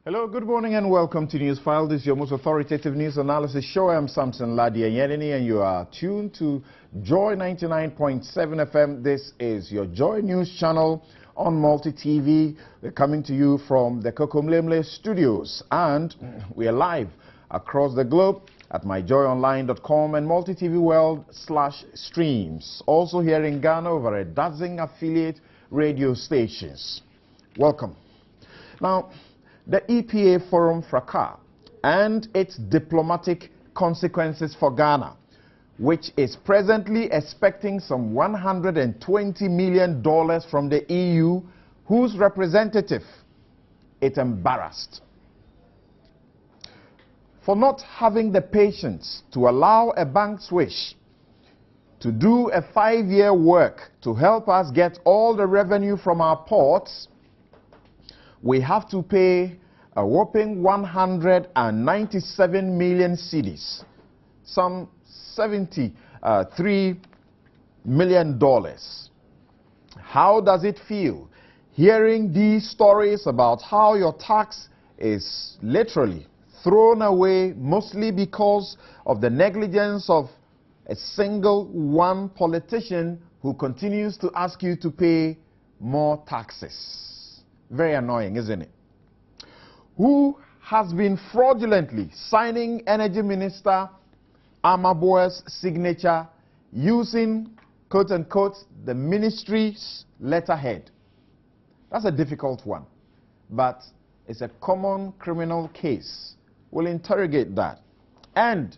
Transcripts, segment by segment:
Hello, good morning and welcome to Newsfile. This is your most authoritative news analysis show. I'm Samson Ladia and you are tuned to Joy 99.7 FM. This is your Joy News channel on Multi-TV. We're coming to you from the Kokomlemle studios and we are live across the globe at myjoyonline.com and Multi-TV World/streams. Also here in Ghana over a dozen affiliate radio stations. Welcome. Now, the EPA Forum Fracas and its diplomatic consequences for Ghana, which is presently expecting some $120 million from the EU, whose representative it embarrassed. For not having the patience to allow a bank's wish to do a 5-year work to help us get all the revenue from our ports, we have to pay a whopping 197 million cedis, some $73 million. How does it feel hearing these stories about how your tax is literally thrown away, mostly because of the negligence of a single one politician who continues to ask you to pay more taxes? Very annoying, isn't it? Who has been fraudulently signing Energy Minister Amaboa's signature using, quote unquote, the ministry's letterhead? That's a difficult one, but it's a common criminal case. We'll interrogate that. And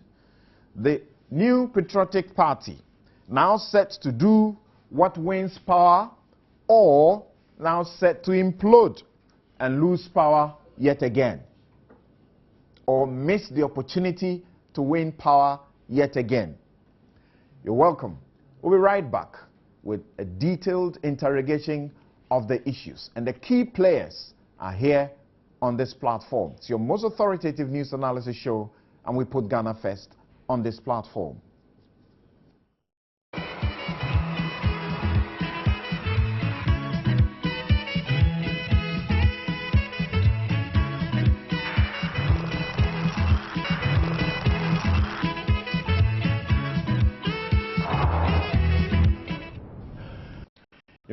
the new patriotic party, now set to do what wins power, or now set to implode and lose power yet again, or miss the opportunity to win power yet again. You're welcome. We'll be right back with a detailed interrogation of the issues, and the key players are here on this platform. It's your most authoritative news analysis show, and we put Ghana first on this platform.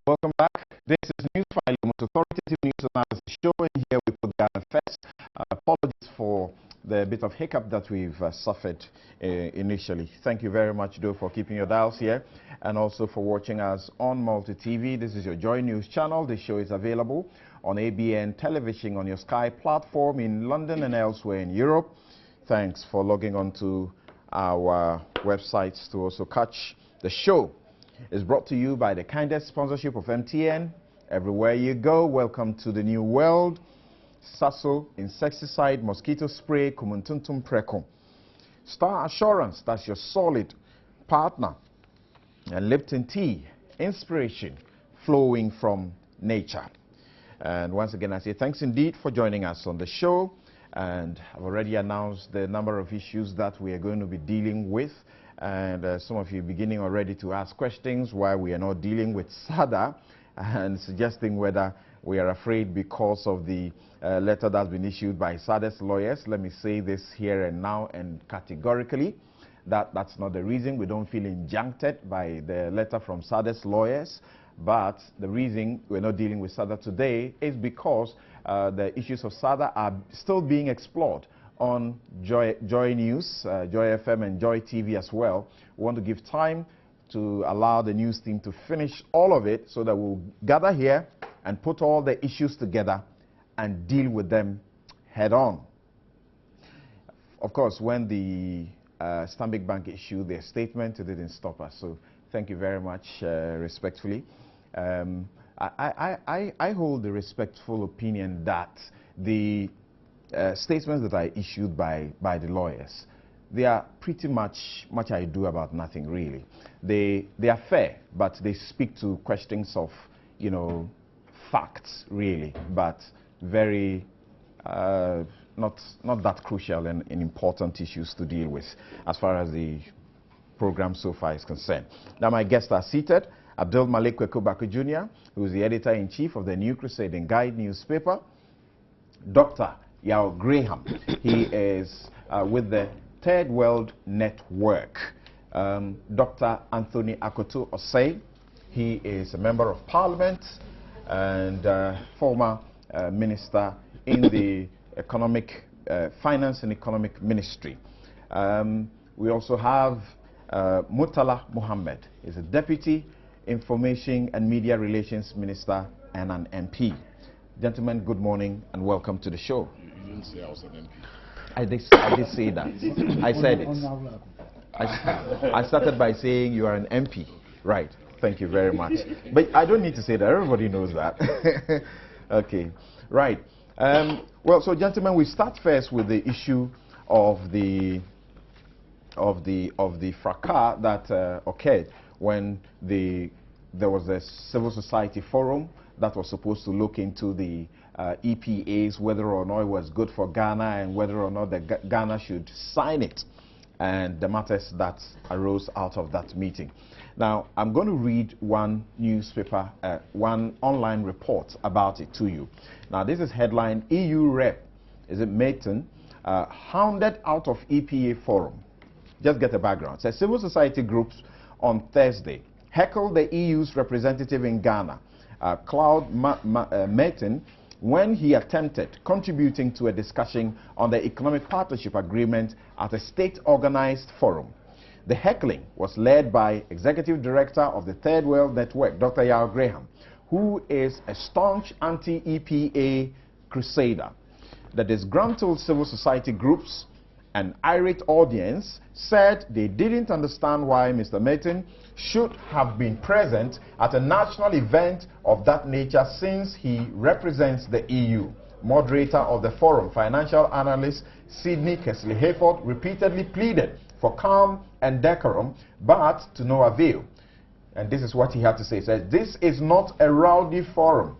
Welcome back. This is Newsfile, your most authoritative news analysis show, and here we put Ghana first. Apologies for the bit of hiccup that we've suffered initially. Thank you very much, though, for keeping your dials here, and also for watching us on Multi-TV. This is your Joy News channel. This show is available on ABN television on your Sky platform in London and elsewhere in Europe. Thanks for logging on to our websites to also catch the show. Is brought to you by the kindest sponsorship of MTN. Everywhere you go, welcome to the new world. Sasso insecticide, mosquito spray, kumuntuntum preko. Star Assurance, that's your solid partner. And Lipton tea, inspiration flowing from nature. And once again, I say thanks indeed for joining us on the show. And I've already announced the number of issues that we are going to be dealing with. And some of you beginning already to ask questions why we are not dealing with SADA, and suggesting whether we are afraid because of the letter that's been issued by SADA's lawyers. Let me say this here and now and categorically that that's not the reason. We don't feel injuncted by the letter from SADA's lawyers, but the reason we're not dealing with SADA today is because the issues of SADA are still being explored on Joy News, Joy FM and Joy TV as well. We want to give time to allow the news team to finish all of it so that we'll gather here and put all the issues together and deal with them head on. Of course, when the Stanbic Bank issued their statement, it didn't stop us. So thank you very much, respectfully. I hold the respectful opinion that the statements that are issued by the lawyers, they are pretty much ado about nothing, really. They are fair, but they speak to questions of, you know, facts, really, but very not that crucial and important issues to deal with as far as the program so far is concerned. Now my guests are seated. Abdul Malik Kwekubaku Jr., who is the editor-in-chief of the New Crusade and Guide newspaper. Dr. Yao Graham. He is with the Third World Network. Dr. Anthony Akoto Osei, he is a member of Parliament and former minister in the Finance and Economic Ministry. We also have Murtala Mohammed, is a Deputy Information and Media Relations Minister and an MP. Gentlemen, good morning and welcome to the show. You didn't say I was an MP. I did say that. I said it. I started by saying you are an MP. Right. Thank you very much. But I don't need to say that. Everybody knows that. Okay. Right. Well, so gentlemen, we start first with the issue of the fracas that occurred when there was a civil society forum that was supposed to look into the EPAs, whether or not it was good for Ghana and whether or not Ghana should sign it, and the matters that arose out of that meeting. Now, I'm going to read one newspaper, one online report about it to you. Now, this is headline, EU rep, is it Mayton, hounded out of EPA forum. Just get the background. It says civil society groups on Thursday heckled the EU's representative in Ghana, Claude Mayton, when he attempted contributing to a discussion on the Economic Partnership Agreement at a state-organized forum. The heckling was led by Executive Director of the Third World Network, Dr. Yao Graham, who is a staunch anti-EPA crusader. The disgruntled civil society groups, an irate audience, said they didn't understand why Mr. Mayton should have been present at a national event of that nature since he represents the EU. Moderator of the forum, financial analyst Sidney Kesley-Hayford, repeatedly pleaded for calm and decorum, but to no avail. And this is what he had to say. He said, "This is not a rowdy forum.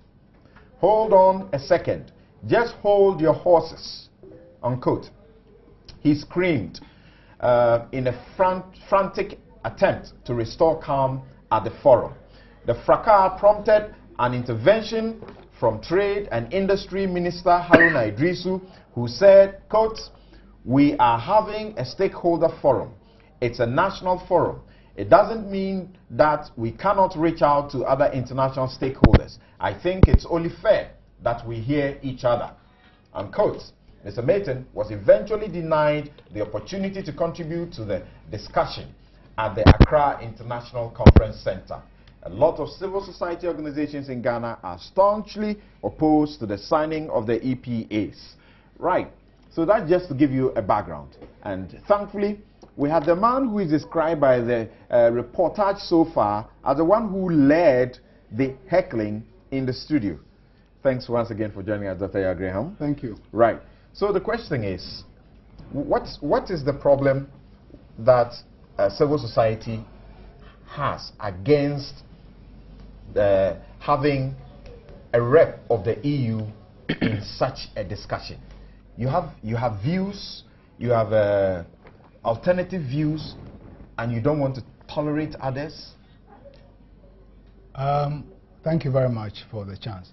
Hold on a second. Just hold your horses," unquote. He screamed in a frantic attempt to restore calm at the forum. The fracas prompted an intervention from Trade and Industry Minister Haruna Idrisu, who said, quote, "We are having a stakeholder forum. It's a national forum. It doesn't mean that we cannot reach out to other international stakeholders. I think it's only fair that we hear each other," unquote. Mr. Mayton was eventually denied the opportunity to contribute to the discussion at the Accra International Conference Center. A lot of civil society organizations in Ghana are staunchly opposed to the signing of the EPAs. Right. So that's just to give you a background. And thankfully, we have the man who is described by the reportage so far as the one who led the heckling in the studio. Thanks once again for joining us, Dr. Yao Graham. Thank you. Right. So the question is, what is the problem that civil society has against having a rep of the EU in such a discussion? You have views, you have alternative views, and you don't want to tolerate others? Thank you very much for the chance.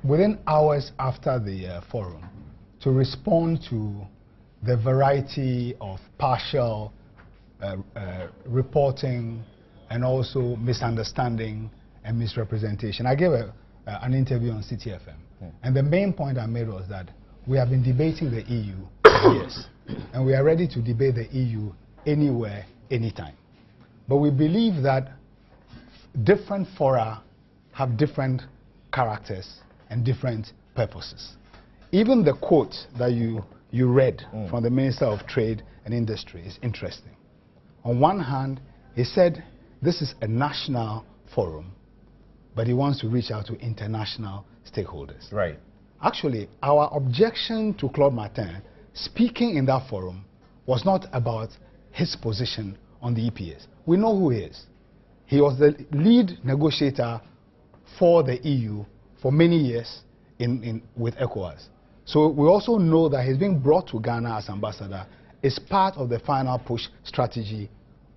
Within hours after the forum, to respond to the variety of partial reporting and also misunderstanding and misrepresentation, I gave an interview on CTFM. And the main point I made was that we have been debating the EU for years, and we are ready to debate the EU anywhere, anytime. But we believe that different fora have different characters and different purposes. Even the quote that you read from the Minister of Trade and Industry is interesting. On one hand, he said this is a national forum, but he wants to reach out to international stakeholders. Right. Actually, our objection to Claude Martin speaking in that forum was not about his position on the EPAs. We know who he is. He was the lead negotiator for the EU for many years with ECOWAS. So we also know that he's being brought to Ghana as ambassador is part of the final push strategy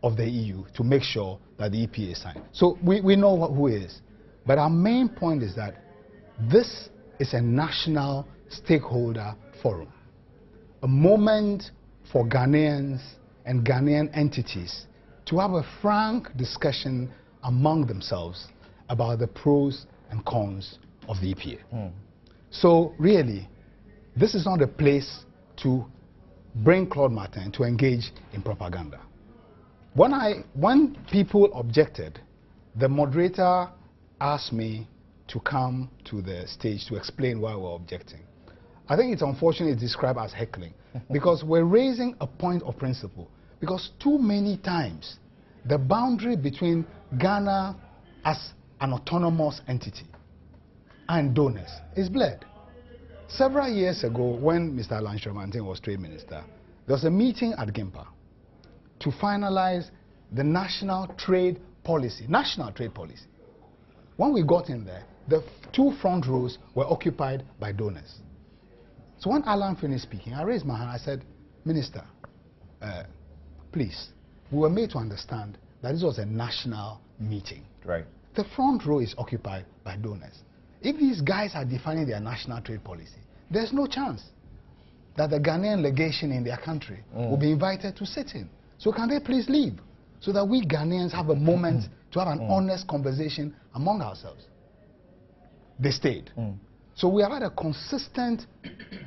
of the EU to make sure that the EPA is signed. So we know who he is. But our main point is that this is a national stakeholder forum, a moment for Ghanaians and Ghanaian entities to have a frank discussion among themselves about the pros and cons of the EPA. So really, this is not a place to bring Claude Martin to engage in propaganda. When people objected, the moderator asked me to come to the stage to explain why we're objecting. I think it's unfortunately described as heckling because we're raising a point of principle, because too many times the boundary between Ghana as an autonomous entity and donors is blurred. Several years ago, when Mr. Lanstromantin was Trade Minister, there was a meeting at Gimpa to finalize the national trade policy. When we got in there, the two front rows were occupied by donors. So when Alan finished speaking, I raised my hand. I said, Minister, please, we were made to understand that this was a national meeting. Right. The front row is occupied by donors. If these guys are defining their national trade policy, there's no chance that the Ghanaian legation in their country will be invited to sit in. So can they please leave so that we Ghanaians have a moment to have an honest conversation among ourselves? They stayed. So we have had a consistent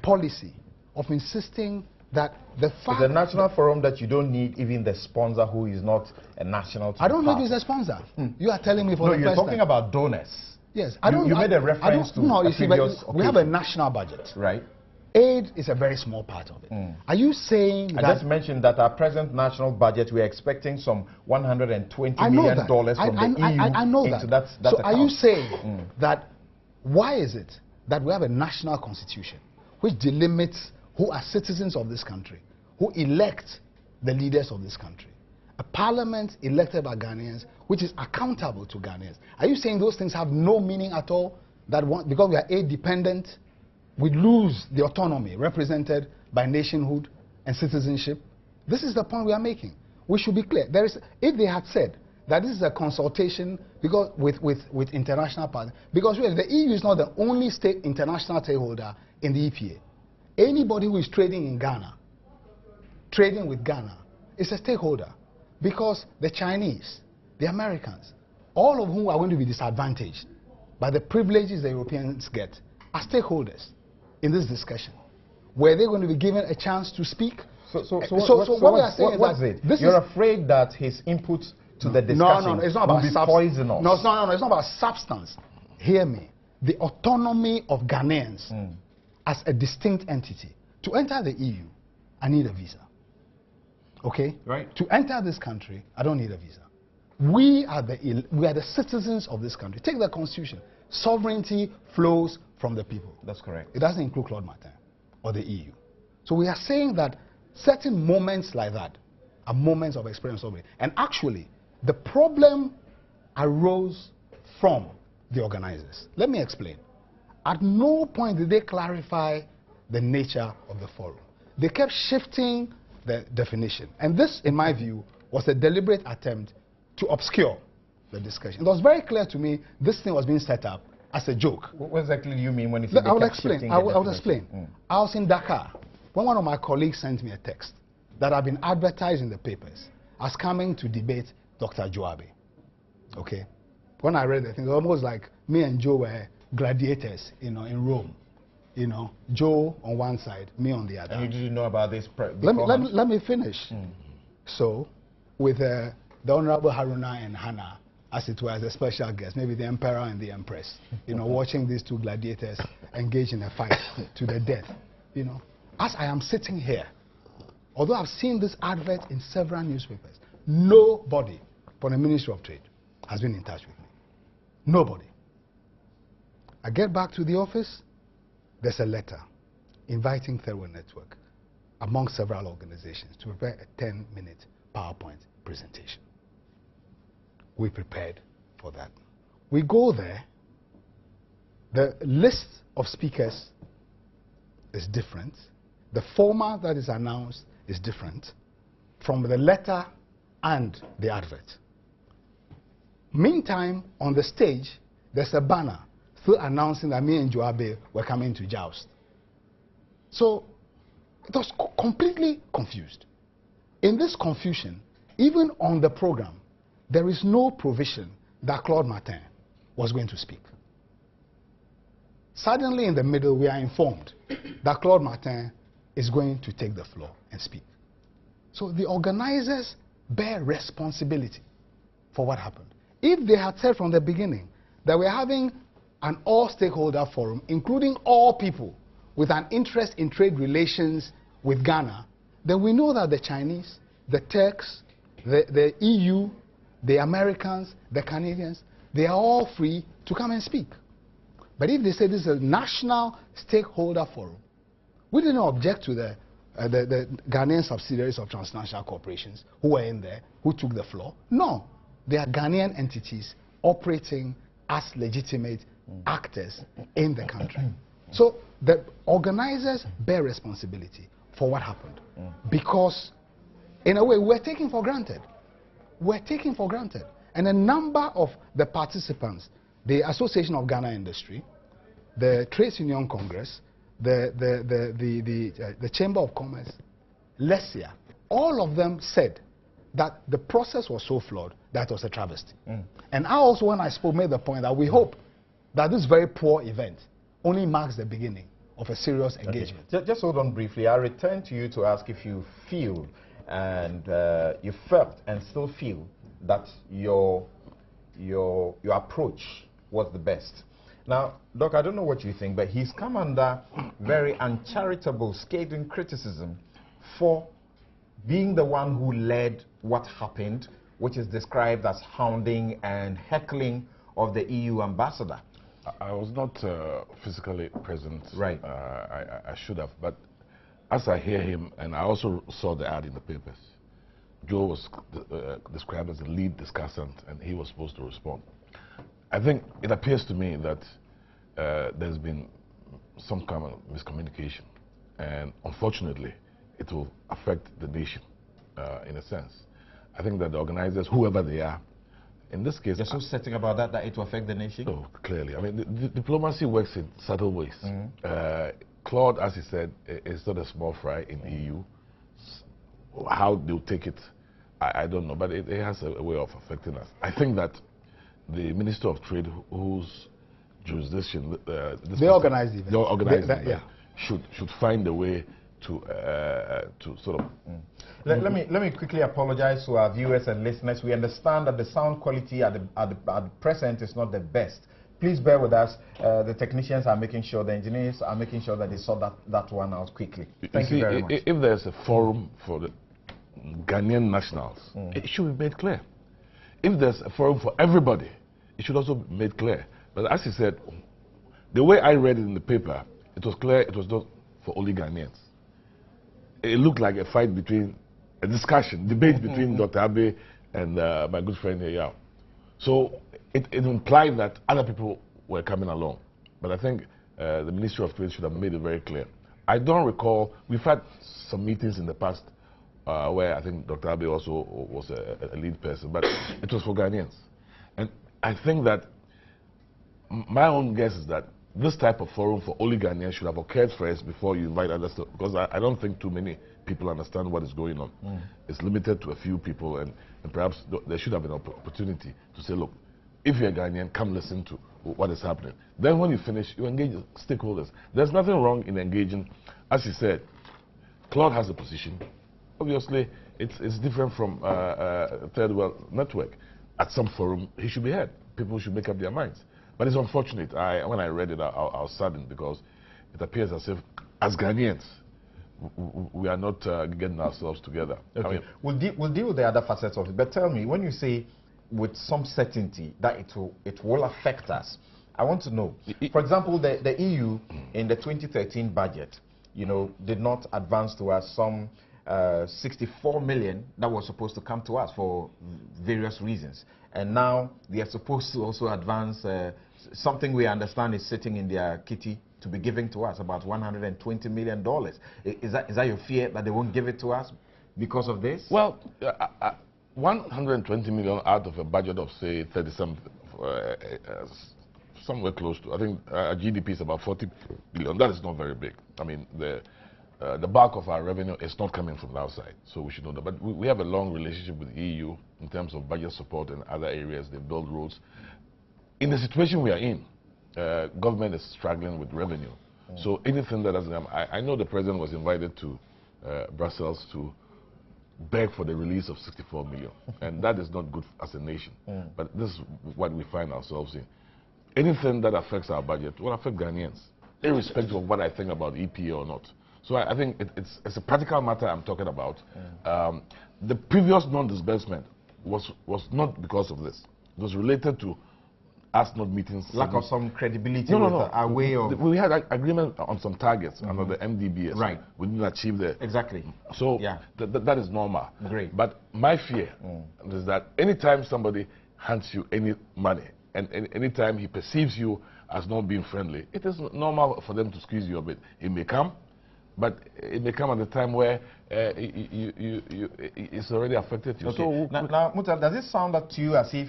policy of insisting that the fact... It's a national forum that you don't need even the sponsor who is not a national... I don't know if he's a sponsor. You are telling me for the first time. No, you're talking about donors. Yes. You made a reference to no, a previous we have a national budget. Right. Aid is a very small part of it. Are you saying that... I just mentioned that our present national budget, we're expecting some $120 million from the EU I know into that. that So account. are you saying that why is it that we have a national constitution which delimits who are citizens of this country, who elect the leaders of this country, a parliament elected by Ghanaians which is accountable to Ghanaians? Are you saying those things have no meaning at all? That because we are aid dependent, we lose the autonomy represented by nationhood and citizenship? This is the point we are making. We should be clear. If they had said that this is a consultation because with international partners, because really the EU is not the only international stakeholder in the EPA. Anybody who is trading in Ghana, trading with Ghana, is a stakeholder, because the Chinese, the Americans, all of whom are going to be disadvantaged by the privileges the Europeans get, are stakeholders in this discussion. Were they going to be given a chance to speak? So what we are saying is that you're afraid that his input to the discussion it's not about will be poisonous. No, it's not about substance. Hear me. The autonomy of Ghanaians as a distinct entity. To enter the EU, I need a visa. Okay? Right. To enter this country, I don't need a visa. We are the citizens of this country. Take the Constitution. Sovereignty flows from the people. That's correct. It doesn't include Claude Martin or the EU. So we are saying that certain moments like that are moments of experience sovereignty. And actually, the problem arose from the organizers. Let me explain. At no point did they clarify the nature of the forum. They kept shifting the definition. And this, in my view, was a deliberate attempt to obscure the discussion. It was very clear to me this thing was being set up as a joke. What exactly do you mean when you say I will explain. I will explain. I was in Dakar when one of my colleagues sent me a text that had been advertised in the papers as coming to debate Dr. Joabe. Okay? When I read the thing, it was almost like me and Joe were gladiators, in Rome. Joe on one side, me on the other. And you didn't know about this? Let me finish. So, with the Honorable Haruna and Hannah, as it were, as a special guest, maybe the Emperor and the Empress, watching these two gladiators engage in a fight to the death. As I am sitting here, although I've seen this advert in several newspapers, nobody from the Ministry of Trade has been in touch with me. Nobody. I get back to the office, there's a letter inviting Thorough Network, among several organizations, to prepare a 10-minute PowerPoint presentation. We prepared for that. We go there, the list of speakers is different. The format that is announced is different from the letter and the advert. Meantime, on the stage, there's a banner still announcing that me and Joabe were coming to joust. So it was completely confused. In this confusion, even on the program, there is no provision that Claude Martin was going to speak. Suddenly in the middle, we are informed that Claude Martin is going to take the floor and speak. So the organizers bear responsibility for what happened. If they had said from the beginning that we're having an all-stakeholder forum, including all people with an interest in trade relations with Ghana, then we know that the Chinese, the Turks, the EU, the Americans, the Canadians, they are all free to come and speak. But if they say this is a national stakeholder forum, we didn't object to the Ghanaian subsidiaries of transnational corporations who were in there, who took the floor. No, they are Ghanaian entities operating as legitimate actors in the country. So the organizers bear responsibility for what happened. Because, in a way, we're taking for granted. We're taking for granted. And a number of the participants, the Association of Ghana Industry, the Trades Union Congress, the Chamber of Commerce, Lesia, all of them said that the process was so flawed that it was a travesty. And I also, when I spoke, made the point that we hope that this very poor event only marks the beginning of a serious engagement. Okay. Just hold on briefly. I'll return to you to ask if you feel and you felt and still feel that your approach was the best. Now, Doc, I don't know what you think, but he's come under very uncharitable, scathing criticism for being the one who led what happened, which is described as hounding and heckling of the EU ambassador. I was not physically present. Right. I should have, but as I hear him, and I also saw the ad in the papers, Joe was described as the lead discussant, and he was supposed to respond. I think it appears to me that there's been some kind of miscommunication, and unfortunately, it will affect the nation in a sense. I think that the organizers, whoever they are, in this case... You're so certain about that it will affect the nation? Oh, clearly. I mean, the diplomacy works in subtle ways. Claude, as he said, is not a small fry in the EU. How they'll take it, I don't know, but it has a way of affecting us. I think that the Minister of Trade, whose jurisdiction they organize the event, yeah, should find a way to sort of. Let me quickly apologize to our viewers and listeners. We understand that the sound quality at the present is not the best. Please bear with us. The technicians are making sure, the engineers are making sure that they sort that one out quickly. Thank you very much. If there's a forum for the Ghanaian nationals, it should be made clear. If there's a forum for everybody, it should also be made clear. But as he said, the way I read it in the paper, it was clear it was not for only Ghanaians. It looked like a fight between, a discussion, debate between Dr. Abe and my good friend here. So it implied that other people were coming along. But I think the Ministry of Trade should have made it very clear. I don't recall, we've had some meetings in the past where I think Dr. Abe also was a lead person, but it was for Ghanaians. And I think that my own guess is that this type of forum for only Ghanaians should have occurred first before you invite others, because I don't think too many people understand what is going on. It's limited to a few people, and perhaps there should have been an opportunity to say, look, if you're a Ghanaian, come listen to what is happening. Then when you finish, you engage stakeholders. There's nothing wrong in engaging. As he said, Claude has a position. Obviously, it's different from Third World Network. At some forum, he should be heard. People should make up their minds. But it's unfortunate. When I read it, I was saddened because it appears as if, as Ghanaians, we are not getting ourselves together. Okay. I mean, we'll deal with the other facets of it. But tell me, when you say with some certainty that it will affect us, I want to know. For example, the EU in the 2013 budget, did not advance to us some 64 million that was supposed to come to us for various reasons. And now they are supposed to also advance something we understand is sitting in their kitty to be given to us, about $120 million. Is that your fear that they won't give it to us because of this? Well, 120 million out of a budget of, say, 30-some, somewhere close to, I think our GDP is about 40 billion. That is not very big. I mean, the bulk of our revenue is not coming from the outside, so we should know that. But we have a long relationship with the EU in terms of budget support and other areas. They build roads. In the situation we are in, government is struggling with revenue. So anything that doesn't come, I know the president was invited to Brussels to beg for the release of 64 million, and that is not good as a nation. But this is what we find ourselves in. Anything that affects our budget will affect Ghanaians, irrespective of what I think about EPA or not. So I think it's a practical matter I'm talking about. The previous non-disbursement was not because of this. It was related to us not meeting lack of some credibility no, with no. our way of... We had agreement on some targets under the MDBS. Right. We didn't achieve the... Exactly. So yeah. that is normal. Great. But my fear is that anytime somebody hands you any money, and anytime he perceives you as not being friendly, it is normal for them to squeeze you a bit. It may come, but it may come at the time where it's already affected you. Okay. So now Muta, does it sound to you as if,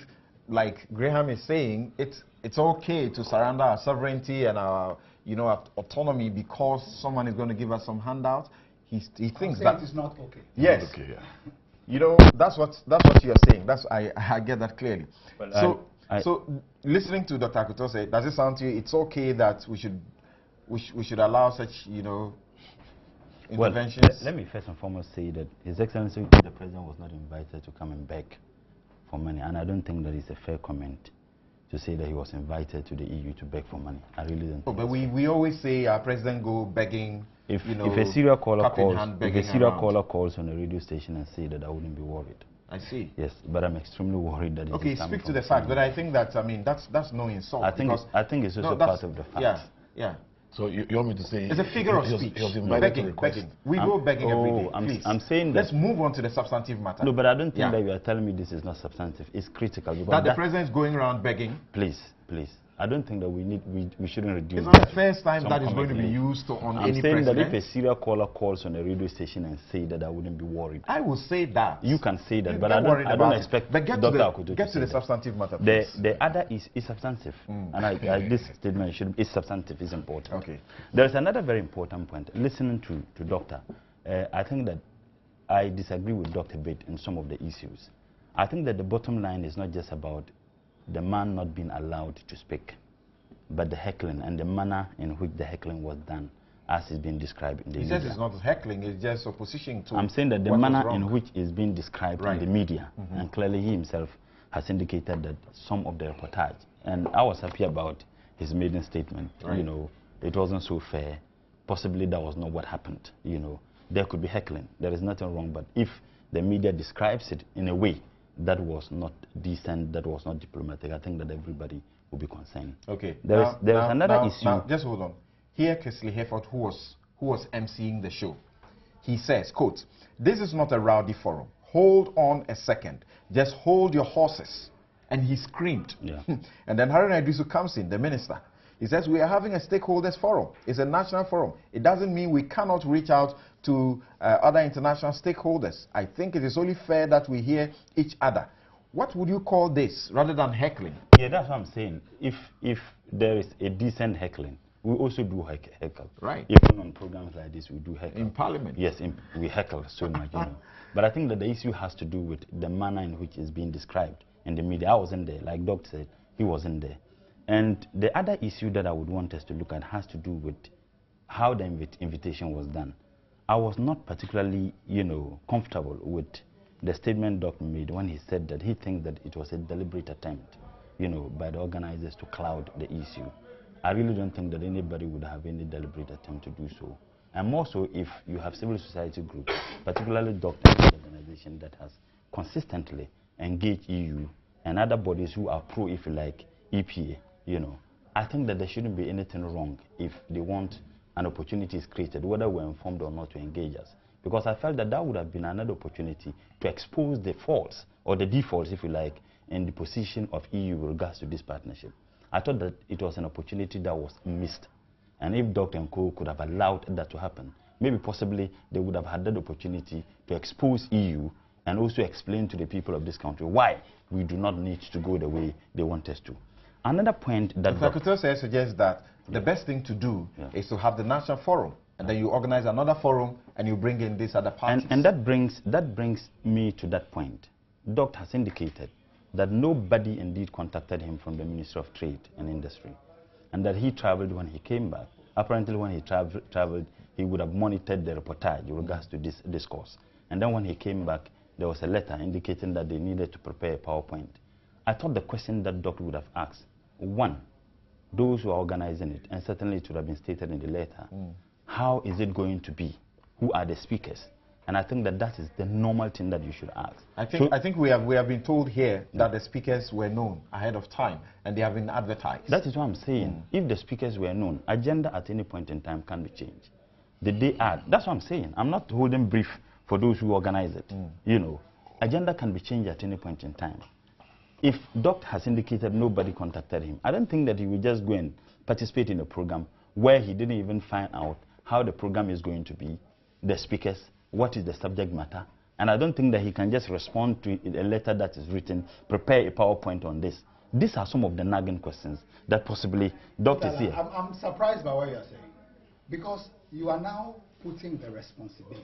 like Graham is saying, it's okay to surrender our sovereignty and our autonomy because someone is going to give us some handouts? He thinks that it's not okay. Yes. Not okay, yeah. You know, that's what you are saying. I get that clearly. Well, so listening to Dr. Akuto say, does it sound to you it's okay that we should allow such interventions? Well, let me first and foremost say that His Excellency the President was not invited to come and beg for money, and I don't think that is a fair comment to say that he was invited to the EU to beg for money. I really don't. But we always say our president go begging. If a serial caller calls on a radio station and say that, I wouldn't be worried. I see. Yes, but I'm extremely worried that. Okay, speak to the fact. But I think that that's no insult. I think it's also part of the fact. Yeah, yeah. So you want me to say it's a figure of speech. Begging. We go begging every day. Please. I'm saying that. Let's move on to the substantive matter. No, but I don't think that you are telling me this is not substantive. It's critical. That the president is going around begging. Please. I don't think that we shouldn't reduce. It's not the first time that is going to be used on any president. I'm saying that if a serial caller calls on a radio station and say that, I wouldn't be worried. I will say that. You can say that, but I don't expect Dr. Akuto get to the substantive matter, please. The other is substantive, and this statement is substantive, is important. Okay. There is another very important point. Listening to Doctor, I think that I disagree with Dr. Bate in some of the issues. I think that the bottom line is not just about the man not being allowed to speak, but the heckling and the manner in which the heckling was done, as is being described in the media. He says it's not heckling, it's just opposition to... I'm saying that the manner in which is being described in the media, and clearly he himself has indicated that some of the reportage, and I was happy about his maiden statement, you know, it wasn't so fair, possibly that was not what happened, you know. There could be heckling, there is nothing wrong, but if the media describes it in a way that was not decent, that was not diplomatic, I think that everybody will be concerned. Okay. There is another issue. Now, just hold on. Here, Kesley Herford, who was emceeing the show, he says, quote, "This is not a rowdy forum. Hold on a second. Just hold your horses." And he screamed. Yeah. And then Haruna Idrisu comes in, the minister. He says, "We are having a stakeholders forum. It's a national forum. It doesn't mean we cannot reach out to other international stakeholders. I think it is only fair that we hear each other." What would you call this rather than heckling? Yeah, that's what I'm saying. If there is a decent heckling, we also do heckle. Right. Even on programs like this, we do heckle. In Parliament? Yes, we heckle so much, you know. But I think that the issue has to do with the manner in which it's being described in the media. I wasn't there. Like Doc said, he wasn't there. And the other issue that I would want us to look at has to do with how the invitation was done. I was not particularly, you know, comfortable with the statement Doc made when he said that he thinks that it was a deliberate attempt, you know, by the organizers to cloud the issue. I really don't think that anybody would have any deliberate attempt to do so. And more so if you have civil society groups, particularly doctors organization that has consistently engaged EU and other bodies who are pro, if you like, EPA, you know. I think that there shouldn't be anything wrong if they want an opportunity is created, whether we're informed or not, to engage us. Because I felt that that would have been another opportunity to expose the faults, or the defaults, if you like, in the position of EU with regards to this partnership. I thought that it was an opportunity that was missed. And if Dr. Nko could have allowed that to happen, maybe possibly they would have had that opportunity to expose EU and also explain to the people of this country why we do not need to go the way they want us to. Another point that Dr. suggests that the best thing to do is to have the national forum, and then you organize another forum and you bring in these other parties. And that brings me to that point. Doc has indicated that nobody indeed contacted him from the Ministry of Trade and Industry, and that he traveled when he came back. Apparently, when he traveled, he would have monitored the reportage with regards to this discourse. And then when he came back, there was a letter indicating that they needed to prepare a PowerPoint. I thought the question that Doc would have asked, one, those who are organizing it, and certainly it would have been stated in the letter, how is it going to be? Who are the speakers? And I think that that is the normal thing that you should ask. I think we have been told here that the speakers were known ahead of time and they have been advertised. That is what I'm saying. If the speakers were known, agenda at any point in time can be changed. The day ad, that's what I'm saying. I'm not holding brief for those who organize it. You know, agenda can be changed at any point in time. If Doc has indicated nobody contacted him, I don't think that he will just go and participate in a program where he didn't even find out how the program is going to be, the speakers, what is the subject matter. And I don't think that he can just respond to a letter that is written, prepare a PowerPoint on this. These are some of the nagging questions that possibly Doc is here. I'm surprised by what you're saying, because you are now putting the responsibility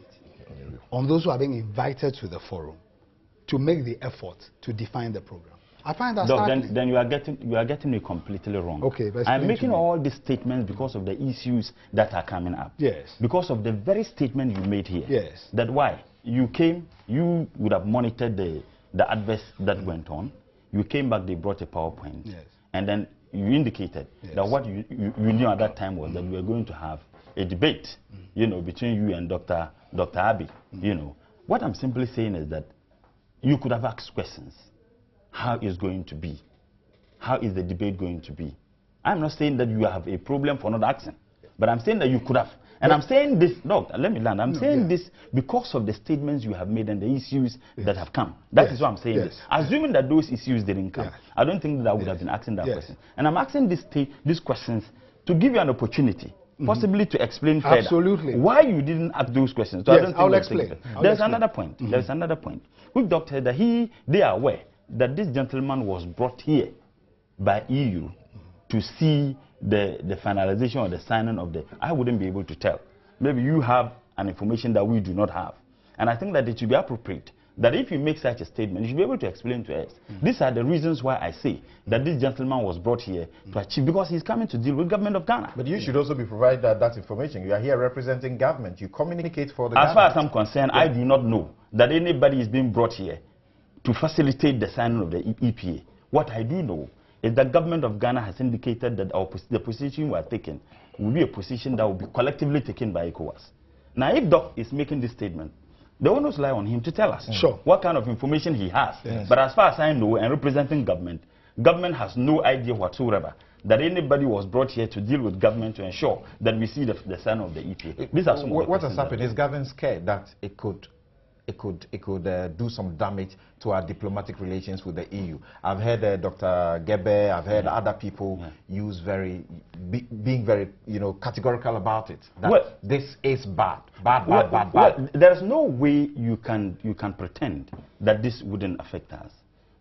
on those who are being invited to the forum to make the effort to define the program. I find that then you are getting me completely wrong. Okay, I'm making all these statements because of the issues that are coming up. Yes. Because of the very statement you made here. Yes. That why you came, you would have monitored the adverse that went on. You came back, they brought a PowerPoint. Yes. And then you indicated that what you knew at that time was that we were going to have a debate, you know, between you and Dr. Abiy. You know, what I'm simply saying is that you could have asked questions. How is going to be? How is the debate going to be? I'm not saying that you have a problem for not asking, but I'm saying that you could have. And I'm saying this, Doc, let me land. I'm saying this because of the statements you have made and the issues that have come. That is why I'm saying this. Assuming that those issues didn't come, I don't think that I would have been asking that question. And I'm asking these questions to give you an opportunity, possibly to explain further why you didn't ask those questions. So I don't think I'll explain. There's another point. There's another point. Which Doc said that they are aware that this gentleman was brought here by EU to see the finalization or the signing of the... I wouldn't be able to tell. Maybe you have an information that we do not have. And I think that it should be appropriate that if you make such a statement, you should be able to explain to us. These are the reasons why I say that this gentleman was brought here to achieve, because he's coming to deal with government of Ghana. But you should also be provided that information. You are here representing government. You communicate for the government. As far as I'm concerned, I do not know that anybody is being brought here to facilitate the signing of the EPA. What I do know is that government of Ghana has indicated that the position we are taking will be a position that will be collectively taken by ECOWAS. Now, if Doc is making this statement, the onus lie on him to tell us what kind of information he has. But as far as I know, and representing government has no idea whatsoever that anybody was brought here to deal with government to ensure that we see the signing of the EPA. These are some of the what has happened is government scared that it could do some damage to our diplomatic relations with the EU. I've heard Dr. Gebe, I've heard other people being very, categorical about it. That this is bad. There's no way you can pretend that this wouldn't affect us.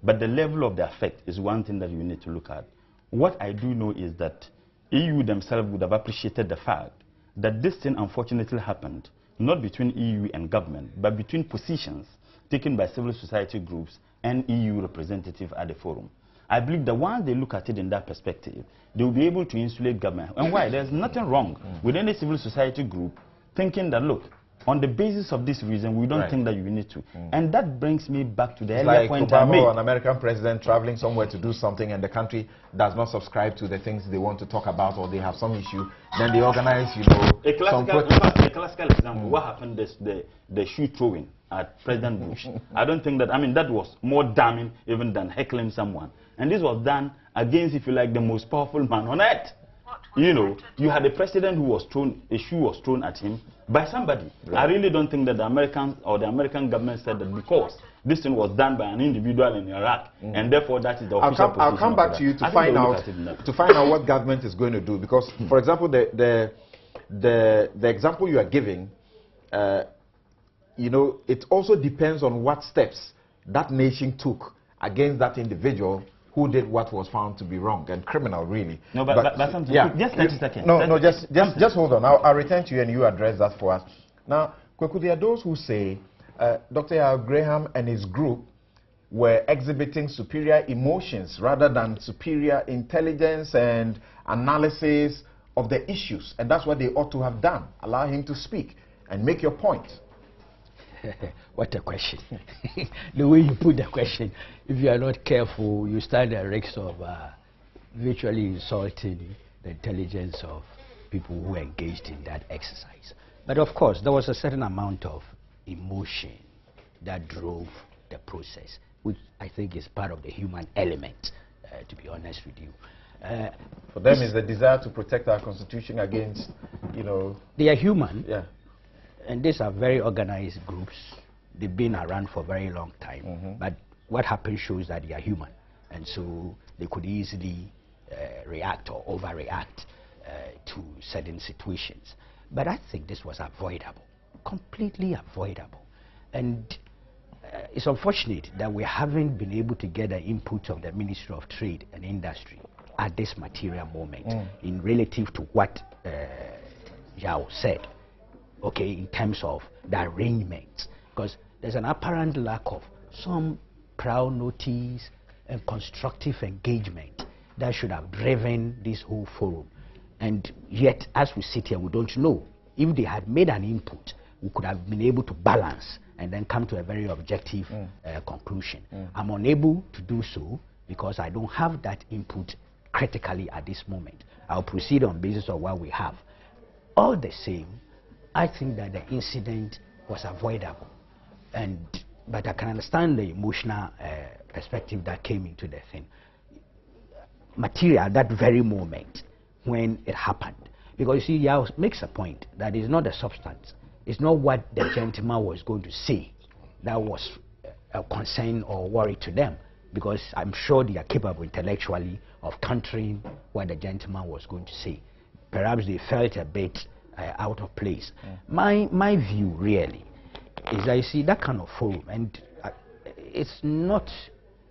But the level of the effect is one thing that you need to look at. What I do know is that EU themselves would have appreciated the fact that this thing unfortunately happened not between EU and government, but between positions taken by civil society groups and EU representatives at the forum. I believe that once they look at it in that perspective, they will be able to insulate government. And why? There's nothing wrong with any civil society group thinking that, look, on the basis of this reason, we don't think that you need to. And that brings me back to the earlier point I made. Obama, an American president, traveling somewhere to do something, and the country does not subscribe to the things they want to talk about, or they have some issue. Then they organize, a classical example. What happened? The shoe throwing at President Bush. I don't think that. that was more damning even than heckling someone. And this was done against, if you like, the most powerful man on earth. You had a president who was thrown, a shoe was thrown at him by somebody. I really don't think that the Americans or the American government said that because this thing was done by an individual in Iraq, and therefore that is the official position. I'll come back to you to find out what government is going to do, because, for example, the example you are giving, it also depends on what steps that nation took against that individual who did what was found to be wrong and criminal, really. No, but something. Yeah. Just 30 seconds. No, just hold on. I'll return to you and you address that for us. Now, Kweku, there are those who say Dr. Al Graham and his group were exhibiting superior emotions rather than superior intelligence and analysis of the issues, and that's what they ought to have done. Allow him to speak and make your point. What a question. The way you put the question, if you are not careful, you stand at risk of virtually insulting the intelligence of people who engaged in that exercise. But of course, there was a certain amount of emotion that drove the process, which I think is part of the human element, to be honest with you. For them, is the desire to protect our constitution against, you know... They are human. Yeah. And these are very organized groups. They've been around for a very long time. But what happened shows that they are human. And so they could easily react or overreact to certain situations. But I think this was avoidable, completely avoidable. And it's unfortunate that we haven't been able to get the input of the Ministry of Trade and Industry at this material moment in relative to what Yao said, okay, in terms of the arrangements, because there's an apparent lack of some prior notice and constructive engagement that should have driven this whole forum. And yet, as we sit here, we don't know. If they had made an input, we could have been able to balance and then come to a very objective conclusion. I'm unable to do so because I don't have that input critically at this moment. I'll proceed on basis of what we have. All the same, I think that the incident was avoidable. But I can understand the emotional perspective that came into the thing. Material at that very moment when it happened. Because you see, Yao makes a point that it's not the substance. It's not what the gentleman was going to say that was a concern or worry to them. Because I'm sure they are capable intellectually of countering what the gentleman was going to say. Perhaps they felt a bit out of place. My view really is that you see that kind of forum, and it's not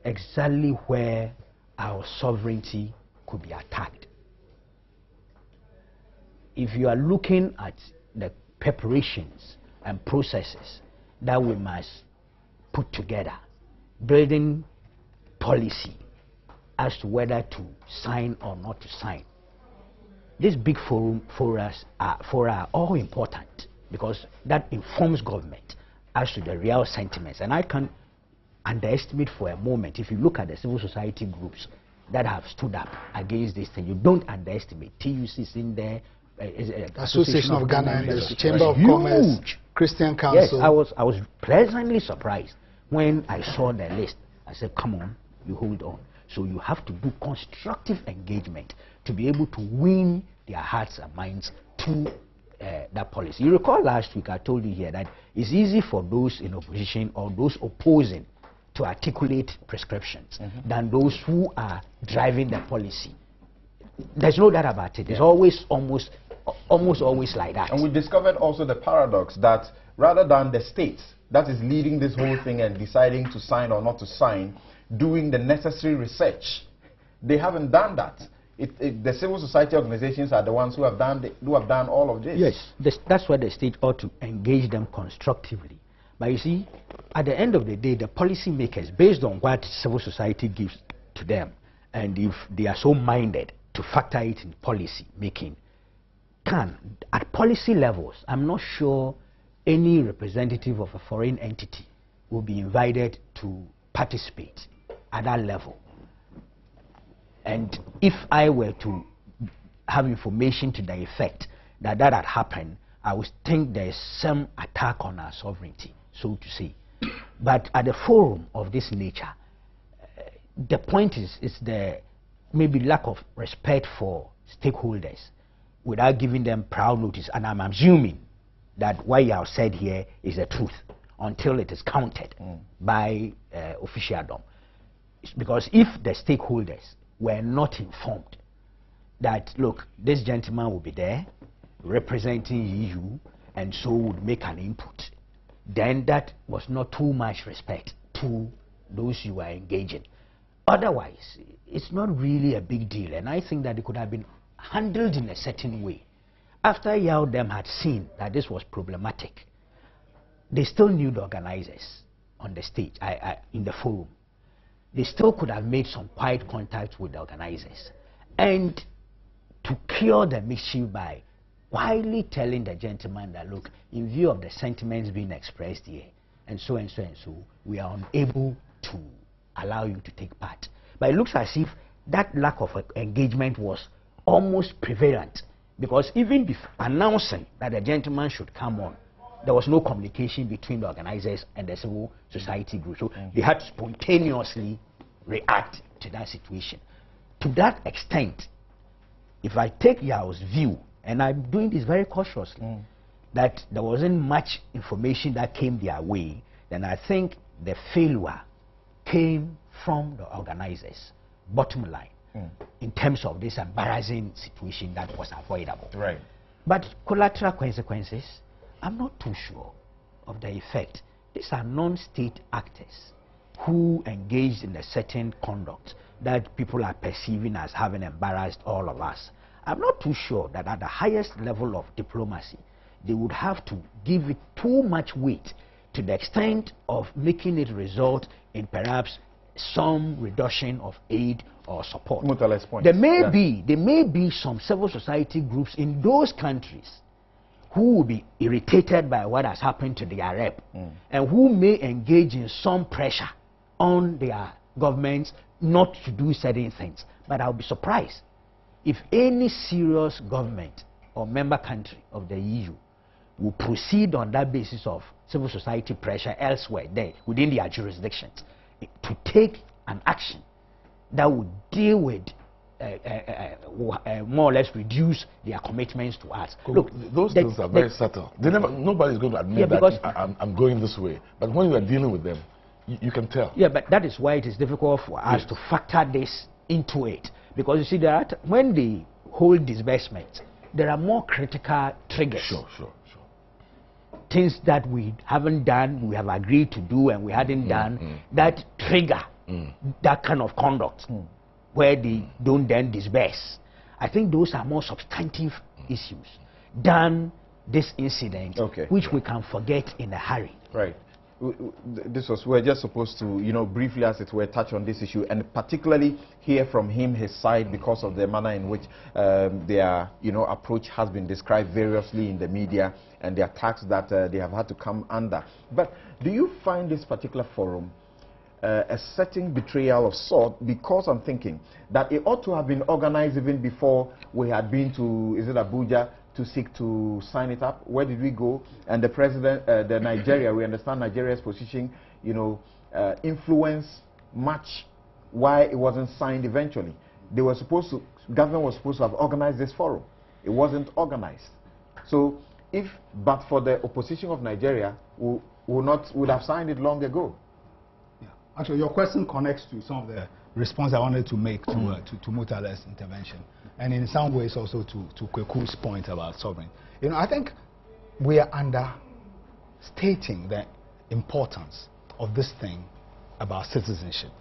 exactly where our sovereignty could be attacked. If you are looking at the preparations and processes that we must put together, building policy as to whether to sign or not to sign, this big forum for us are all important, because that informs government as to the real sentiments. And I can underestimate for a moment, if you look at the civil society groups that have stood up against this thing, you don't underestimate. TUC is in there, Association of Ghana, Chamber of Commerce, Christian Council. Yes, I was pleasantly surprised when I saw the list. I said, come on, you hold on. So you have to do constructive engagement to be able to win their hearts and minds to that policy. You recall last week I told you here that it's easy for those in opposition or those opposing to articulate prescriptions than those who are driving the policy. There's no doubt about it. It's always almost always like that. And we discovered also the paradox that rather than the state that is leading this whole thing and deciding to sign or not to sign, doing the necessary research, they haven't done that. The civil society organizations are the ones who have done all of this. Yes, that's why the state ought to engage them constructively. But you see, at the end of the day, the policymakers, based on what civil society gives to them, and if they are so minded to factor it in policy making, can, at policy levels, I'm not sure any representative of a foreign entity will be invited to participate at that level. And if I were to have information to the effect that that had happened, I would think there is some attack on our sovereignty, so to say. But at a forum of this nature, the point is the maybe lack of respect for stakeholders without giving them prior notice. And I'm assuming that what you have said here is the truth until it is counted by officialdom. Because if the stakeholders were not informed that, look, this gentleman will be there representing EU and so would make an input, then that was not too much respect to those you are engaging. otherwise, it's not really a big deal. And I think that it could have been handled in a certain way. After Yao them had seen that this was problematic, they still knew the organizers on the stage, in the forum. They still could have made some quiet contact with the organizers and to cure the mischief by quietly telling the gentleman that, look, in view of the sentiments being expressed here, and so and so and so, we are unable to allow you to take part. But it looks as if that lack of engagement was almost prevalent, because even before announcing that the gentleman should come on, there was no communication between the organizers and the civil society group. So they had to spontaneously react to that situation. To that extent, if I take Yao's view, and I'm doing this very cautiously, that there wasn't much information that came their way, then I think the failure came from the organizers, bottom line, in terms of this embarrassing situation that was avoidable. Right. But collateral consequences, I'm not too sure of the effect. These are non-state actors who engaged in a certain conduct that people are perceiving as having embarrassed all of us. I'm not too sure that at the highest level of diplomacy, they would have to give it too much weight to the extent of making it result in perhaps some reduction of aid or support. There may be some civil society groups in those countries who will be irritated by what has happened to their rep, and who may engage in some pressure on their governments not to do certain things. But I'll be surprised if any serious government or member country of the EU will proceed on that basis of civil society pressure elsewhere there within their jurisdictions to take an action that would deal with more or less reduce their commitments to us. Look, those things are very subtle. Nobody's going to admit that I'm going this way. But when you are dealing with them, you can tell. Yeah, but that is why it is difficult for us to factor this into it. Because you see that when they hold disbursement, there are more critical triggers. Sure. Things that we haven't done, we have agreed to do, and we hadn't done, that trigger that kind of conduct. Where they don't then disperse. I think those are more substantive issues than this incident, which we can forget in a hurry. Right. We're just supposed to, briefly as it were, touch on this issue, and particularly hear from him, his side, because of the manner in which their, approach has been described variously in the media, and the attacks that they have had to come under. But do you find this particular forum a certain betrayal of sort? Because I'm thinking that it ought to have been organized even before we had been to, Abuja, to seek to sign it up. Where did we go? And the president, the Nigeria, we understand Nigeria's position, influence much why it wasn't signed eventually. They were supposed to, government was supposed to have organized this forum. It wasn't organized. So but for the opposition of Nigeria, would have signed it long ago. Actually, your question connects to some of the response I wanted to make to Mutale's intervention, and in some ways also to Kweku's point about sovereign. I think we are understating the importance of this thing about citizenship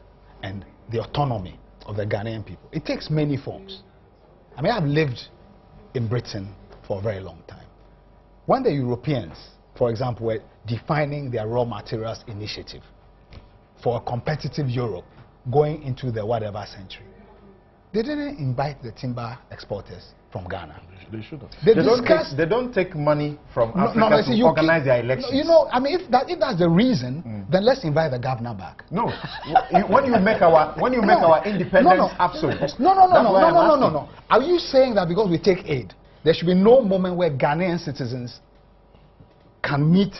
and the autonomy of the Ghanaian people. It takes many forms. I mean, I've lived in Britain for a very long time. When the Europeans, for example, were defining their raw materials initiative for a competitive Europe going into the whatever century, they didn't invite the timber exporters from Ghana. They should have. They don't take money from Africa to organize their elections. I mean, if that's the reason, then let's invite the governor back. No, when you make our independence absolute. No. Are you saying that because we take aid, there should be no moment where Ghanaian citizens can meet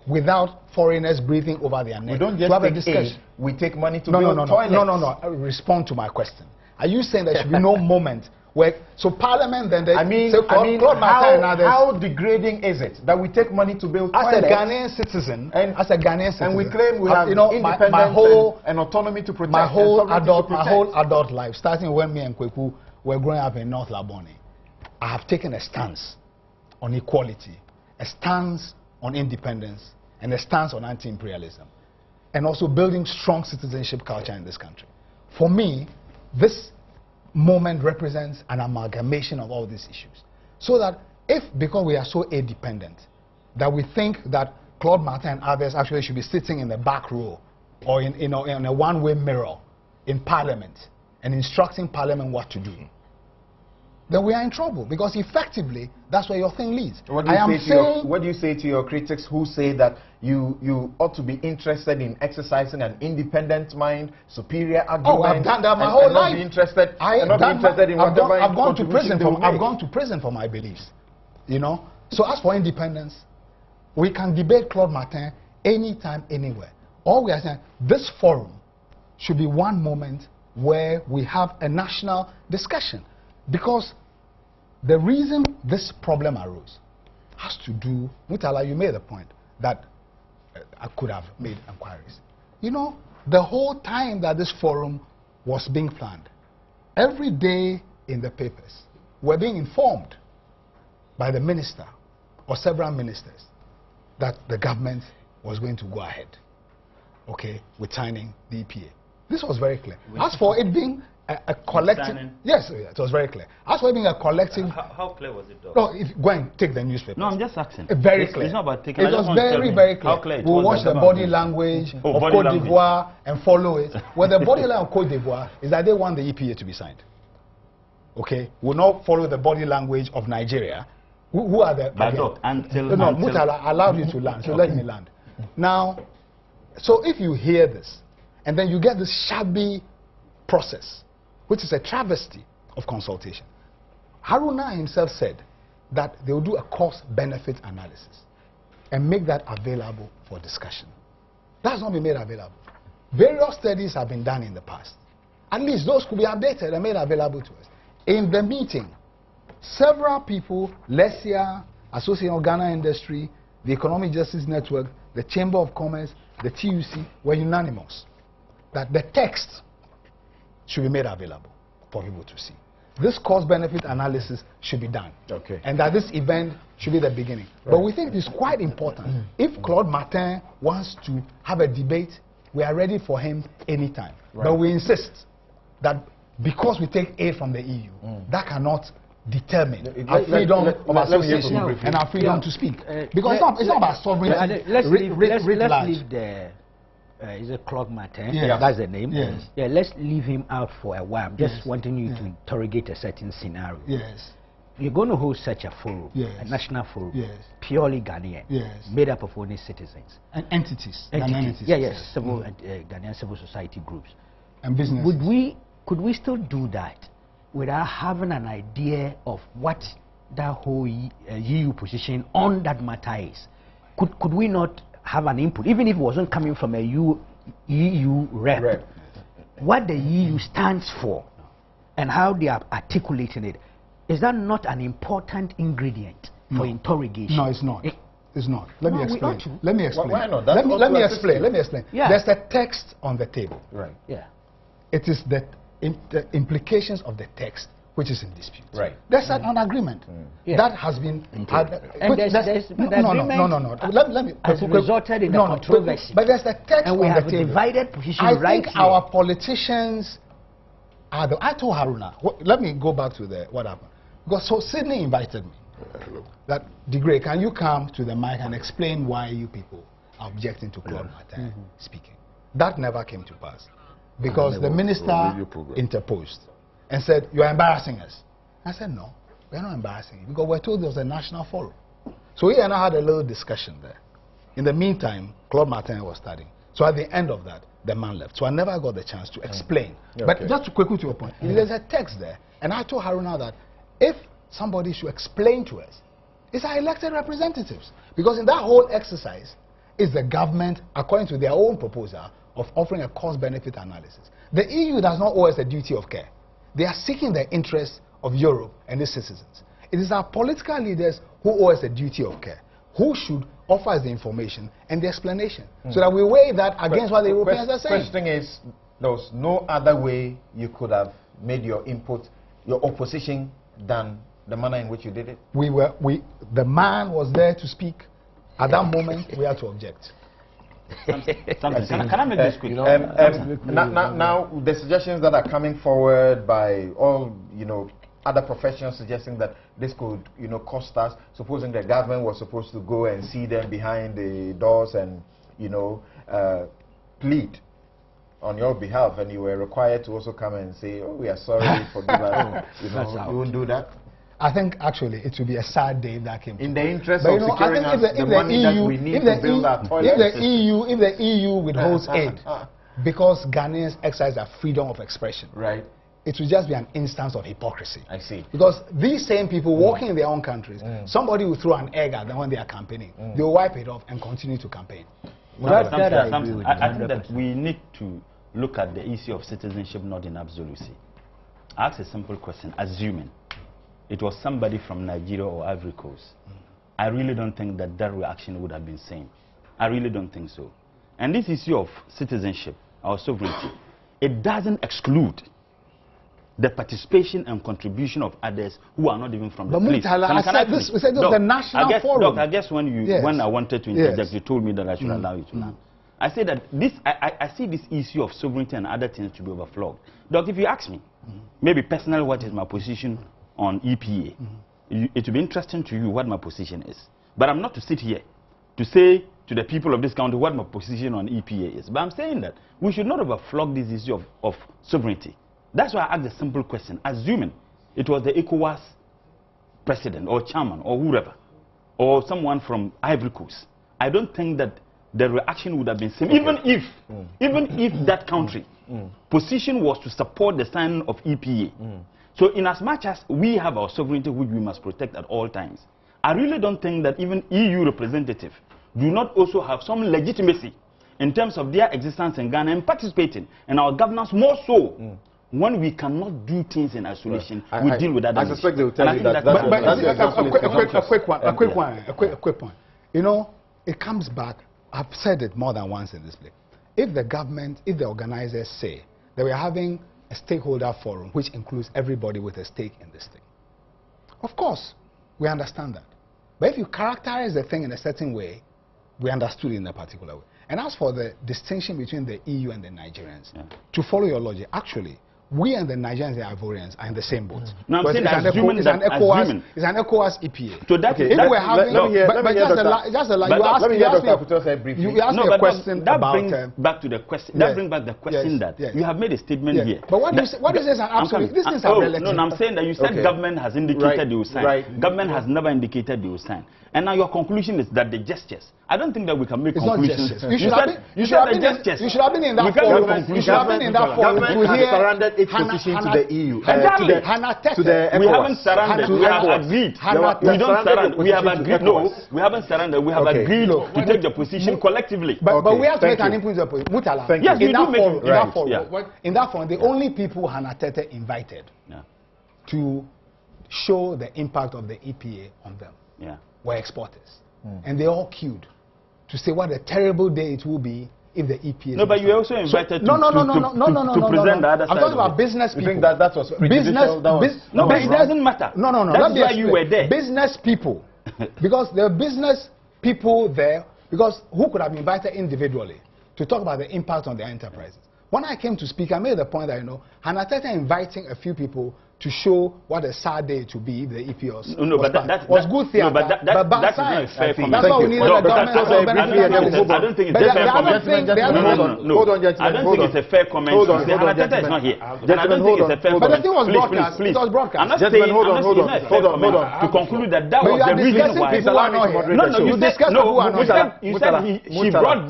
without foreigners breathing over their necks? We don't just take aid. We take money to build toilets. No. Respond to my question. Are you saying there should be no moment where, so Parliament then they how degrading is it that we take money to build toilets? As a Ghanaian citizen, and we claim we have independence and autonomy to protect my whole adult life, starting when me and Kweku were growing up in North Labone, I have taken a stance on equality, a stance on independence, and a stance on anti-imperialism, and also building strong citizenship culture in this country. For me, this moment represents an amalgamation of all these issues. So that if, because we are so aid-dependent, that we think that Claude Martin and others actually should be sitting in the back row or in a one-way mirror in Parliament and instructing Parliament what to do, then we are in trouble, because effectively that's where your thing leads. What do you say to your critics who say that you ought to be interested in exercising an independent mind, superior argument? Oh, I've done that my whole life. Not be interested in whatever I've gone to prison for I've gone to prison for my beliefs. You know. So as for independence, we can debate Claude Martin anytime, anywhere. All we are saying, this forum should be one moment where we have a national discussion, because the reason this problem arose has to do, Mutala, you made the point that I could have made inquiries. You know, the whole time that this forum was being planned, every day in the papers, we're being informed by the minister or several ministers that the government was going to go ahead, okay, with signing the EPA. This was very clear. As for it being a collective, yes, it was very clear. As for it being a collective, how clear was it, though? no, go and take the newspaper. No, I'm just asking. Very clear. It's not about taking. It was very, very clear. How clear it we'll was watch the body language of Cote d'Ivoire and follow it. Well, the body language of Cote d'Ivoire is that they want the EPA to be signed. Okay, we'll not follow the body language of Nigeria. Who are the? But look, until Mutala, I allowed you to land, so let me land. Now, so if you hear this, and then you get this shabby process, which is a travesty of consultation. Haruna himself said that they will do a cost-benefit analysis and make that available for discussion. That's not been made available. Various studies have been done in the past. At least those could be updated and made available to us. In the meeting, several people, Lesia, Association of Ghana Industry, the Economic Justice Network, the Chamber of Commerce, the TUC, were unanimous that the text should be made available for people to see. This cost-benefit analysis should be done. Okay. And that this event should be the beginning. Right. But we think it's quite important. If Claude Martin wants to have a debate, we are ready for him anytime. Right. But we insist that because we take aid from the EU, that cannot determine our freedom of association and our freedom to speak. Because it's not about sovereignty. Let's leave the is it Claude Martin? Yeah. That's the name. Yes. Yeah, let's leave him out for a while. I'm just wanting you to interrogate a certain scenario. Yes. You're going to hold such a forum, a national forum, purely Ghanaian, made up of only citizens. And entities. Yeah, yes, civil Ghanaian civil society groups. And business. Could we still do that without having an idea of what that whole EU position on that matter is? Could we not have an input, even if it wasn't coming from a EU rep, what the EU stands for and how they are articulating it? Is that not an important ingredient for interrogation? No, it's not. It's not. Let me explain. Let me explain. Why not? Let me explain. Yeah. There's a text on the table. Right. Yeah. It is the implications of the text which is in dispute. Right. There's an agreement that has been. And no. Let me. Has resulted in a controversy. But there's a text and we on have the table. Divided position. I think our politicians are the. I told Haruna. Let me go back to what happened. Because so Sydney invited me. That Degree, can you come to the mic and explain why you people are objecting to Claude Martin speaking? That never came to pass because the minister interposed and said, "You are embarrassing us." I said, "No, we are not embarrassing you because we're told there was a national forum." So he and I had a little discussion there. In the meantime, Claude Martin was studying. So at the end of that, the man left. So I never got the chance to explain. But just quickly to your point, there's a text there, and I told Haruna that if somebody should explain to us, it's our elected representatives. Because in that whole exercise, is the government, according to their own proposal, of offering a cost-benefit analysis. The EU does not owe us a duty of care. They are seeking the interests of Europe and its citizens. It is our political leaders who owe us a duty of care, who should offer us the information and the explanation, so that we weigh that against what the Europeans are saying. The question is, there was no other way you could have made your input, your opposition, than the manner in which you did it? The man was there to speak. At that moment, we had to object. Can I make this quick? Now, the suggestions that are coming forward by all, other professionals suggesting that this could, cost us, supposing the government was supposed to go and see them behind the doors and, plead on your behalf, and you were required to also come and say, oh, we are sorry, forgive us. You won't do that? I think actually it would be a sad day if that came. In the interest of securing us the money that we need to build our toilets. If the EU withholds aid because Ghanaians exercise their freedom of expression, right, it will just be an instance of hypocrisy. I see. Because these same people working in their own countries, somebody will throw an egg at them when they are campaigning. They will wipe it off and continue to campaign. I think that we need to look at the issue of citizenship not in absolucy. I ask a simple question, assuming it was somebody from Nigeria or Ivory Coast, I really don't think that that reaction would have been same. I really don't think so. And this issue of citizenship, our sovereignty, it doesn't exclude the participation and contribution of others who are not even from the place. This is the national forum. I guess when I wanted to interject, you told me that I should allow you to now. I say that I see this issue of sovereignty and other things to be overflowed. Doc, if you ask me, maybe personally what is my position on EPA, it will be interesting to you what my position is. But I'm not to sit here to say to the people of this country what my position on EPA is. But I'm saying that we should not overflog this issue of sovereignty. That's why I asked a simple question. Assuming it was the ECOWAS president or chairman or whoever, or someone from Ivory Coast, I don't think that the reaction would have been same. Even if that country position was to support the signing of EPA. So in as much as we have our sovereignty which we must protect at all times, I really don't think that even EU representatives do not also have some legitimacy in terms of their existence in Ghana and participating in our governance more so. When we cannot do things in isolation, we deal with that. I suspect they will tell you that. A quick point. It comes back. I've said it more than once in this place. If the government, if the organizers say that we are having a stakeholder forum which includes everybody with a stake in this thing, of course, we understand that. But if you characterize the thing in a certain way, we understood it in a particular way. And as for the distinction between the EU and the Nigerians, to follow your logic, actually, we and the Nigerians and Ivorians are in the same boat. No, I'm saying it's an ECOWAS EPA. So that, okay. Let me ask me a question about... That brings back the question that you have made a statement here. But what do you say is an absolute... These things are relative. No, I'm saying that you said government has indicated they will sign. Government has never indicated they will sign. And now your conclusion is that the gestures. I don't think that we can make conclusions. You should have been in that forum. You should have been in that forum. Government has surrendered its position to the EU. To the ECOWAS. We haven't surrendered. We have agreed. We don't surrender. We have agreed. No, we haven't surrendered. We have agreed to take the position collectively. But we have to make an input. Mutala. Yes, we do make in that forum, the only people Hannah Tete invited to show the impact of the EPA on them were exporters. And they all queued to say what a terrible day it will be if the EPA... No, but you were also invited to present the other side. I'm talking about business people. You think that was prejudicial? No, but it doesn't matter. No. That's why you were there. Business people. Because there are business people there, because who could have been invited individually to talk about the impact on their enterprises? When I came to speak, I made the point that, Hannah Tete inviting a few people to show what a sad day to be if the EPA was good theater, but that is not a fair comment. That's why we need the government. I don't think it's a fair comment. Hold on, gentlemen. I don't think it's a fair comment. Hannah Tete is not here. And I don't think it's a fair comment. But the thing was broadcast. It was broadcast. I'm not saying it's a fair comment to conclude that was the reason why. You said she brought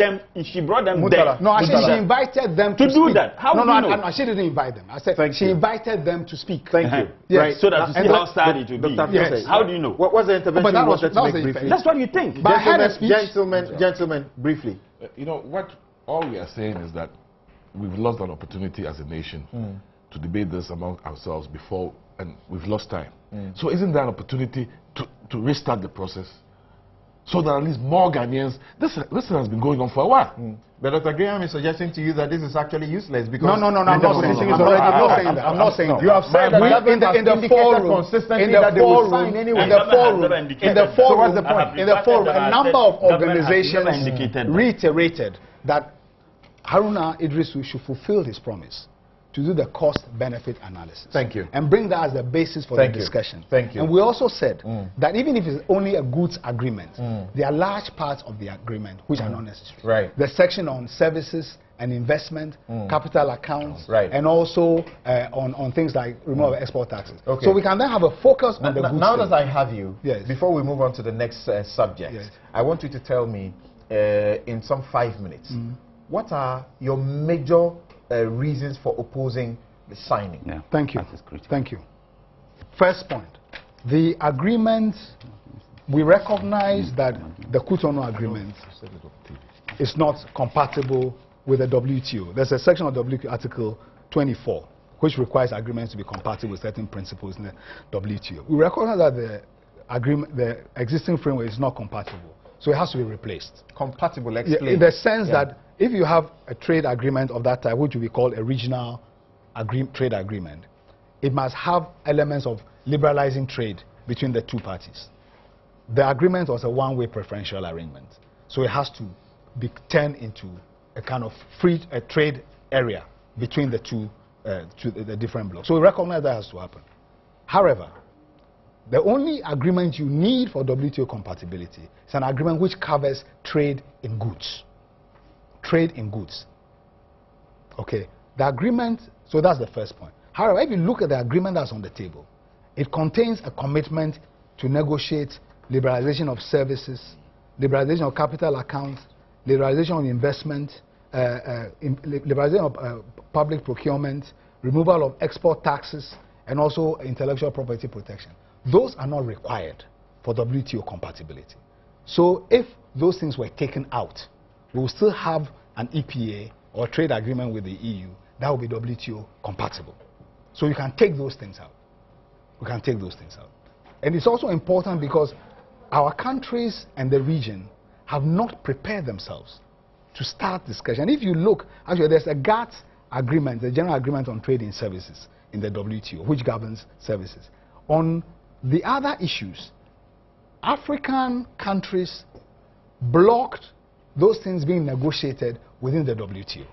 them there. No, I said she invited them to do that. How do you know? No, she didn't invite them. I said she invited them to speak. Thank you. Right. So that you see how sad it will be. Yes. How do you know? What was the intervention you wanted to make briefly? That's what you think. Gentlemen, briefly. What all we are saying is that we've lost an opportunity as a nation to debate this among ourselves before, and we've lost time. So isn't that an opportunity to restart the process? so that at least more Ghanaians. This has been going on for a while. But Dr. Graham is suggesting to you that this is actually useless because I'm not saying that. I'm not saying that. You have said that in the forum, so what's the point? In the forum, a number of organizations reiterated that Haruna Idrisu should fulfill his promise to do the cost-benefit analysis. Thank you. And bring that as the basis for the discussion. Thank you. And we also said that even if it's only a goods agreement, there are large parts of the agreement which are not necessary. Right. The section on services and investment, capital accounts, and also on things like removal of export taxes. Okay. So we can then have a focus on the goods. Now that I have you, yes, before we move on to the next subject, yes, I want you to tell me in some 5 minutes, what are your major reasons for opposing the signing? Yeah. Thank you. Thank you. First point, the agreement, we recognize that the Cotonou agreement is not compatible with the WTO. There's a section of WTO, Article 24, which requires agreements to be compatible with certain principles in the WTO. We recognize that the existing framework is not compatible, so it has to be replaced. Compatible, explain. In the sense that if you have a trade agreement of that type, which will be called a regional trade agreement, it must have elements of liberalizing trade between the two parties. The agreement was a one-way preferential arrangement, so it has to be turned into a kind of free trade area between the the different blocks. So we recognize that has to happen. However, the only agreement you need for WTO compatibility is an agreement which covers trade in goods. Trade in goods. Okay, the agreement, so that's the first point. However, if you look at the agreement that's on the table, it contains a commitment to negotiate liberalization of services, liberalization of capital accounts, liberalization of investment, liberalization of public procurement, removal of export taxes, and also intellectual property protection. Those are not required for WTO compatibility. So if those things were taken out, we will still have an EPA or trade agreement with the EU that will be WTO compatible. So you can take those things out. We can take those things out. And it's also important because our countries and the region have not prepared themselves to start discussion. If you look, actually there's a GATT agreement, the General Agreement on Trade in Services in the WTO, which governs services. On the other issues, African countries blocked those things being negotiated within the WTO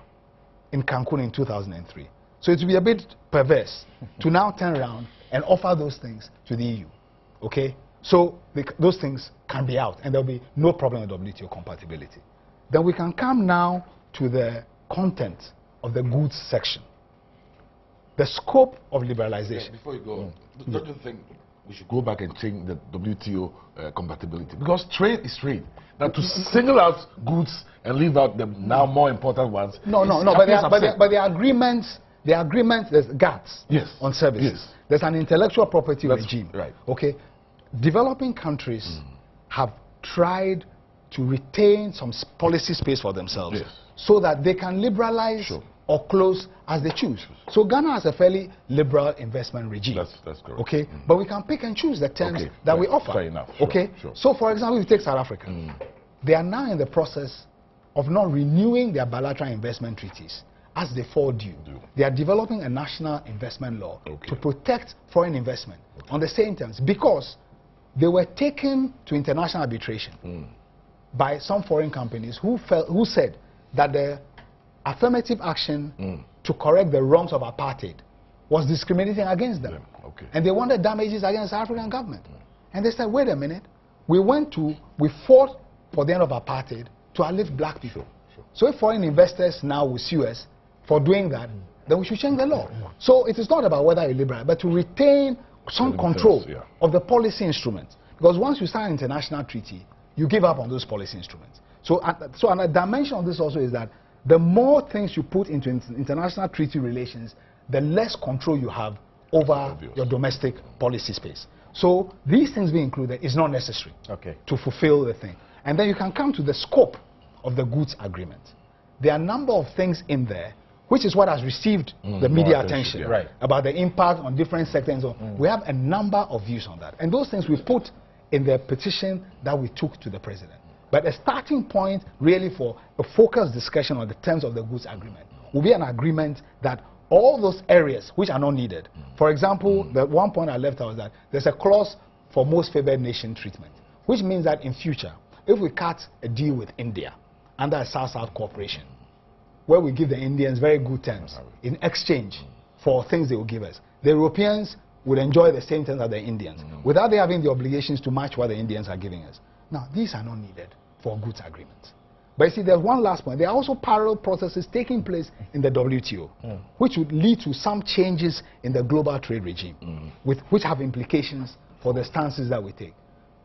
in Cancun in 2003. So it would be a bit perverse to now turn around and offer those things to the EU. Okay? So those things can be out and there will be no problem with WTO compatibility. Then we can come now to the content of the goods section. The scope of liberalization. Yeah, before you go, don't you think we should go back and change the WTO compatibility? Because trade is trade. Now to single out goods and leave out the now more important ones. No. But the agreements, there's GATT on services. Yes. There's an intellectual property regime. Right. Okay. Developing countries have tried to retain some policy space for themselves so that they can liberalize or close as they choose. So Ghana has a fairly liberal investment regime. That's correct. Okay, but we can pick and choose the terms that we offer. Fair enough. Okay, so for example, if you take South Africa, they are now in the process of not renewing their bilateral investment treaties as they fall due. They are developing a national investment law to protect foreign investment on the same terms because they were taken to international arbitration by some foreign companies who said that the affirmative action to correct the wrongs of apartheid was discriminating against them. And they wanted damages against the African government. And they said, wait a minute, we fought for the end of apartheid to uplift black people. So if foreign investors now will sue us for doing that, then we should change the law. So it is not about whether you liberalize, but to retain some control of the policy instruments. Because once you sign an international treaty, you give up on those policy instruments. So a dimension of this also is that the more things you put into international treaty relations, the less control you have over your domestic policy space. So these things being included is not necessary to fulfill the thing. And then you can come to the scope of the goods agreement. There are a number of things in there, which is what has received the media attention about the impact on different sectors. We have a number of views on that. And those things we put in the petition that we took to the president. But a starting point really for a focused discussion on the terms of the goods agreement will be an agreement that all those areas which are not needed. For example, the one point I left out was that there's a clause for most favored nation treatment, which means that in future, if we cut a deal with India under a South-South cooperation, where we give the Indians very good terms in exchange for things they will give us, the Europeans would enjoy the same terms as the Indians without they having the obligations to match what the Indians are giving us. Now, these are not needed for goods agreements. But you see, there's one last point. There are also parallel processes taking place in the WTO, which would lead to some changes in the global trade regime, which have implications for the stances that we take.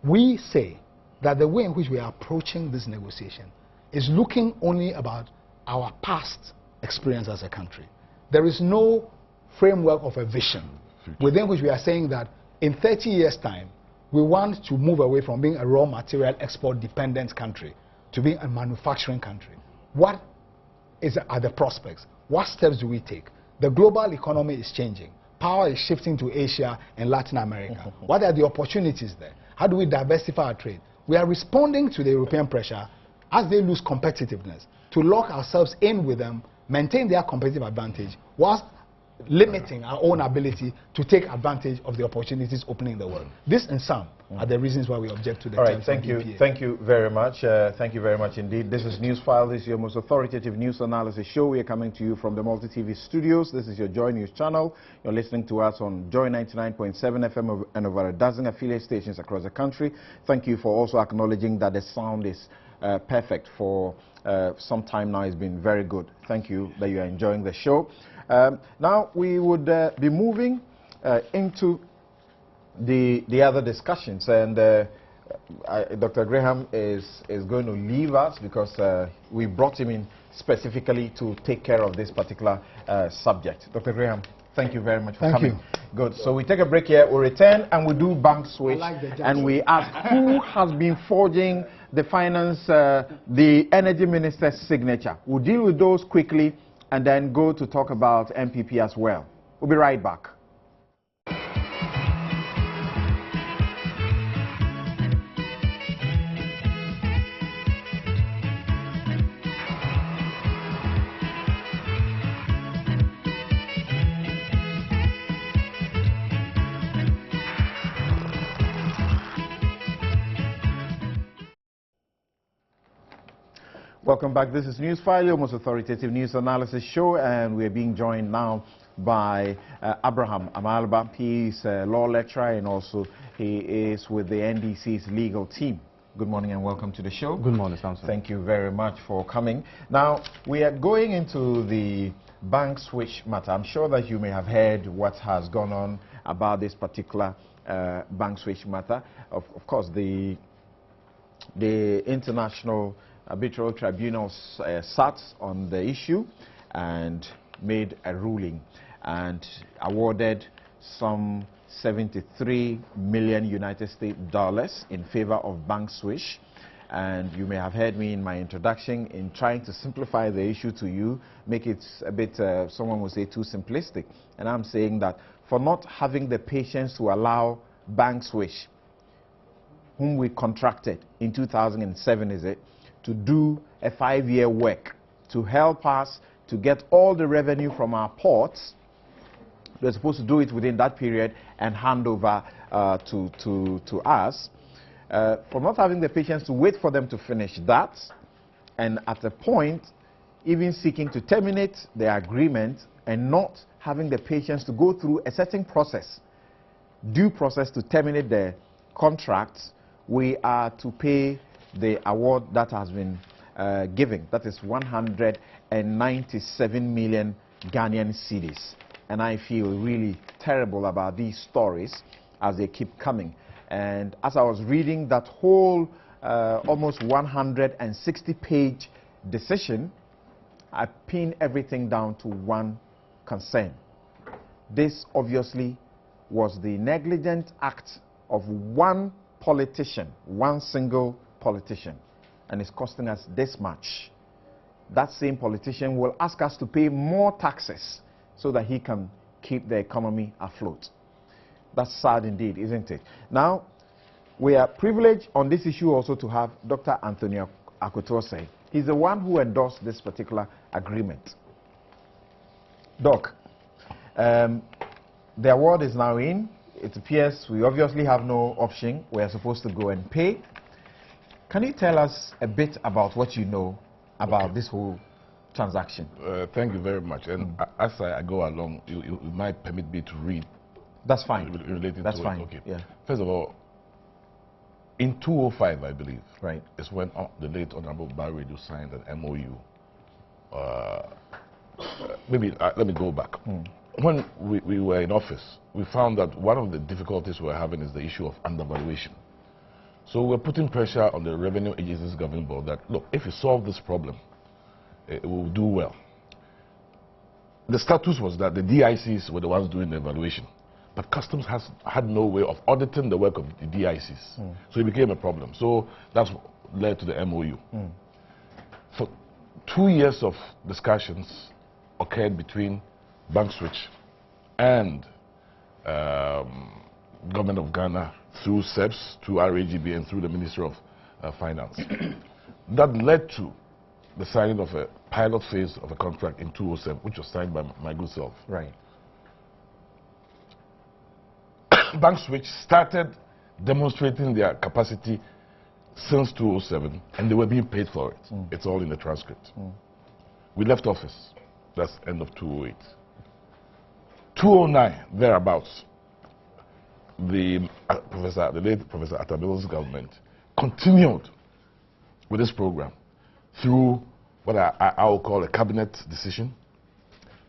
We say that the way in which we are approaching this negotiation is looking only about our past experience as a country. There is no framework of a vision within which we are saying that in 30 years' time, we want to move away from being a raw material export dependent country to being a manufacturing country. What are the prospects? What steps do we take? The global economy is changing. Power is shifting to Asia and Latin America. What are the opportunities there? How do we diversify our trade? We are responding to the European pressure as they lose competitiveness to lock ourselves in with them, maintain their competitive advantage, whilst limiting our own ability to take advantage of the opportunities opening in the world. This and some are the reasons why we object to the terms. Thank you. EPA. Thank you very much. Thank you very much indeed. This is Newsfile. This is your most authoritative news analysis show. We are coming to you from the Multi-TV studios. This is your Joy News channel. You're listening to us on Joy 99.7 FM and over a dozen affiliate stations across the country. Thank you for also acknowledging that the sound is perfect for some time now. It's been very good. Thank you that you are enjoying the show. Now we would be moving into the other discussions, and Dr. Graham is going to leave us because we brought him in specifically to take care of this particular subject. Dr. Graham, thank you very much for coming. Good. So we take a break here. We'll return and we do bank switch, and we ask who has been forging the finance, the energy minister's signature. We'll deal with those quickly and then go to talk about MPP as well. We'll be right back. Welcome back. This is Newsfile, your most authoritative news analysis show, and we're being joined now by Abraham Amalba. He's a law lecturer and also he is with the NDC's legal team. Good morning and welcome to the show. Good morning, Samson. Thank you very much for coming. Now, we are going into the bank switch matter. I'm sure that you may have heard what has gone on about this particular bank switch matter. Of course, the International Arbitral Tribunals sat on the issue and made a ruling and awarded some 73 million United States dollars in favor of bank switch. And you may have heard me in my introduction in trying to simplify the issue to you, make it a bit, someone would say, too simplistic. And I'm saying that for not having the patience to allow bank switch, whom we contracted in 2007, is it, to do a 5-year work to help us to get all the revenue from our ports. They're supposed to do it within that period and hand over to us. For not having the patience to wait for them to finish that, and at a point even seeking to terminate the agreement and not having the patience to go through a certain process, due process to terminate the contracts, we are to pay the award that has been given. That is 197 million Ghanaian cedis. And I feel really terrible about these stories as they keep coming. And as I was reading that whole almost 160-page decision, I pinned everything down to one concern. This obviously was the negligent act of one politician, one single politician, and it's costing us this much. That same politician will ask us to pay more taxes so that he can keep the economy afloat. That's sad indeed, isn't it? Now, we are privileged on this issue also to have Dr. Anthony Akotose. He's the one who endorsed this particular agreement. Doc, the award is now in. It appears we obviously have no option. We are supposed to go and pay. Can you tell us a bit about what you know about this whole transaction? Thank you very much. And as I go along, you might permit me to read. That's fine. Related That's to fine. It. Okay. Yeah. First of all, in 2005, I believe, right, is when the late Honorable Barry signed an MOU. Let me go back. When we were in office, we found that one of the difficulties we're having is the issue of undervaluation. So we're putting pressure on the Revenue Agencies Governing Board that, look, if you solve this problem, it will do well. The status was that the DICs were the ones doing the evaluation, but Customs had no way of auditing the work of the DICs. So it became a problem. So that's what led to the MOU. For 2 years of discussions occurred between Bank Switch and Government of Ghana through SEPS, through RAGB, and through the Ministry of Finance. That led to the signing of a pilot phase of a contract in 2007, which was signed by my good self. Right. Bank Switch started demonstrating their capacity since 2007, and they were being paid for it. It's all in the transcript. We left office. That's end of 2008. 2009, thereabouts, the late Professor Atabil's government continued with this program through what I will call a cabinet decision,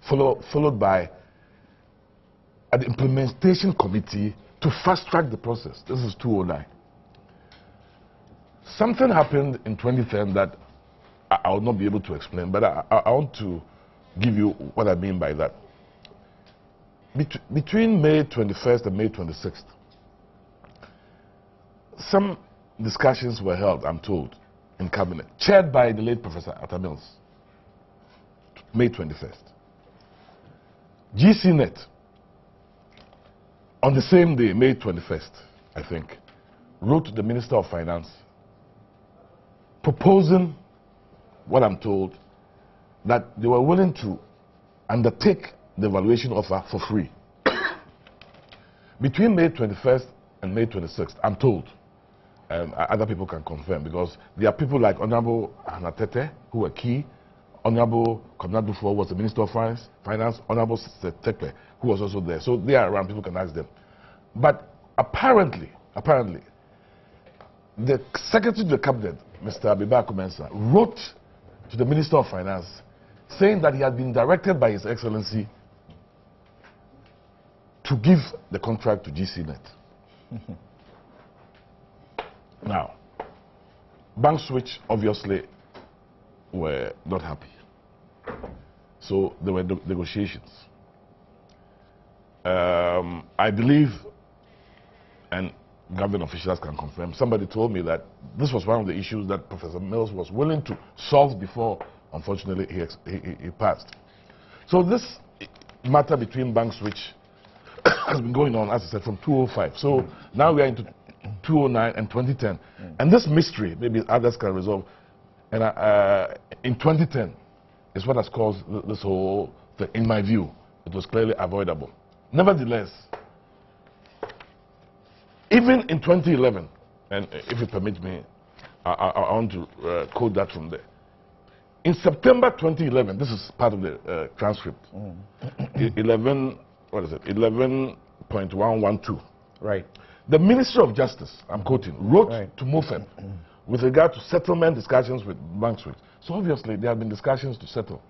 followed by an implementation committee to fast-track the process. This is 2009. Something happened in 2010 that I will not be able to explain, but I want to give you what I mean by that. Between May 21st and May 26th, some discussions were held, I'm told, in cabinet, chaired by the late Professor Atani, May 21st. GCNet, on the same day, May 21st, I think, wrote to the Minister of Finance proposing, what I'm told, that they were willing to undertake the valuation offer for free. Between May 21st and May 26th, I'm told, other people can confirm, because there are people like Honorable Anatete, who were key, Honorable Komnadufo was the Minister of Finance, Honorable Tepe, who was also there. So they are around, people can ask them. But apparently, the Secretary to the Cabinet, Mr. Abiba Kumensa, wrote to the Minister of Finance saying that he had been directed by His Excellency to give the contract to GCNet. Now, Bank Switch obviously were not happy. So there were negotiations. I believe, and government officials can confirm, somebody told me that this was one of the issues that Professor Mills was willing to solve before, unfortunately, he passed. So this matter between Bank Switch has been going on, as I said, from 2005. So now we are into 2009 and 2010. And this mystery, maybe others can resolve, and in 2010 is what has caused this whole thing. In my view, it was clearly avoidable. Nevertheless, even in 2011, and if you permit me, I want to quote that from there. In September 2011, this is part of the transcript, 11.112. Right. The Ministry of Justice, I'm quoting, wrote to MOFEP with regard to settlement discussions with Bank Switch. So obviously there have been discussions to settle,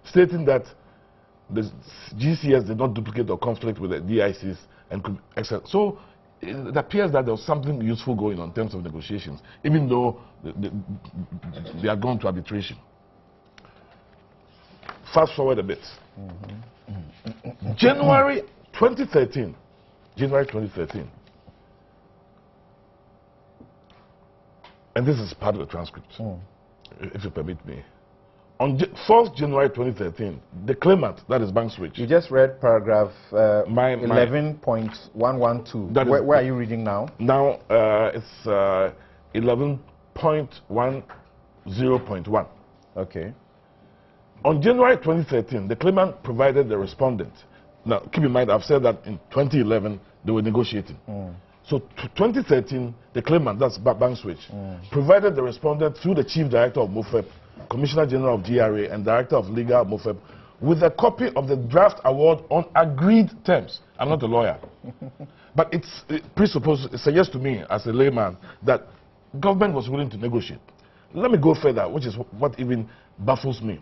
stating that the GCS did not duplicate or conflict with the DICs and could accept. So it appears that there was something useful going on in terms of negotiations, even though they are gone to arbitration. Fast forward a bit. January 2013, and this is part of the transcript, if you permit me. On 1st January 2013, the claimant, that is Bank Switch. You just read paragraph My 11.112. Where are you reading now? Now it's 11.10.1. Okay. On January 2013, the claimant provided the respondent. Now, keep in mind, I've said that in 2011, they were negotiating. So, 2013, the claimant, that's Bank Switch, provided the respondent through the Chief Director of MOFEP, Commissioner General of GRA, and Director of Legal of MOFEP with a copy of the draft award on agreed terms. I'm not a lawyer. But it suggests to me, as a layman, that government was willing to negotiate. Let me go further, which is what even baffles me.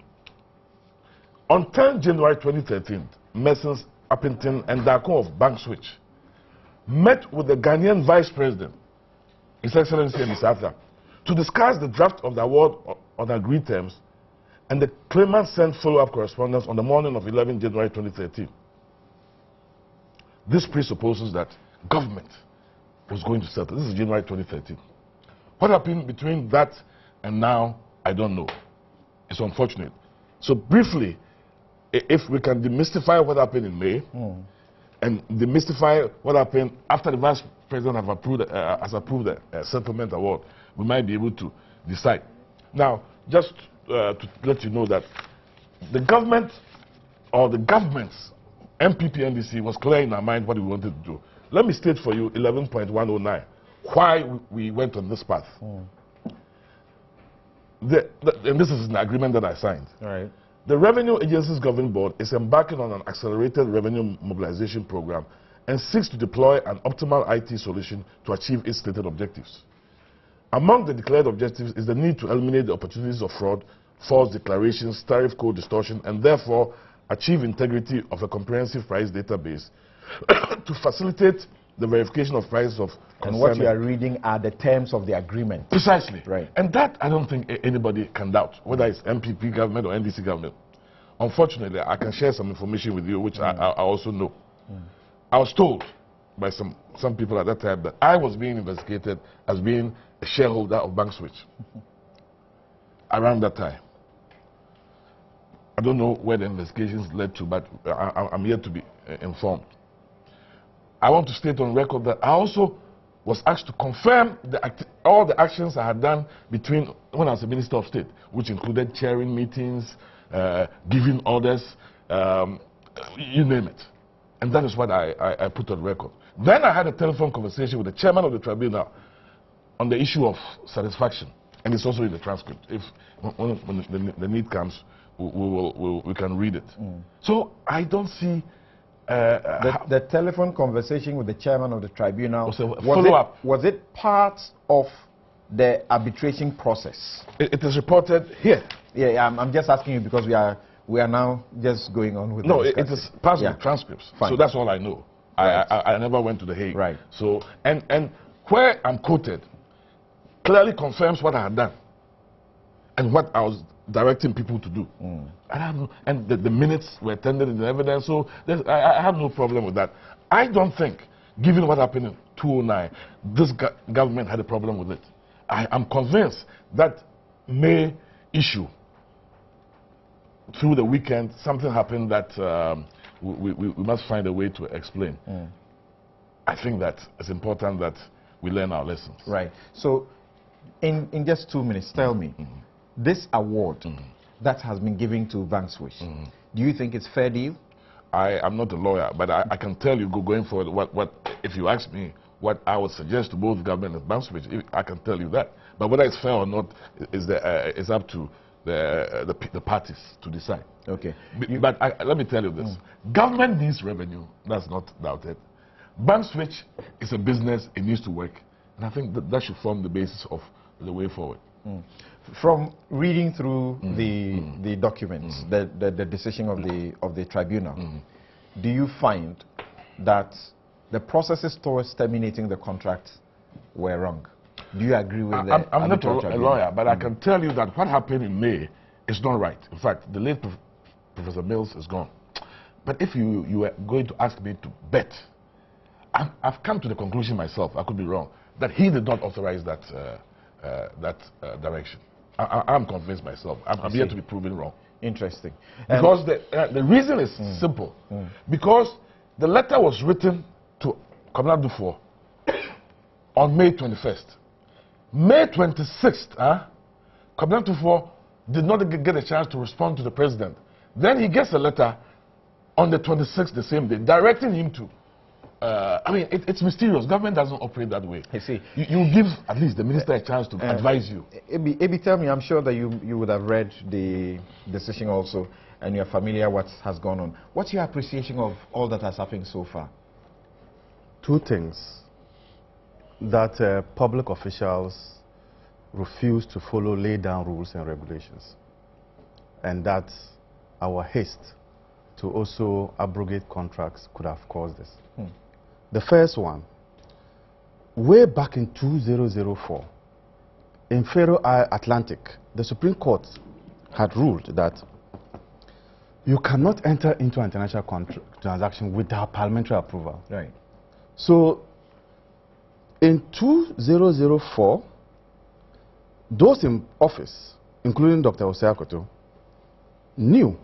On 10 January 2013, Messrs. Uppington and Darko of Bank Switch met with the Ghanaian Vice President, His Excellency Mr. Arthur, to discuss the draft of the award on agreed terms, and the claimant sent follow-up correspondence on the morning of 11 January 2013. This presupposes that government was going to settle. This is January 2013. What happened between that and now, I don't know. It's unfortunate. So briefly, if we can demystify what happened in May, and demystify what happened after the Vice President has approved a settlement award, we might be able to decide. Now, just to let you know that the government, or the government's MPP NDC, was clear in our mind what we wanted to do. Let me state for you 11.109, why we went on this path. And this is an agreement that I signed. All right. The Revenue Agencies Governing Board is embarking on an accelerated revenue mobilization program and seeks to deploy an optimal IT solution to achieve its stated objectives. Among the declared objectives is the need to eliminate the opportunities of fraud, false declarations, tariff code distortion, and therefore achieve integrity of a comprehensive price database to facilitate the verification of prices of and what you are reading are the terms of the agreement. Precisely. Right. And that I don't think anybody can doubt, whether it's MPP government or NDC government. Unfortunately, I can share some information with you, which I also know. I was told by some people at that time that I was being investigated as being a shareholder of Bank Switch around that time. I don't know where the investigations led to, but I'm yet to be informed. I want to state on record that I also was asked to confirm all the actions I had done between when I was a Minister of State, which included chairing meetings, giving orders, you name it. And that is what I put on record. Then I had a telephone conversation with the chairman of the tribunal on the issue of satisfaction. And it's also in the transcript. If when the need comes, we can read it. So I don't see... the telephone conversation with the chairman of the tribunal, was it part of the arbitration process? It is reported here. Yeah, I'm just asking you because we are now just going on with no, it is part of the transcripts. Fine. So that's all I know. Right. I never went to The Hague. Right. So and where I'm quoted clearly confirms what I had done and what I was directing people to do. And the minutes were tendered in the evidence, so I have no problem with that. I don't think, given what happened in 2009, this government had a problem with it. I'm convinced that May issue, through the weekend, something happened that we must find a way to explain. I think that it's important that we learn our lessons. Right. So, in just 2 minutes, tell me, this award that has been given to Bank Switch, do you think it's fair deal? I am not a lawyer, but I can tell you, going forward, what if you ask me what I would suggest to both government and Bank Switch, I can tell you that. But whether it's fair or not is up to the parties to decide. Okay. But let me tell you this. Government needs revenue, that's not doubted. Bank Switch is a business, it needs to work. And I think that should form the basis of the way forward. From reading through the documents, the decision of the tribunal, do you find that the processes towards terminating the contract were wrong? Do you agree with that? I'm not a lawyer, but I can tell you that what happened in May is not right. In fact, the late Professor Mills is gone. But if you were going to ask me to bet, I've come to the conclusion myself, I could be wrong, that he did not authorize that direction. I'm convinced myself. I'm here to be proven wrong. Interesting. Because the reason is simple. Because the letter was written to Kwabena Dufo on May 21st. May 26th, Kwabena Dufo did not get a chance to respond to the president. Then he gets a letter on the 26th, the same day, directing him to. I mean, it's mysterious. Government doesn't operate that way. I see. You give at least the minister a chance to advise you. Ebi, tell me, I'm sure that you would have read the decision also, and you're familiar what has gone on. What's your appreciation of all that has happened so far? Two things. That public officials refuse to follow laid down rules and regulations, and that our haste to also abrogate contracts could have caused this. The first one, way back in 2004, in Faroe Atlantic, the Supreme Court had ruled that you cannot enter into an international transaction without parliamentary approval. Right. So, in 2004, those in office, including Dr. Osei Akoto, knew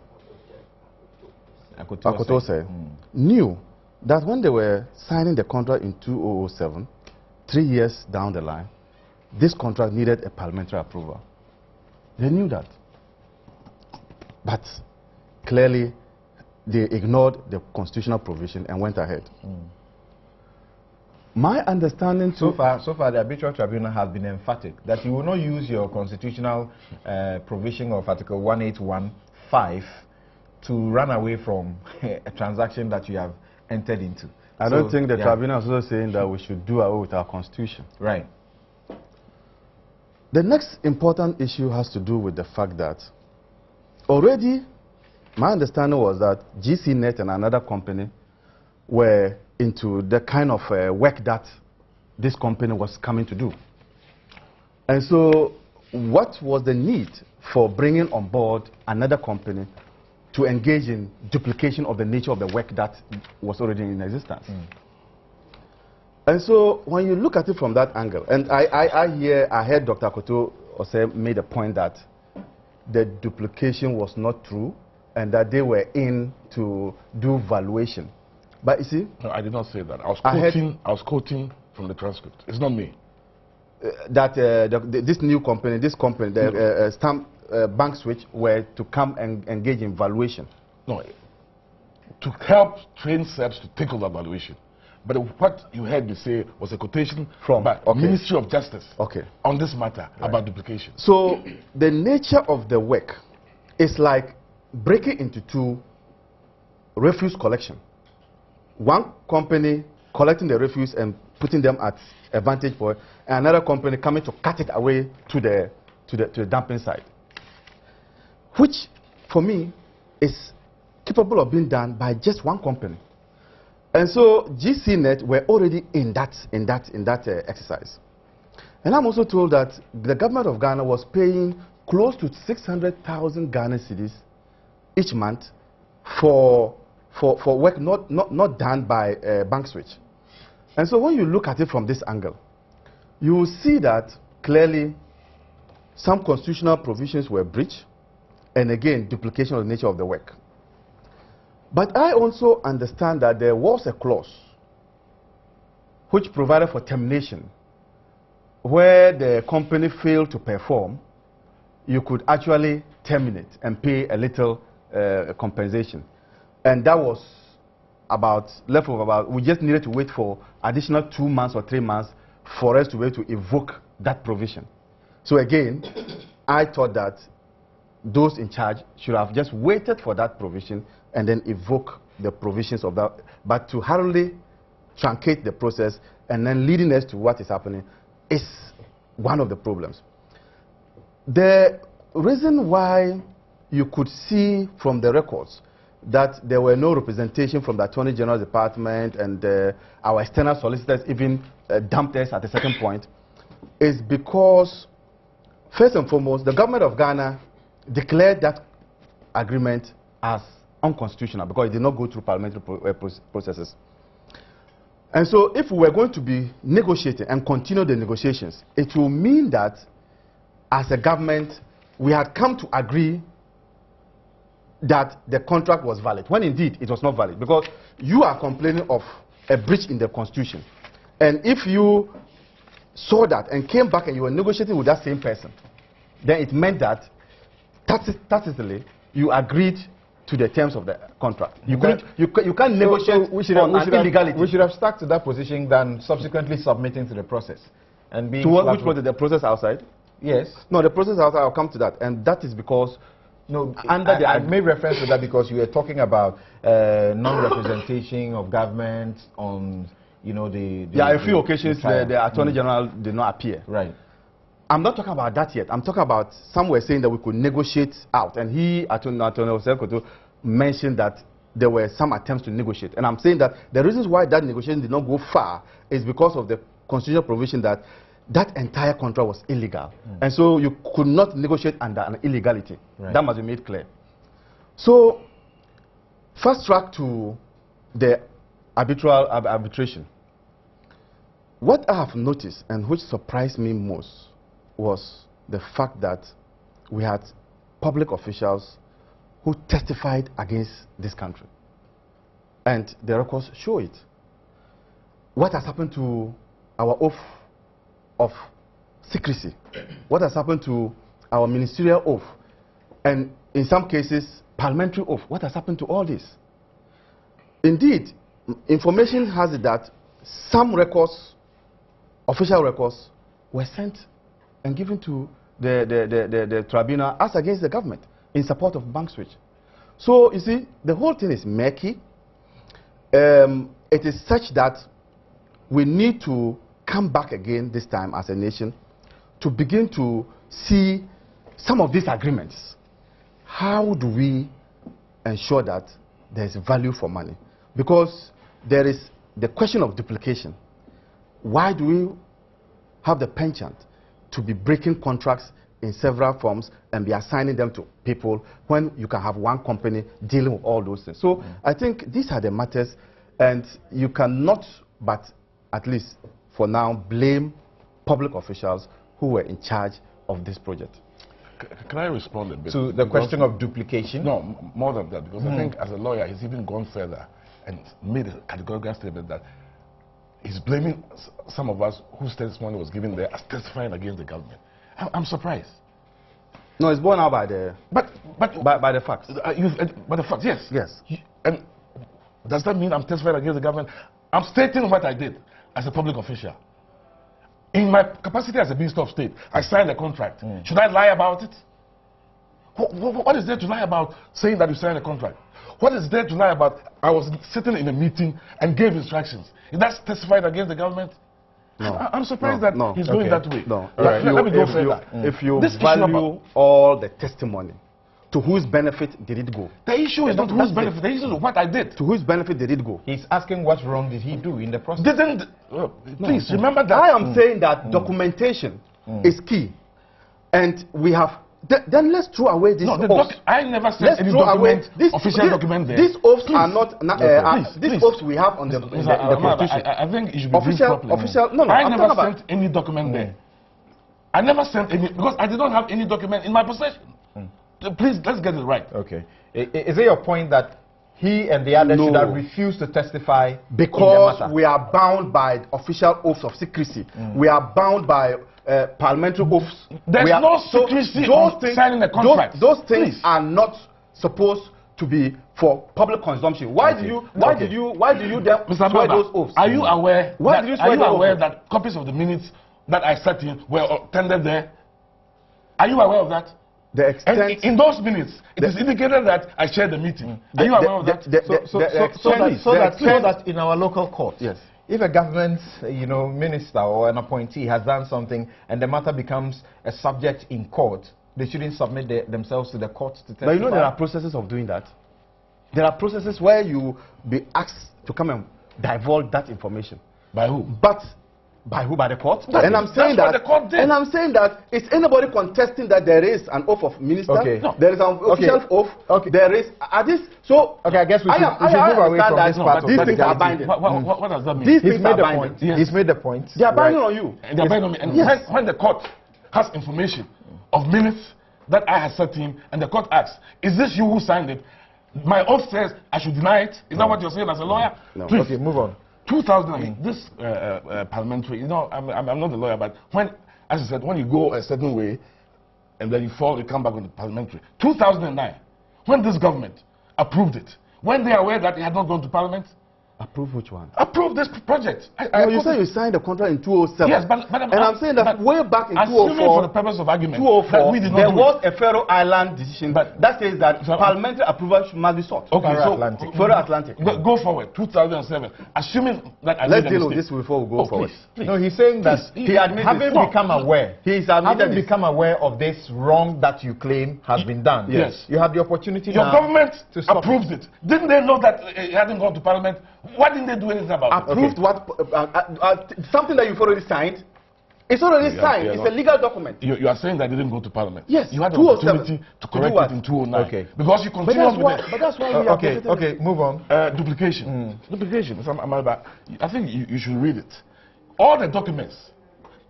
knew that when they were signing the contract in 2007, 3 years down the line, this contract needed a parliamentary approval. They knew that. But clearly, they ignored the constitutional provision and went ahead. My understanding so far the arbitral tribunal has been emphatic that you will not use your constitutional provision of Article 1815 to run away from a transaction that you have entered into. I don't think the tribunal is also saying that we should do away with our constitution. Right. The next important issue has to do with the fact that already my understanding was that GCNet and another company were into the kind of work that this company was coming to do. And so what was the need for bringing on board another company to engage in duplication of the nature of the work that was already in existence? And so when you look at it from that angle, and I heard Dr. Akoto Osei made a point that the duplication was not true and that they were in to do valuation. But you see, no, I did not say that. I was quoting from the transcript. It's not me. That this new company, the stamp bank switch, were to come and engage in valuation. No, to help train SEPs to take over valuation. But what you heard me say was a quotation from Ministry of Justice on this matter about duplication. So the nature of the work is like breaking into two: refuse collection. One company collecting the refuse and putting them at a vantage point, and another company coming to cut it away to the dumping site, which for me is capable of being done by just one company. And so GCNet were already in that exercise. And I'm also told that the government of Ghana was paying close to 600,000 Ghana cedis each month for work not done by bank switch. And so when you look at it from this angle, you will see that clearly some constitutional provisions were breached, and again, duplication of the nature of the work. But I also understand that there was a clause which provided for termination. Where the company failed to perform, you could actually terminate and pay a little compensation. And that was left over about, we just needed to wait for additional 2 months or 3 months for us to be able to evoke that provision. So again, I thought that those in charge should have just waited for that provision and then evoke the provisions of that. But to hurriedly truncate the process and then leading us to what is happening is one of the problems. The reason why you could see from the records that there were no representation from the Attorney General's Department and our external solicitors even dumped us at a certain point is because, first and foremost, the government of Ghana declared that agreement as unconstitutional because it did not go through parliamentary processes. And so if we were going to be negotiating and continue the negotiations, it will mean that as a government, we had come to agree that the contract was valid, when indeed it was not valid, because you are complaining of a breach in the constitution. And if you saw that and came back and you were negotiating with that same person, then it meant that tacitly you agreed to the terms of the contract. You can't negotiate on illegality. We should have stuck to that position than subsequently submitting to the process. And being to which process? The process outside? Yes. No, the process outside, I'll come to that. And that is because I made reference to that because you were talking about non-representation of government on, a few occasions the Attorney General did not appear. Right. I'm not talking about that yet. I'm talking about some were saying that we could negotiate out. And Attorney General mentioned that there were some attempts to negotiate. And I'm saying that the reasons why that negotiation did not go far is because of the constitutional provision that entire contract was illegal. And so you could not negotiate under an illegality. Right. That must be made clear. So, fast track to the arbitration. What I have noticed and which surprised me most was the fact that we had public officials who testified against this country. And the records show it. What has happened to our oath of secrecy? What has happened to our ministerial oath? And in some cases, parliamentary oath. What has happened to all this? Indeed, information has it that some records, official records, were sent and given to the tribunal as against the government in support of bank switch. So, you see, the whole thing is murky. It is such that we need to come back again this time as a nation to begin to see some of these agreements. How do we ensure that there is value for money? Because there is the question of duplication. Why do we have the penchant to be breaking contracts in several forms and be assigning them to people when you can have one company dealing with all those things? So I think these are the matters, and you cannot but at least for now blame public officials who were in charge of this project. Can I respond a bit? To the question of duplication? No, more than that, because I think as a lawyer he's even gone further and made a categorical statement that he's blaming some of us whose testimony was given there as testifying against the government. I'm surprised. No, it's borne out by the by the facts. By the facts, yes. Yes. And does that mean I'm testifying against the government? I'm stating what I did as a public official. In my capacity as a Minister of State, I signed a contract. Should I lie about it? What is there to lie about saying that you signed a contract? What is there to lie about? I was sitting in a meeting and gave instructions. Is that testified against the government? No. I'm surprised that he's going that way. No. Let me go further. If you value all the testimony, to whose benefit did it go? The issue is not whose benefit. The issue is what I did. To whose benefit did it go? He's asking what wrong did he do in the process? Please remember that. I am saying that documentation is key. And we have... Then let's throw away this oath. I never sent any document, official document there. These oaths are not... these oaths we have on the constitution. I think it should be properly. I never sent any document there. I never sent any... Because I did not have any document in my possession. Please, let's get it right. Okay. Is it your point that he and the others should have refused to testify? Because we are bound by official oaths of secrecy. We are bound by parliamentary oaths. There's no secrecy on signing a contract. Those things are not supposed to be for public consumption. Why do you then swear those oaths? Are you aware? Are you aware that copies of the minutes that I sat in were tendered there? Are you aware of that? The extent and in those minutes, it is indicated that I chaired the meeting. Are you aware of that? So that in our local court, yes, if a government, minister or an appointee has done something and the matter becomes a subject in court, they shouldn't submit themselves to the court to testify. But there are processes of doing that. There are processes where you be asked to come and divulge that information. By who? By who? By the court. And I'm saying that it's anybody contesting that there is an oath of minister. Okay. No. There is an official oath. Okay. There is Okay, I guess we should move away from this part. These things are binding. What does that mean? These things are binding. Yes. He's made the point. They are binding on you. They are binding on me. And when the court has information of minutes that I had said to him, and the court asked, is this you who signed it? My oath says I should deny it. Is that what you're saying as a lawyer? No. Please. Okay, move on. 2008, this parliamentary, you know, I'm not a lawyer, but when, as I said, when you go a certain way and then you fall, you come back on the parliamentary. 2009, when this government approved it, when they are aware that it had not gone to parliament, Approve which one? approve this project. No, you said you signed the contract in 2007. Yes, but I'm saying that way back in assuming 2004, for the purpose of argument, 2004 that we did not there do was it. a Faroe Island decision that says that parliamentary approval must be sought. Okay, so Faroe Atlantic. Go forward, 2007. Assuming that I Let's made a deal with mistake. this before we go forward. Please. No, he's saying that He admitted having this. become aware, He's admitted having this. become aware of this wrong that you claim has been done. Yes. You have the opportunity Your now government to stop approved it. Didn't they know that it hadn't gone to parliament? Why didn't they do anything about it? Approved what? Something that you've already signed. It's already signed. It's a legal document. You are saying that it didn't go to parliament. Yes, You had the 2007. opportunity to correct what? it in 2009. Okay. Because you But continued with it. that's why we are okay, move on. Duplication. Duplication. I think you should read it. All the documents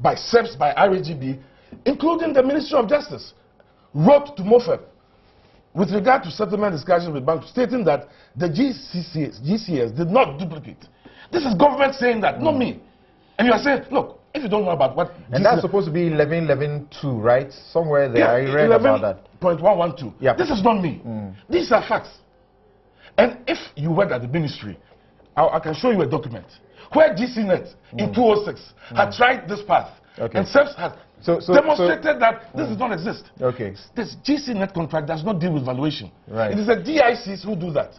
by SEPS, by RAGB, including the Ministry of Justice, wrote to MOFEP with regard to settlement discussions with banks, stating that the GCS did not duplicate. This is government saying that, not me. And you are saying, look, if you don't know about what... And that's supposed to be 11.11.2, right? Somewhere there, I read about that. 11.112. Yeah. This is not me. These are facts. And if you work at the ministry, I can show you a document where GCNet in 2006 had tried this path. Okay. And SEPS has demonstrated that this does not exist. Okay. This GCNet contract does not deal with valuation. Right. It is the DICs who do that.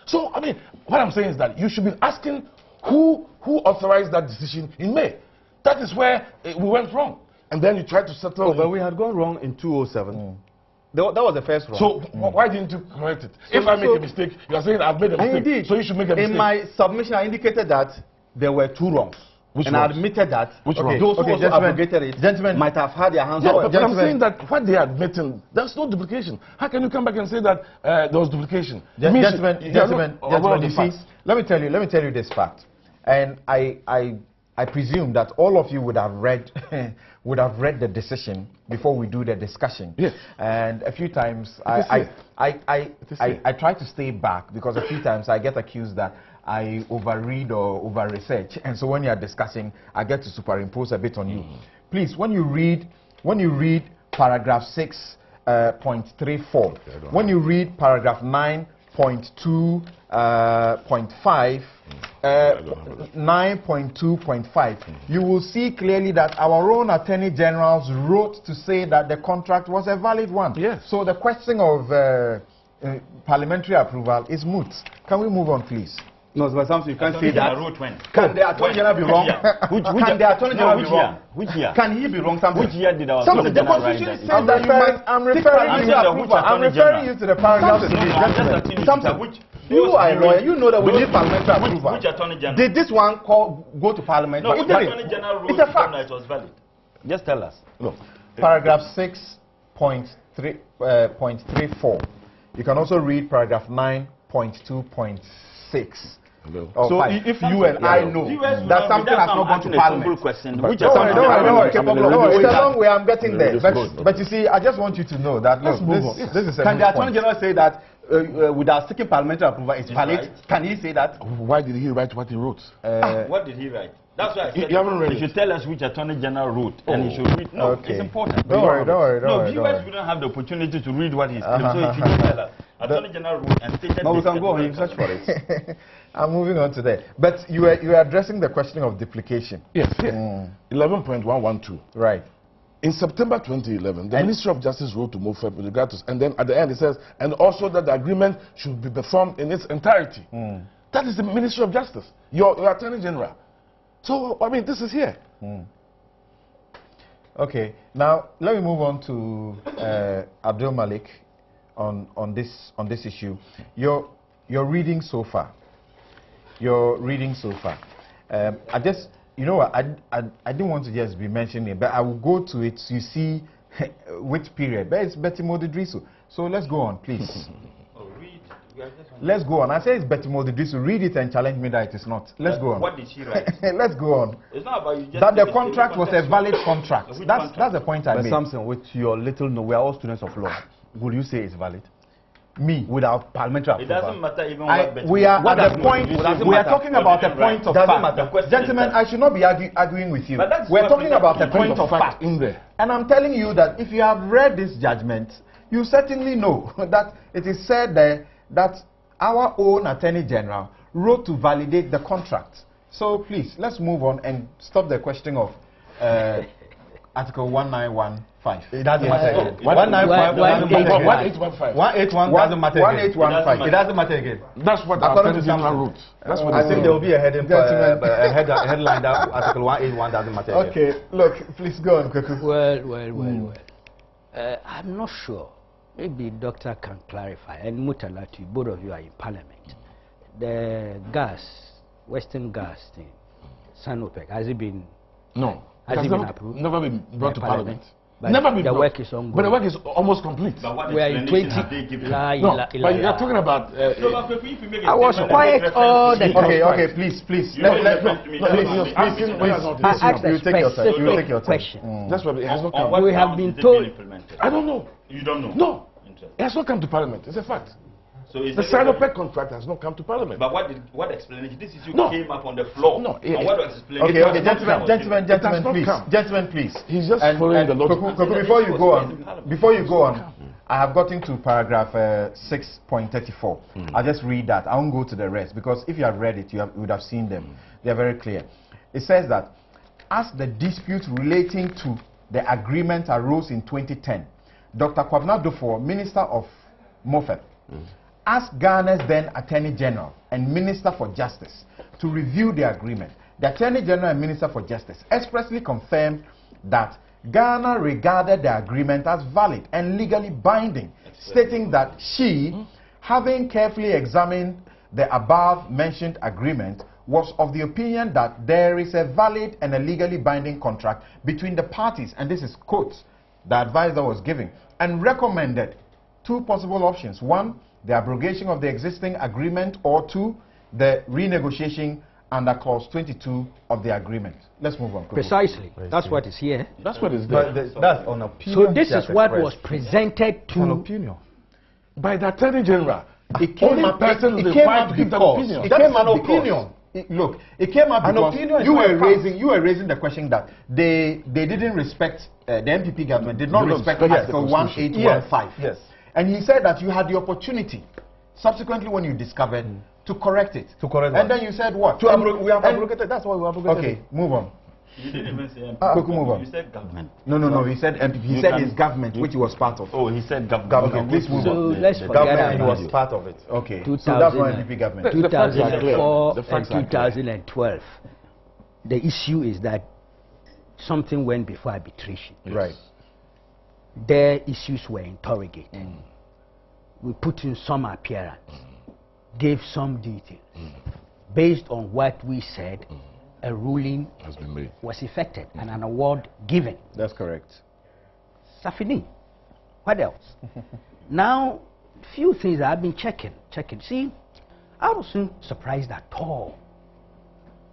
So, I mean, what I'm saying is that you should be asking who authorized that decision in May. That is where we went wrong. And then you try to settle. Oh, but we had gone wrong in 2007. That was the first wrong. So why didn't you correct it? If I make a mistake, you are saying I've made a mistake. Indeed. So you should make a mistake. In my submission, I indicated that there were two wrongs. Which and wrongs? I admitted that Which those wrongs? who Okay, also gentlemen, abrogated it gentlemen. might have had their hands Yeah, on it. but I'm saying that what they are admitting, there's no duplication. How can you come back and say that there was duplication? Gentlemen, you see, facts. let me tell you this fact. And I presume that all of you would have read the decision before we do the discussion. Yes. And a few times I try to stay back because a few times I get accused that I overread or over-research, and so when you are discussing, I get to superimpose a bit on you. Please, when you read paragraph 6.34, when you read paragraph 9.2.5, 9.2.5, you will see clearly that our own attorney generals wrote to say that the contract was a valid one. Yes. So the question of parliamentary approval is moot. Can we move on, please? No, but something you can't say that. Can the attorney general be wrong? Can the attorney general be wrong? Which year? Can he be wrong? Something. Which year did our Something. attorney The general write constitution that? says that you might. I'm referring you to the paragraph. Something. You are a lawyer. You know that we need parliamentary approval. Which attorney general? Did this one go to parliament? No, which It didn't. attorney general ruled It's a fact. that it was valid? Just tell us. No. Paragraph 6.34. You can also read paragraph 9.2.6. So if you and I know that something has not gone to parliament, question. Don't Which worry, attorney general? it's a long way. I'm getting there. But you see, I just want you to know that look, this is a can the moot attorney point. general say that without seeking parliamentary approval, it's valid? right. Can he say that? Why did he write what he wrote? What did he write? That's why I said You haven't read he it. should tell us which attorney general wrote, and he should read. No, Okay. it's important. Don't worry. No, viewers wouldn't have the opportunity to read what he's claiming, so he should tell us. Attorney general wrote and stated. No, we this can go on. and You search for it. I'm moving on to that. But you are addressing the question of duplication. Yes, yes. 11.112. Right. In September 2011, the Ministry of Justice wrote to MOFEP with regard to, and then at the end it says, and also that the agreement should be performed in its entirety. That is the Ministry of Justice, your Attorney General. So, I mean, this is here. Okay. Now let me move on to Abdul Malik on this issue. Your reading so far. I just, you know what, I didn't want to just be mentioning it, but I will go to it so you see which period. But it's Betty Modidriso. So let's go on, please. Let's go on. I say it's Betty Disu. Read it and challenge me that it is not. Let's go on. What did she write? Let's go on. It's not about you just That the contract was a valid contract. That's the point I But made. Samson, with your little know, we are all students of law. Would you say it's valid? Me, without parliamentary It approval. doesn't matter even what Betty We are What at does the it point. matter? We are talking about a point of Doesn't fact. matter. The question Gentlemen, is that- I should not be arguing with you. But that's We're what talking we about a have point of fact. in there. And I'm telling you that if you have read this judgment, you certainly know that it is said there that our own Attorney General wrote to validate the contract. So please, let's move on and stop the question of Article 1915. It doesn't matter again. 195 doesn't matter again. 1815. 181 doesn't matter again. 1815. It doesn't matter again. That's what our According to Attorney General Samson. wrote. That's what I he think said. there will be a headline that Article 181 doesn't matter again. Okay, look, please go on, Kuku. Well. I'm not sure. Maybe doctor can clarify. And Mutalatu, both of you are in Parliament. The gas, Western gas thing, Sanopec, has it been? No. Has It it has been approved? never been brought to By Parliament. But Never been the brought. work is ongoing. But the work is almost complete. But what We are in explanation 20. have they given? No, but you are talking about... I was quiet all the time. Okay, please. You don't Let- reference to me. no, That's he what was I'm asking saying. when it's not I this asked You a take your time. You take your specific time. question. That's why it has not On come. what We have grounds been is it told- being implemented? I don't know. You don't know? No. Interesting. It has not come to Parliament. It's a fact. So is The it- Sinopec contract has not come to Parliament. But what explanation? This issue No. came up on the floor. No, And what was explained? Okay, It has not come. gentlemen, It has not please. come. Gentlemen, please. He's just following the logic. Kuku, before you go on, I have gotten to paragraph 6.34. I'll just read that. I won't go to the rest because if you have read it, you would have seen them. They are very clear. It says that as the dispute relating to the agreement arose in 2010, Dr. Kwabena Dufo, Minister of Mofet, asked Ghana's then Attorney General and Minister for Justice to review the agreement. The Attorney General and Minister for Justice expressly confirmed that Ghana regarded the agreement as valid and legally binding, stating that she, having carefully examined the above mentioned agreement, was of the opinion that there is a valid and a legally binding contract between the parties, and this is quotes the advisor was giving, and recommended two possible options. One, the abrogation of the existing agreement, or two, the renegotiation under clause 22 of the agreement. Let's move on. Kuku. Precisely. That's what is here. That's what is there. But that's on opinion. So this is what was presented an to opinion. By the Attorney General. It came Only up. person It is came required up to give that because opinion. it That's came an up opinion. because look, it came up An because opinion is you not were a fact. raising the question that they didn't respect the MPP government did not They don't respect respect the Article Constitution. 1815. Yes. And he said that you had the opportunity, subsequently when you discovered, to correct it. To correct And what? then you said what? We have and- abrogated. That's why we abrogated. Okay, move on. You didn't even say MPP. Kuku, move on. You said government. No. He said MPP. He You said can- his government, which he was part of. Oh, he said government. Okay, please move So on. let's the forget government about was part of it. Okay, so 2000 that's not MPP government. The facts are clear. 2004 The and facts are clear. 2012. The issue is that something went before arbitration. Yes. Right. Their issues were interrogated. We put in some appearance, gave some details. Based on what we said, a ruling Has been made. was effected and an award given. That's correct. Safini. What else? Now, few things I've been checking. See, I wasn't surprised at all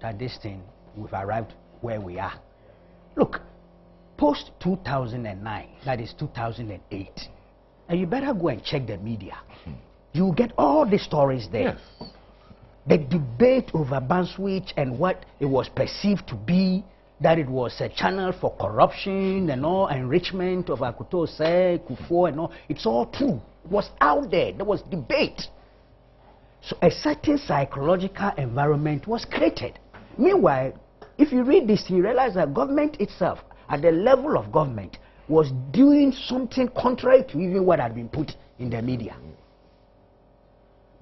that this thing, we've arrived where we are. Look, post 2009, that is 2008, and you better go and check the media. You get all the stories there. Yes. The debate over Banswitch and what it was perceived to be, that it was a channel for corruption and all, enrichment of Akuto Se, Kufo and all, it's all true. It was out there. There was debate. So a certain psychological environment was created. Meanwhile, if you read this, you realize that government itself, at the level of government, was doing something contrary to even what had been put in the media.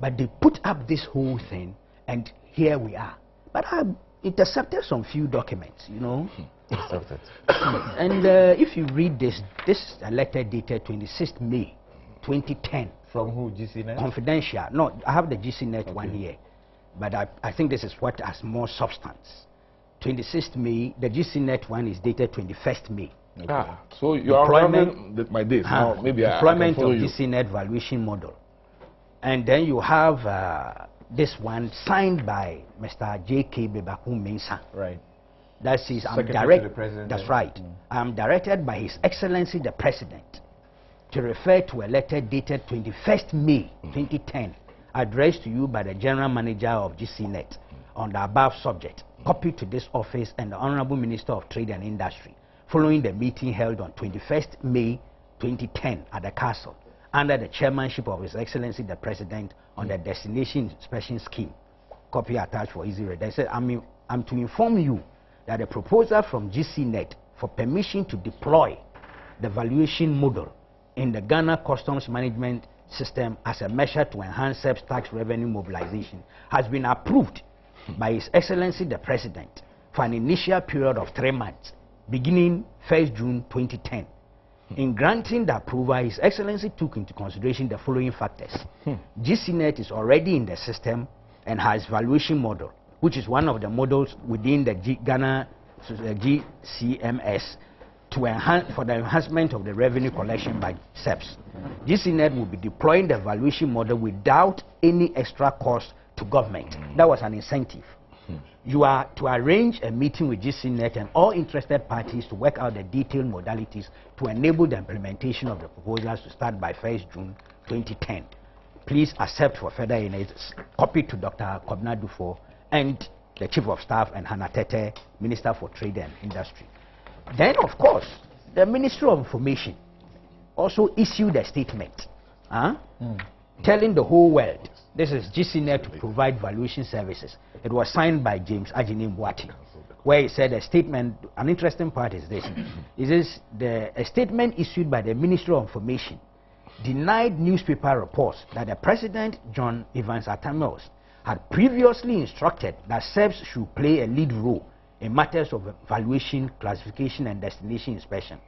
But they put up this whole thing, and here we are. But I intercepted some few documents, you know. And if you read this a letter dated 26th May 2010. From who? GCNet? Confidential. No, I have the GCNet one here. But I think this is what has more substance. 26th May, the GCNet one is dated 21st May. Ah, so you are Deployment- running my days. Now maybe I can Deployment follow of you. GCNet valuation model. And then you have this one signed by Mr. J.K. Bebaku Mensah. Right. That says, I'm Secretary to the President. That's right. I am directed by His Excellency the President to refer to a letter dated 21st May 2010, addressed to you by the General Manager of GCNet on the above subject, copied to this office and the Honorable Minister of Trade and Industry, following the meeting held on 21st May 2010 at the Castle, under the chairmanship of His Excellency the President on the Destination Inspection Scheme. Copy attached for easy read. They said, I'm to inform you that the proposal from GCNet for permission to deploy the valuation model in the Ghana Customs Management System as a measure to enhance SEP's tax revenue mobilization has been approved by His Excellency the President for an initial period of 3 months, beginning 1st June 2010. In granting the approval, His Excellency took into consideration the following factors. GCNet is already in the system and has valuation model, which is one of the models within the Ghana GCMS to enhance for the enhancement of the revenue collection by SEPs. GCNet will be deploying the valuation model without any extra cost to government. That was an incentive. You are to arrange a meeting with GCNet and all interested parties to work out the detailed modalities to enable the implementation of the proposals to start by 1st June 2010. Please accept for further units. Copy to Dr. Kobna Dufo and the Chief of Staff and Hannah Tete, Minister for Trade and Industry. Then, of course, the Ministry of Information also issued a statement telling the whole world this is GCNet to provide valuation services. It was signed by James Ajini Mbwati, where he said a statement, an interesting part is this. A statement issued by the Ministry of Information denied newspaper reports that the President, John Evans Atta Mills, had previously instructed that SEPs should play a lead role in matters of valuation, classification, and destination inspection.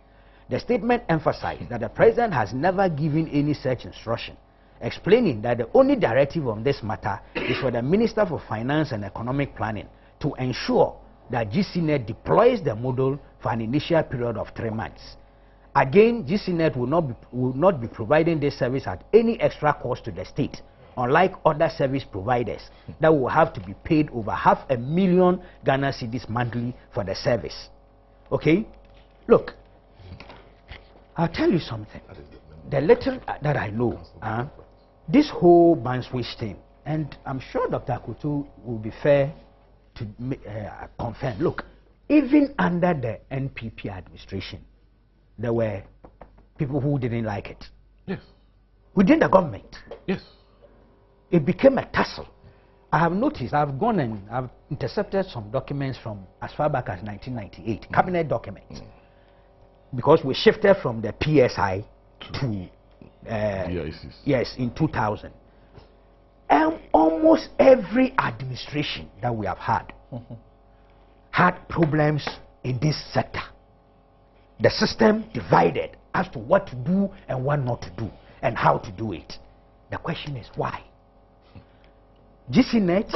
The statement emphasized that the President has never given any such instruction, explaining that the only directive on this matter is for the Minister for Finance and Economic Planning to ensure that GCNet deploys the model for an initial period of 3 months. Again, GCNet will not be providing this service at any extra cost to the state, unlike other service providers that will have to be paid over 500,000 Ghana cedis monthly for the service. Okay? Look, I'll tell you something. The little that I know, this whole ban switch thing, and I'm sure Dr. Kutu will be fair to confirm. Look, even under the NPP administration, there were people who didn't like it. Yes. Within the government. Yes. It became a tussle. I have noticed, I've gone and I've intercepted some documents from as far back as 1998, cabinet documents. Because we shifted from the PSI to yes, in 2000. And almost every administration that we have had had problems in this sector. The system divided as to what to do and what not to do and how to do it. The question is why? GCNet,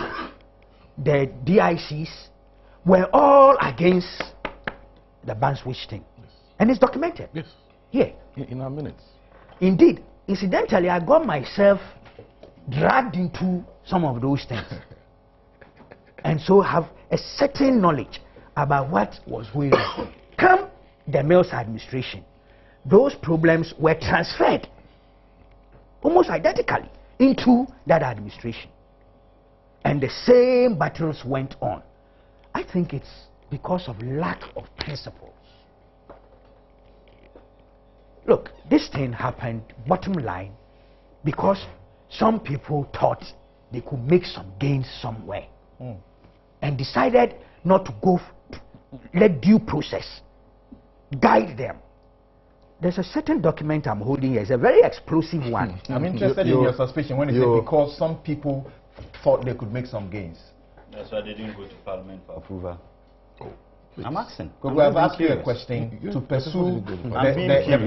the DICs were all against the ban switch thing. Yes. And it's documented. Yes. Here. In our minutes. Indeed. Incidentally, I got myself dragged into some of those things. And so have a certain knowledge about what was going on. Come the Mills administration, those problems were transferred almost identically into that administration. And the same battles went on. I think it's because of lack of principles. Look, this thing happened, bottom line, because some people thought they could make some gains somewhere and decided not to go, let due process guide them. There's a certain document I'm holding here. It's a very explosive one. I'm interested in your suspicion when you say because some people thought they could make some gains. That's why they didn't go to Parliament for approval. I'm asking. I've asked you a question to pursue the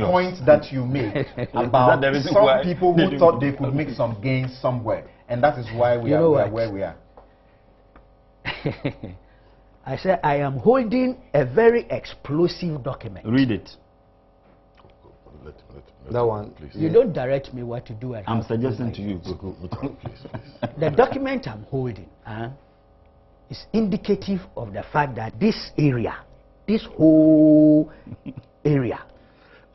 point that you make about some people who thought they could make some gains somewhere, and that is why we are where we are. I said I am holding a very explosive document. Read it. That one. Please. You don't direct me what to do. And I'm how to do suggesting my to you. Please. The document I'm holding is indicative of the fact that this area, this whole area,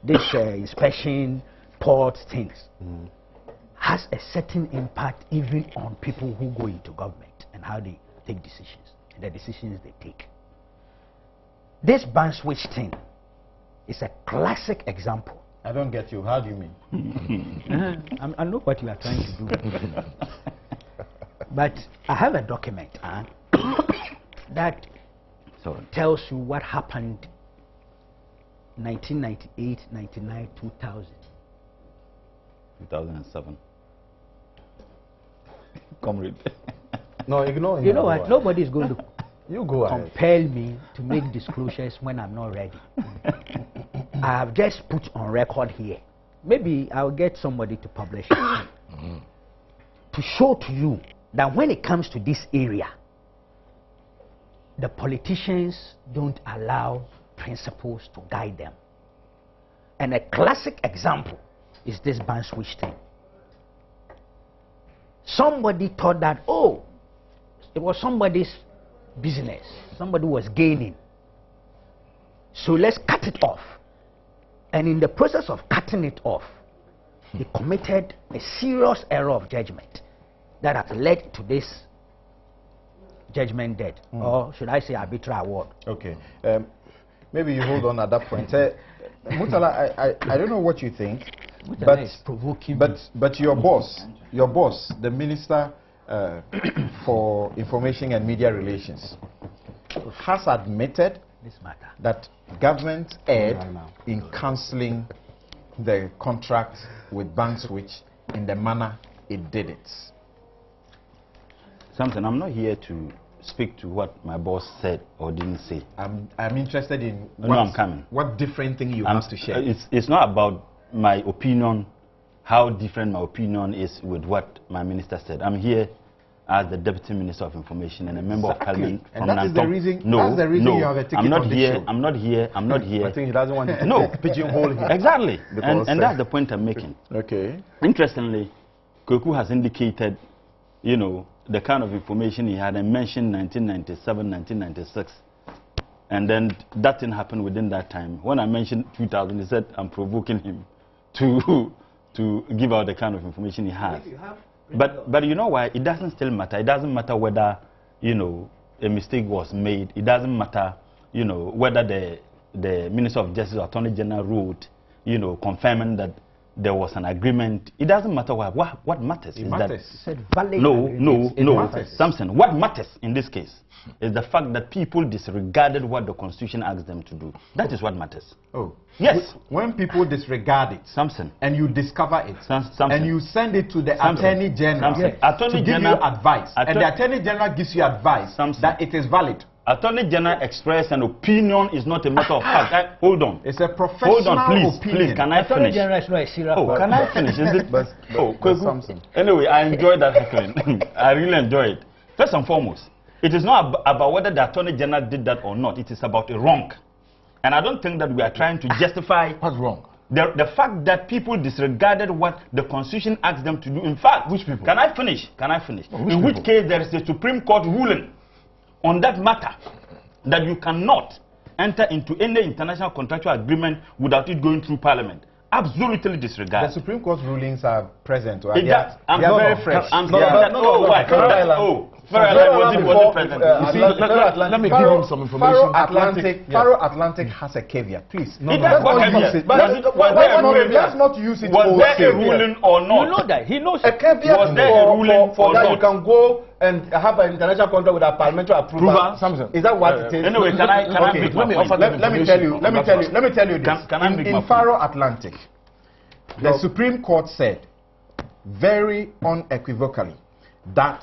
this inspection, port things, has a certain impact even on people who go into government and how they take decisions, the decisions they take. This ban switch thing is a classic example. I don't get you. How do you mean? I know what you are trying to do. But I have a document that tells you what happened 1998, 99, 2000. 2007. Comrade. No, ignore him. You know what? Nobody is going to You go ahead. compel me to make disclosures when I'm not ready. I have just put on record here. Maybe I'll get somebody to publish it to show to you that when it comes to this area, the politicians don't allow principles to guide them. And a classic example is this ban switch thing. Somebody thought that, oh, it was somebody's business. Somebody was gaining. So let's cut it off. And in the process of cutting it off, they committed a serious error of judgment that has led to this judgment debt, or should I say arbitrary award. Okay. Maybe you hold on at that point. Murtala, I don't know what you think, but your boss, the Minister for Information and Media Relations, has admitted This matter. that government erred in cancelling the contract with Bank Switch in the manner it did it. Samson, I'm not here to speak to what my boss said or didn't say. I'm interested in I'm coming. what different thing you have to share. It's not about my opinion, how different my opinion is with what my minister said. I'm here as the Deputy Minister of Information and a member of Parliament from And that is the reason. That's the reason you have a ticket I'm not on this here. show. I'm not here. I'm not here. I think he doesn't want to No. pigeonhole him. Exactly. Because, And that's the point I'm making. Okay. Interestingly, Kweku has indicated, you know, the kind of information he had and mentioned 1997, 1996. And then that thing happened within that time. When I mentioned 2000, he said I'm provoking him to give out the kind of information he has. But you know why? It doesn't still matter. It doesn't matter whether, you know, a mistake was made. It doesn't matter, you know, whether the Minister of Justice or Attorney General wrote, you know, confirming that there was an agreement. It doesn't matter what matters. It matters. No, Samson, what matters in this case is the fact that people disregarded what the Constitution asked them to do. That is what matters. Oh. Yes. When people disregard it, Samson, and you discover it, Samson, and you send it to the Samson, Attorney General Samson, Attorney to give General, you advice, and the Attorney General gives you advice Samson, that it is valid. Attorney General express an opinion is not a matter of fact. Hold on. It's a professional Hold on, please, opinion. please. Can I Attorney finish? General is not a serious Oh, can I finish? Is it? Samson. Anyway, I enjoyed that heckling. I really enjoy it. First and foremost, it is not about whether the Attorney General did that or not. It is about a wrong. And I don't think that we are trying to justify What's wrong? the fact that people disregarded what the Constitution asked them to do. In fact, Which people? Can I finish? Can I finish? Which In which people? case there is a Supreme Court ruling on that matter that you cannot enter into any international contractual agreement without it going through Parliament. Absolutely disregard. The Supreme Court rulings are present. They are very fresh. I'm saying that. Oh, why? Wasn't present. You see, let me give him some information. Faro Atlantic has a caveat. Please. Let's not use it. Was there a ruling or not? You know that. He knows. A caveat Was there a ruling for or that not? you can go and have an international contract with a parliamentary approval. Samson. Is that what it is? Anyway, can I make my point? Let me tell you this. Can I make my in point? Faro Atlantic, the Supreme Court said very unequivocally that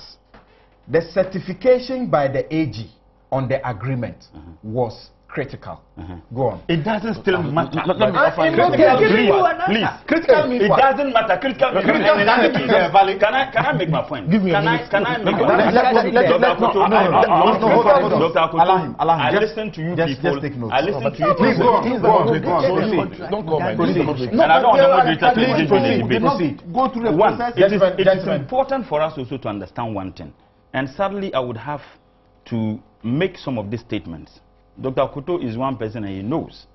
the certification by the AG on the agreement was critical. Go on. It doesn't still matter. Please. Critical means it what? doesn't matter. Critical means can I make my point? Can I make my point? I listen to you people. I listen to you people. Please go on. Don't comment. And I don't want the moderator to engage in the debate. Go through the One, process. it is important for us also to understand one thing. And sadly, I would have to make some of these statements. Dr. Akuto is one person and he knows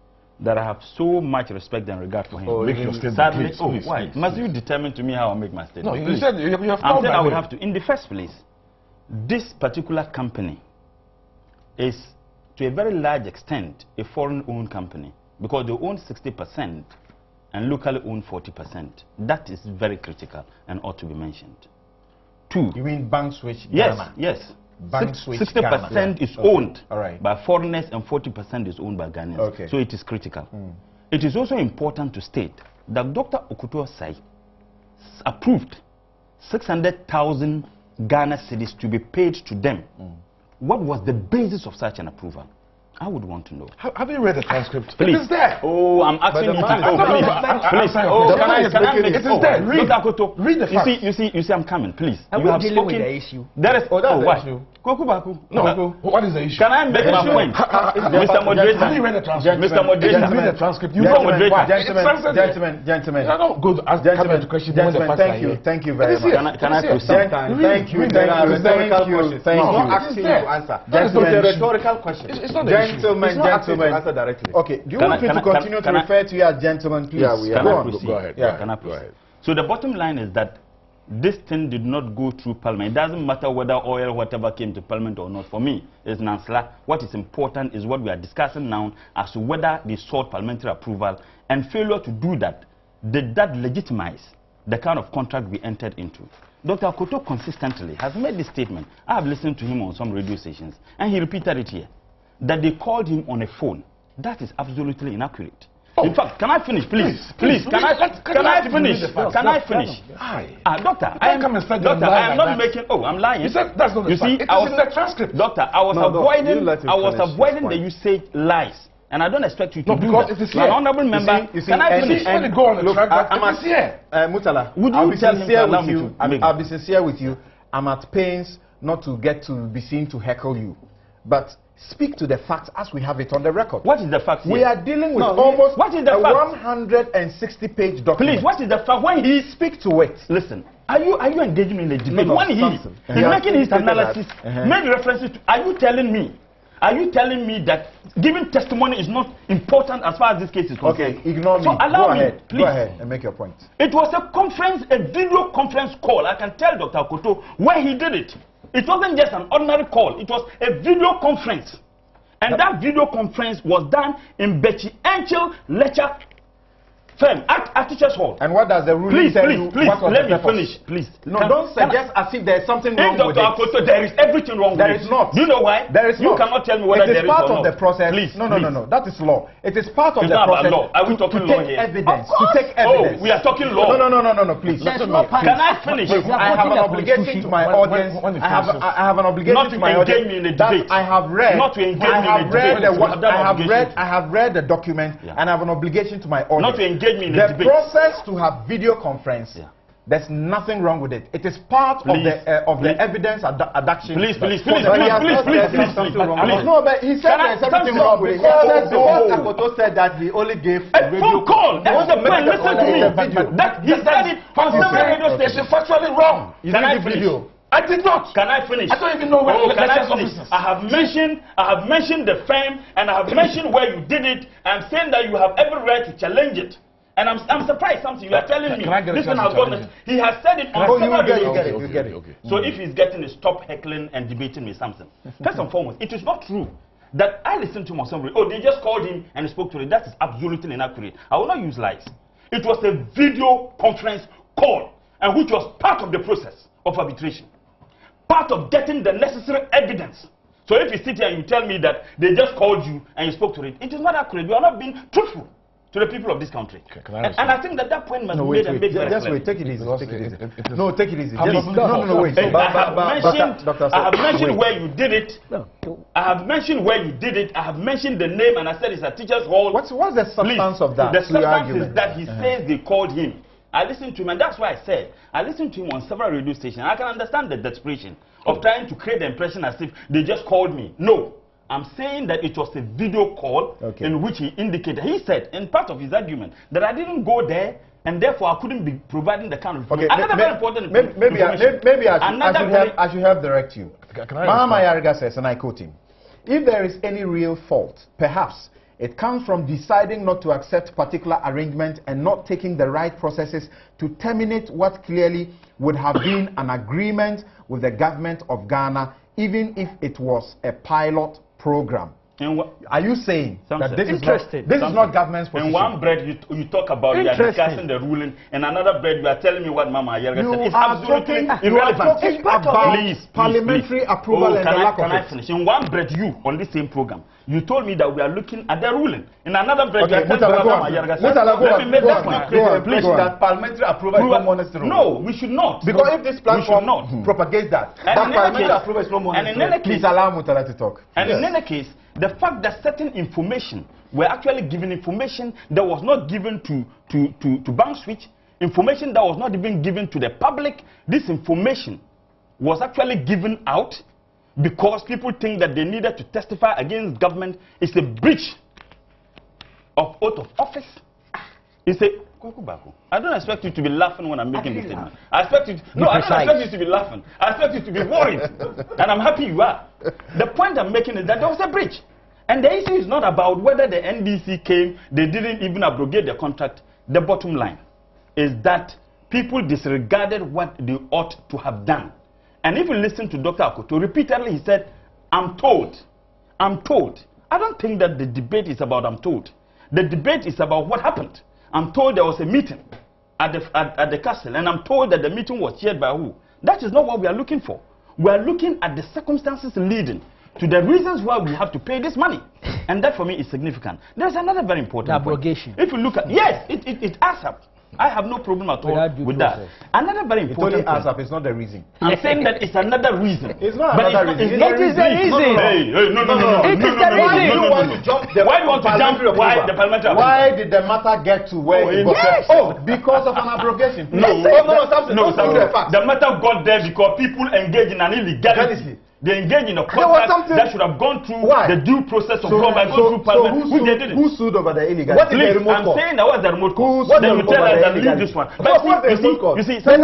that I have so much respect and regard for him. Make your statement, Sadly, please, why? please, Must you determine to me how I make my statement? No, you said you have I'm told saying I would me. have to. In the first place, this particular company is, to a very large extent, a foreign-owned company because they own 60% and locally own 40%. That is very critical and ought to be mentioned. Two. You mean bank switch? Yes, Ghana? yes. Bank switch 60% is owned by foreigners and 40% is owned by Ghanaians. Okay. So it is critical. It is also important to state that Dr. Okuto Sai approved 600,000 Ghana cedis to be paid to them. What was the basis of such an approval? I would want to know. Have you read the transcript? Please. It is there. Oh, I'm asking you to. Please. Oh, can I make it? It is there. Read. Dr. Akuto, Read the facts. You see, I'm coming. Please. And You we're have dealing spoken. with the issue. There is. that's the why? issue. Kokubaku. No. What is the issue? Can I make my point? Mr. Moderator. Have you read the transcript? Mr. Moderator. Read the transcript. You Gentlemen. I don't go to ask cabinet question when the facts are here. Thank you very much. Can I proceed? Thank you. Thank you. Not asking you to answer. That is It's a not the rhetorical question. It's not the issue. Gentlemen. Answer directly. Okay. Do you want me to continue to refer to you as gentlemen, please? Yeah, we are. Can I proceed? Go ahead. Yeah. Can I Go proceed? ahead. So the bottom line is that this thing did not go through Parliament. It doesn't matter whether oil, whatever came to Parliament or not. For me, it's Nansla. What is important is what we are discussing now as to whether they sought parliamentary approval, and failure to do that, did that legitimize the kind of contract we entered into? Dr. Akuto consistently has made this statement. I have listened to him on some radio stations, and he repeated it here, that they called him on a phone. That is absolutely inaccurate. In fact, can I finish, please? Please, can I finish? Can I finish? Doctor, I am not making. Oh, I'm lying. You said that's not the fact. It is in the transcript. Doctor, I was avoiding the usage lies. And I don't expect you to do that. It is here. Honorable member, can I finish? When you go on the track, it is here. Mutala, Would you tell him to allow me to make I'll be sincere with you. I'm at pains not to get to be seen to heckle you. But speak to the facts as we have it on the record. What is the fact? We are dealing with almost what is the a fact? 160-page document. Please, what is the fact? When he Speak to it. listen, are you engaging in the debate? No, when he's making his analysis, made references to, are you telling me that giving testimony is not important as far as this case is concerned? Okay, ignore me. So allow me, please. Go ahead and make your point. It was a conference, a video conference call. I can tell Dr. Akuto where he did it. It wasn't just an ordinary call. It was a video conference. And that video conference was done in Betty Angel Lecture Firm at Teachers Hall. And what does the ruling tell you? Please, let me finish, please. No, don't suggest as if there's something wrong with Dr. Akuto, there is everything wrong with it. There is not. Do you know why? There is you not. cannot tell me whether there is or not. It is part of the process. Please, no. That is law. It is part of the process. Law. Are we talking law here? Evidence. To take evidence. Oh, we are talking law. No, please. Can I finish? I have an obligation to my audience. I have an obligation to my audience. I have read. Not to engage me in the debate. I have read the document, and I have an obligation to my audience. Not to engage me in the debate. The process to have video conference. There's nothing wrong with it. It is part of the evidence adduction. Please. No, but he said there's everything wrong with it. Akoto said that he only gave a phone call. Listen to me. That he said it on several radio stations. Factually wrong. Can I finish? I did not. Can I finish? I don't even know where can I finish? I have mentioned the firm, and I have mentioned where you did it. I'm saying that you have every right to challenge it. And I'm surprised something you are telling me. This one has gone. He has said it on several radio. You get it. So if he's getting it, stop heckling and debating with something. First and foremost, it is not true that I listened to him on some radio. Oh, they just called him and spoke to him. That is absolutely inaccurate. I will not use lies. It was a video conference call, and which was part of the process of arbitration. Part of getting the necessary evidence. So if you sit here and you tell me that they just called you and you spoke to it, it is not accurate. You are not being truthful to the people of this country. And I think that point must be made and made very clear. Just wait, take it easy. Take it easy. No, take it easy. No, wait. I have mentioned where you did it. No, I have mentioned where you did it. I have mentioned the name, and I said it's a teacher's hall. What's the substance of that? The substance is that he says they called him. I listened to him, and that's why I said I listened to him on several radio stations. I can understand the desperation of trying to create the impression as if they just called me. No. I'm saying that it was a video call in which he indicated, he said in part of his argument that I didn't go there and therefore I couldn't be providing the kind of information. Another very important maybe I should help direct you. Mahama Yarga says, and I quote him, if there is any real fault, perhaps it comes from deciding not to accept particular arrangement and not taking the right processes to terminate what clearly would have been an agreement with the government of Ghana, even if it was a pilot program. Are you saying that this is not government's position? In one bread you talk about you are discussing the ruling, and another bread you are telling me what Mama Ayerga said. It's absolutely irrelevant. It's about parliamentary approval and the lack of it. Finish? In one bread you, on this same program, you told me that we are looking at the ruling. In another bread you are telling me what Mama Ayerga said. Let me make that point clear. That parliamentary approval is not monetary. No, we should not. Because if this platform propagates that parliamentary approval is not monetary, please allow Mutala to talk. And in any case, the fact that certain information were actually given information that was not given to Bank Switch, information that was not even given to the public, this information was actually given out because people think that they needed to testify against government. It's a breach of oath of office. It's a I don't expect you to be laughing when I'm making this statement. I expect you to, I don't expect you to be laughing. I expect you to be worried. And I'm happy you are. The point I'm making is that there was a breach. And the issue is not about whether the NDC came, they didn't even abrogate the contract. The bottom line is that people disregarded what they ought to have done. And if you listen to Dr. Akoto, repeatedly he said, I'm told. I'm told. I don't think that the debate is about I'm told. The debate is about what happened. I'm told there was a meeting at the castle, and I'm told that the meeting was chaired by who? That is not what we are looking for. We are looking at the circumstances leading to the reasons why we have to pay this money. And that for me is significant. There's another very important abrogation. If you look at, yes, it adds up. I have no problem at all with that. Another very important thing. It only adds up, it's not the reason. I'm saying that it's another reason. It's not another reason. It is the reason. No. It is the reason. Why do you want to jump the parliamentary? Why did the matter get to where it was? Oh, because of an abrogation. No. The matter got there because people engage in an illegality. They engage in a contract that should have gone through the due process of going through parliament. Who sued over the illegality? What is the remote call? I'm saying that was the remote call. Then you tell us that leave this one. But you see, who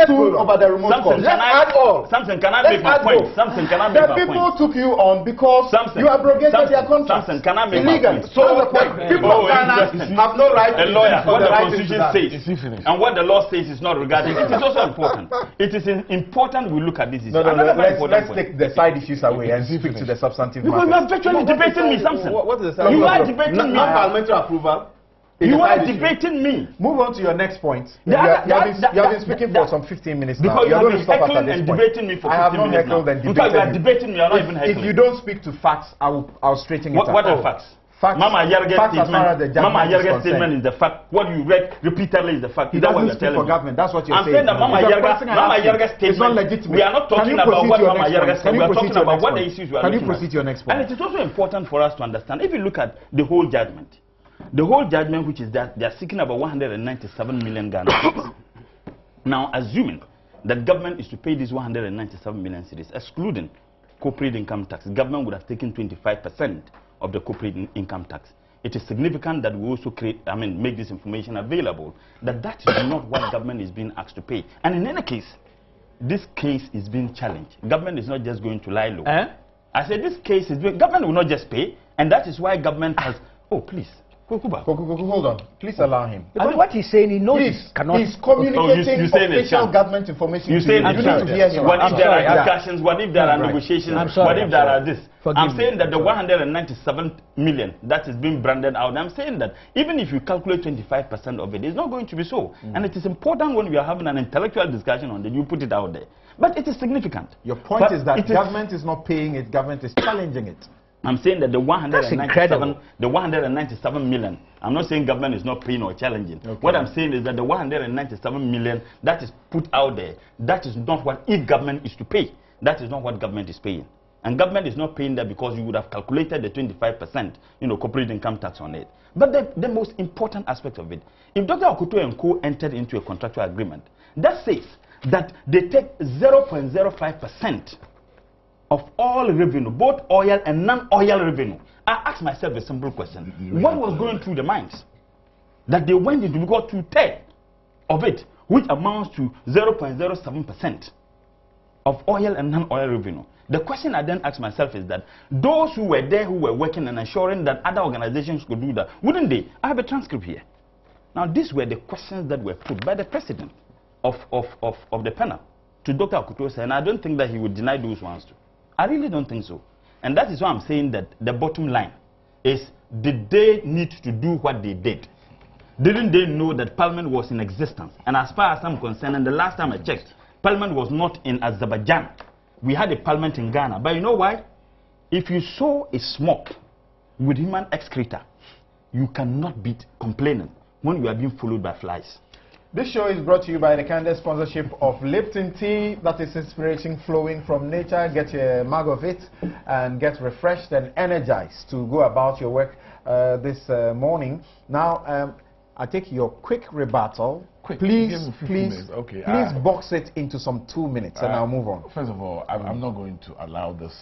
sued over the remote call? Let's add all. Samson, can I make my point? Samson, can I make my point? The people took you on because you abrogated their contract. Samson, can I make my point? So the people of Ghana have no right to lawyer. What the Constitution says and what the law says is not regarding. It is also important. It is important we look at this issue. Let's take the side issues away and speak to the substantive matters. You are virtually debating me, Samson. What is the side? You are debating me. Parliamentary approval. You are debating me. Move on to your next point. You have been speaking for some 15 minutes now. Because you have been heckling and debating me for 15 minutes. I have not heckled and debated you. You are debating me, you are not even heckling. If you don't speak to facts, I'll straighten it out. What are facts? Mama Ayerga's statement is the fact. What you read repeatedly is the fact. He doesn't speak for government. That's what you're saying. I'm saying that Mama Ayerga's statement is not legitimate. We are not talking about what Mama Ayerga said. We are talking about what the issues we are looking at. Can you proceed to your next point? And it is also important for us to understand. If you look at the whole judgment, which is that they are seeking about 197 million Ghana. Now, assuming that government is to pay these 197 million cedis, excluding corporate income tax, government would have taken 25% of the corporate income tax. It is significant that we also make this information available, that is not what government is being asked to pay. And in any case, this case is being challenged. Government is not just going to lie low. I said this case is government will not just pay, and that is why government has, please. Hold on. Please allow him. But what he's saying, he knows he's communicating official government information. You say you need to hear him. What if there are discussions? What if there are negotiations? What if there are this? I'm saying that the 197 million that is being branded out, I'm saying that even if you calculate 25% of it, it's not going to be so. And it is important when we are having an intellectual discussion on it, you put it out there. But it is significant. Your point is that government is not paying it, government is challenging it. I'm saying that the 197 million, I'm not saying government is not paying or challenging. What I'm saying is that the 197 million that is put out there, that is not what if government is to pay. That is not what government is paying. And government is not paying that because you would have calculated the 25%, corporate income tax on it. But the most important aspect of it, if Dr. Akuto and Co. entered into a contractual agreement, that says that they take 0.05% of all revenue, both oil and non-oil revenue. I asked myself a simple question. What was going through the minds? That they went into got 2/3 of it, which amounts to 0.07% of oil and non-oil revenue. The question I then asked myself is that those who were there, who were working and ensuring that other organizations could do that, wouldn't they? I have a transcript here. Now, these were the questions that were put by the president of the panel to Dr. Akuto, and I don't think that he would deny those ones too. I really don't think so. And that is why I'm saying that the bottom line is, did they need to do what they did? Didn't they know that Parliament was in existence? And as far as I'm concerned, and the last time I checked, Parliament was not in Azerbaijan. We had a Parliament in Ghana. But you know why? If you saw a smoke with human excreta, you cannot be complaining when you are being followed by flies. This show is brought to you by the kind sponsorship of Lipton tea. That is inspiration flowing from nature. Get a mug of it and get refreshed and energized to go about your work this morning. Now, I take your quick rebuttal. Please box it into some 2 minutes and I'll move on. First of all, I'm not going to allow this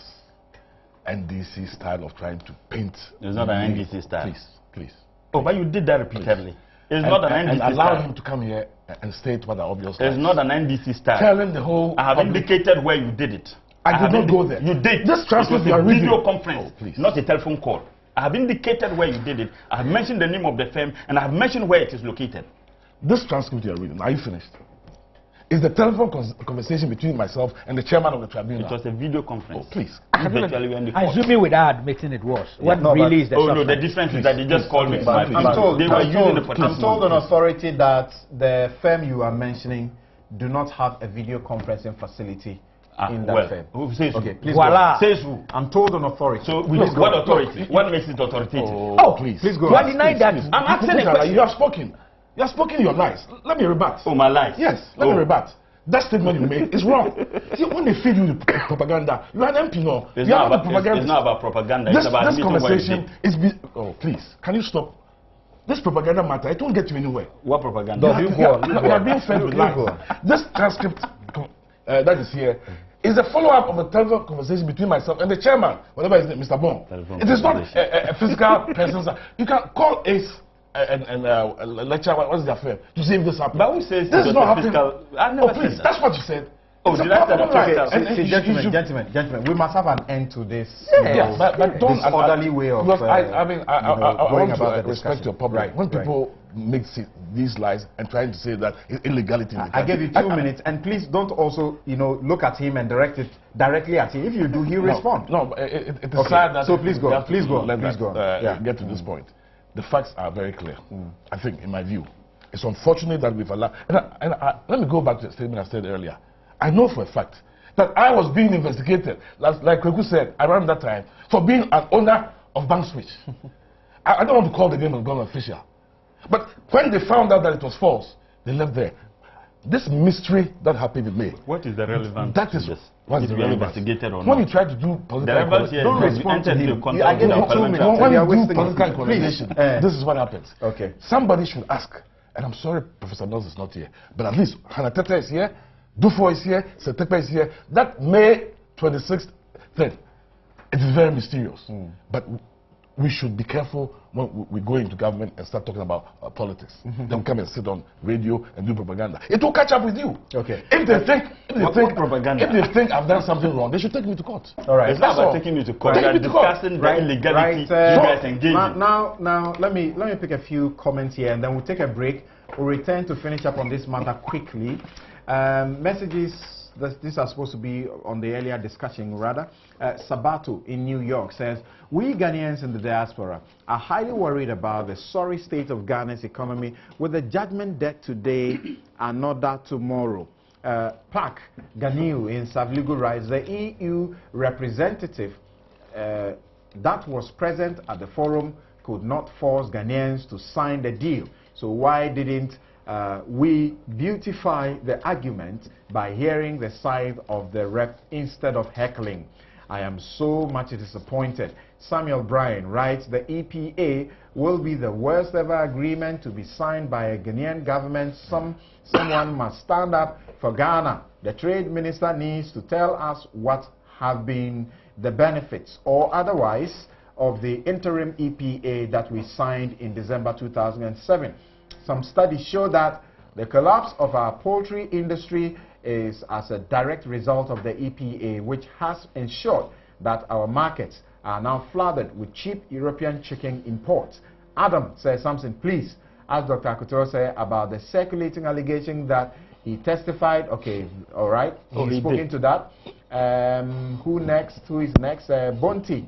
NDC style of trying to paint. It's not an NDC style. Please. Oh, but you did that repeatedly. It's not an NDC style. And allow him to come here and state what the obvious It's not an NDC style. Tell him the whole... I have indicated where you did it. I did not go there. You did. This transcript was a video conference, not a telephone call. I have indicated where you did it. I have mentioned the name of the firm, and I have mentioned where it is located. This transcript you are reading, are you finished? Is the telephone conversation between myself and the chairman of the tribunal? It was a video conference. Oh, please. Assuming without admitting it was. What really is the no, the difference is that they just called me. I'm told on authority that the firm you are mentioning do not have a video conferencing facility in that firm. Who says okay, please voila. Says who? I'm told on authority. So what authority? What makes it authoritative? Please go. You are denying that. I'm asking a question. You have spoken. You have spoken your lies. Let me rebut. Oh, my lies? Yes, let me rebut. That statement you made is wrong. See, when they feed you the propaganda, you are an MP now. It's not about propaganda. This about conversation is... Oh, please. Can you stop? This propaganda matter, it won't get you anywhere. What propaganda? You are being fed with lies. This transcript that is here is a follow-up of a telephone conversation between myself and the chairman, whatever his name, Mr. Bond. It is not a physical person. You can call Ace and lecture what is their affair to see if this happens. But who says this is not happening? Please, that's what you said. Oh, did I say gentlemen, we must have an end to this. But don't this orderly way of I want about to respect your public. Right, when people make these lies and trying to say that illegality. I gave you 2 minutes, and please don't also look at him and direct it directly at him. If you do, he'll respond. No, it is sad that. So please go. Get to this point. The facts are very clear. I think, in my view, it's unfortunate that we've allowed. And let me go back to the statement I said earlier. I know for a fact that I was being investigated, like Kweku said, around that time, for being an owner of Bank Switch. I don't want to call the name of government official. But when they found out that it was false, they left there. This mystery that happened with me. What is the relevance? That is what is investigated or not. When you try to do political, don't respond to him. I gave you 2 minutes. When you do political conversation, this is what happens. Okay. Somebody should ask, and I'm sorry Professor Mills is not here, but at least Hannah Tete is here, Dufo is here, Setekpe is here. That May 26th thing, it is very mysterious. But we should be careful when we go into government and start talking about politics. Don't come and sit on radio and do propaganda. It will catch up with you. Okay. If they think I've done something wrong, they should take me to court. All right. It's not about taking you to court. They are discussing the illegality you guys engage in. Now let me pick a few comments here, and then we'll take a break. We'll return to finish up on this matter quickly. Messages. These are supposed to be on the earlier discussion, rather. Sabato in New York says, we Ghanaians in the diaspora are highly worried about the sorry state of Ghana's economy with a judgment debt today, another tomorrow. Pak Ganiu in Savligu writes, the EU representative that was present at the forum could not force Ghanaians to sign the deal. So why didn't we beautify the argument by hearing the side of the rep instead of heckling. I am so much disappointed. Samuel Bryan writes, the EPA will be the worst ever agreement to be signed by a Ghanaian government. Someone must stand up for Ghana. The trade minister needs to tell us what have been the benefits or otherwise of the interim EPA that we signed in December 2007. Some studies show that the collapse of our poultry industry is as a direct result of the EPA, which has ensured that our markets are now flooded with cheap European chicken imports. Adam says something, please ask Dr. Akutoro say about the circulating allegation that he testified. Okay, all right, he's spoken to that. Who next? Who is next? Bonti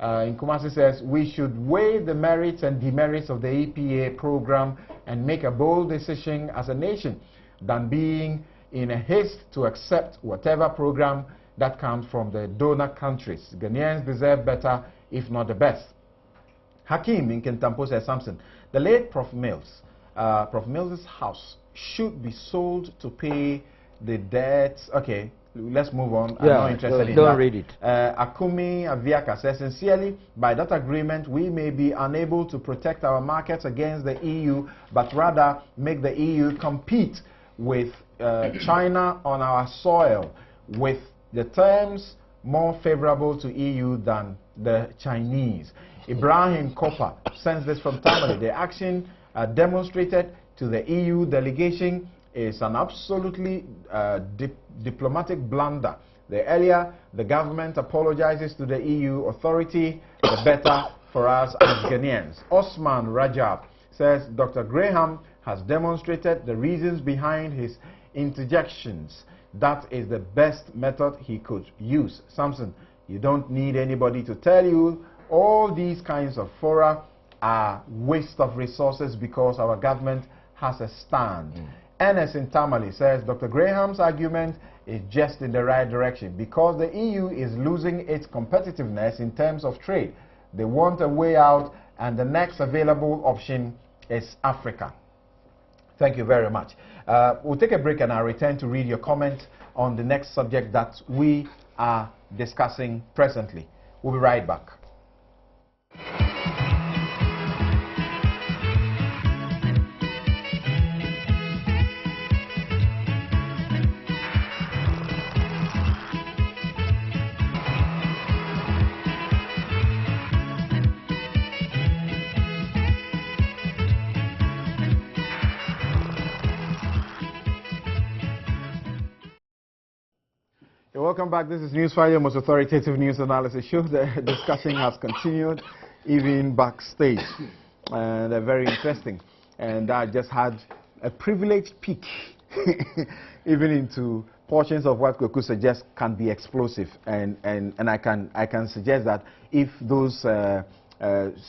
in Kumasi says we should weigh the merits and demerits of the EPA program and make a bold decision as a nation than being in a haste to accept whatever program that comes from the donor countries. Ghanaians deserve better, if not the best. Hakim in Kentampo says something. The late Prof. Mills's house should be sold to pay the debts. Okay, let's move on. Yeah, I'm not interested in don't that. read it. Akumi Aviaka says, sincerely, by that agreement, we may be unable to protect our markets against the EU, but rather make the EU compete with China on our soil, with the terms more favorable to EU than the Chinese. Ibrahim Kopa sends this from Tamale. The action demonstrated to the EU delegation is an absolutely diplomatic blunder. The earlier the government apologizes to the EU authority, the better for us as Ghanaians. Osman Rajab says Dr. Graham has demonstrated the reasons behind his interjections. That is the best method he could use. Samson, you don't need anybody to tell you all these kinds of fora are waste of resources because our government has a stand. Ernest in Tamale says Dr. Graham's argument is just in the right direction because the EU is losing its competitiveness in terms of trade. They want a way out and the next available option is Africa. Thank you very much. We'll take a break and I'll return to read your comment on the next subject that we are discussing presently. We'll be right back. Welcome back. This is Newsfile, your most authoritative news analysis show. The discussion has continued even backstage, and they're very interesting. And I just had a privileged peek even into portions of what Kweku suggests can be explosive, and I can suggest that if those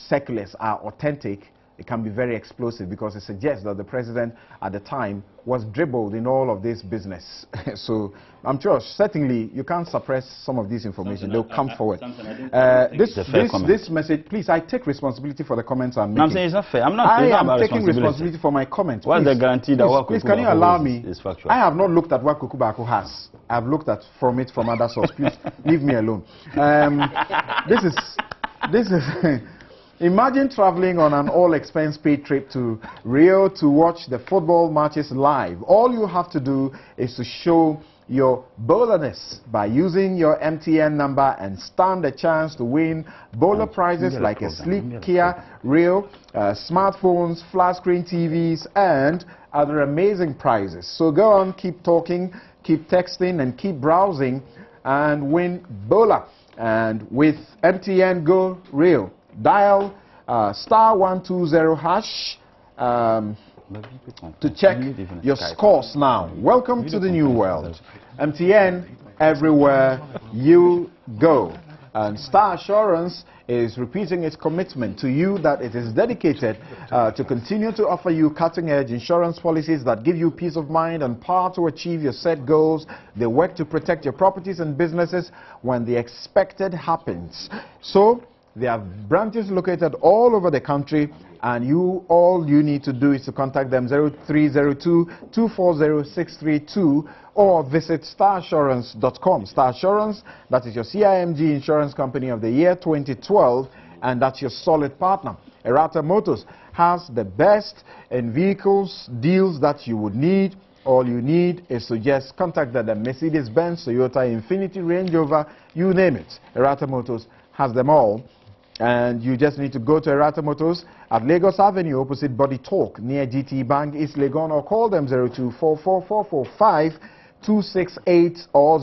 circulars are authentic, it can be very explosive because it suggests that the president at the time was dribbled in all of this business. So I'm sure certainly you can't suppress some of this information. They'll come forward. This message, please, I take responsibility for the comments I'm making. I'm saying it's not fair. I'm taking responsibility for my comments. What's the guarantee that what please, can you allow me? Is factual? I have not looked at what Kukubaku has. I've looked at from other sources. Please leave me alone. This is imagine traveling on an all-expense paid trip to Rio to watch the football matches live. All you have to do is to show your boldness by using your MTN number and stand a chance to win bowler prizes like a sleek Kia Rio, smartphones, flat screen TVs, and other amazing prizes. So go on, keep talking, keep texting, and keep browsing and win bowler. And with MTN Go Rio, dial *120# to check your scores now. Welcome to the new world. MTN everywhere you go. And Star Assurance is repeating its commitment to you that it is dedicated to continue to offer you cutting-edge insurance policies that give you peace of mind and power to achieve your set goals. They work to protect your properties and businesses when the expected happens. So, They have branches located all over the country, and all you need to do is to contact them 0302-240-632 or visit starassurance.com. Star Assurance, that is your CIMG insurance company of the year 2012, and that's your solid partner. Erata Motors has the best in vehicles deals that you would need. All you need is to just contact them. Mercedes-Benz, Toyota, Infiniti, Range Rover, you name it. Erata Motors has them all. And you just need to go to Erata Motors at Lagos Avenue, opposite Body Talk, near GT Bank, East Legon, or call them 0244445268 or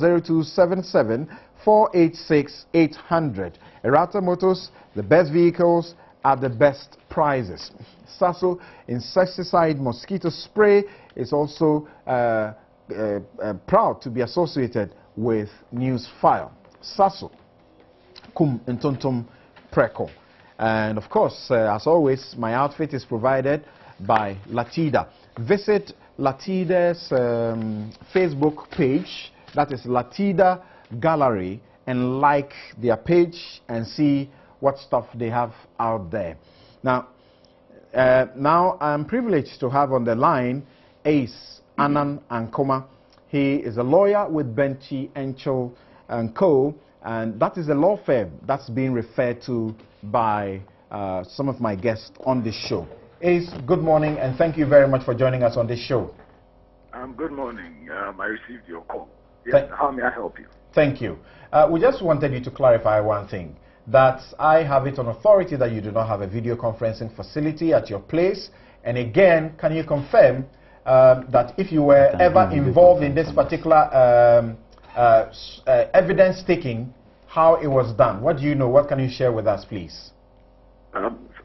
0277486800. Erata Motors, the best vehicles at the best prices. Sasso insecticide mosquito spray is also proud to be associated with Newsfile. Sasso, kum entontum preco. And of course, as always, my outfit is provided by Latida. Visit Latida's Facebook page, that is Latida Gallery, and like their page and see what stuff they have out there. Now I'm privileged to have on the line Ace Anan Ankoma. He is a lawyer with Benchi Enchel and Co. And that is a law firm that's being referred to by some of my guests on this show. Ace, good morning, and thank you very much for joining us on this show. Good morning. I received your call. Yes, how may I help you? Thank you. We just wanted you to clarify one thing, that I have it on authority that you do not have a video conferencing facility at your place. And again, can you confirm that if you were ever involved in this particular evidence taking, how it was done? What do you know? What can you share with us, please?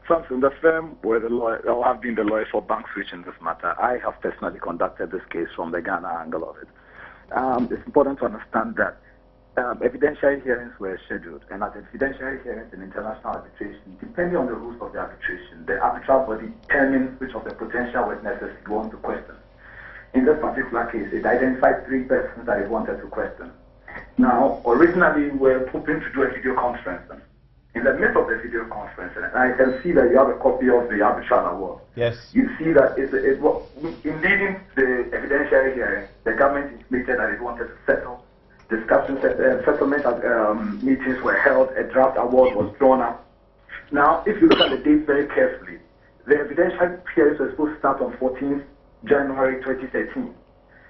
Samson, the firm where the lawyer, or have been the lawyer for Bank Switch in this matter, I have personally conducted this case from the Ghana angle of it. It's important to understand that evidentiary hearings were scheduled, and at evidentiary hearings in international arbitration, depending on the rules of the arbitration, the arbitral body determines which of the potential witnesses it wants to question. In this particular case, it identified 3 persons that it wanted to question. Now, originally, we were hoping to do a video conference. In the midst of the video conference, and I can see that you have a copy of the arbitral award. Yes. You see that in leading the evidentiary hearing, the government indicated that it wanted to settle. Discussions, settlement meetings were held. A draft award was drawn up. Now, if you look at the dates very carefully, the evidentiary hearings were supposed to start on 14th January 2013.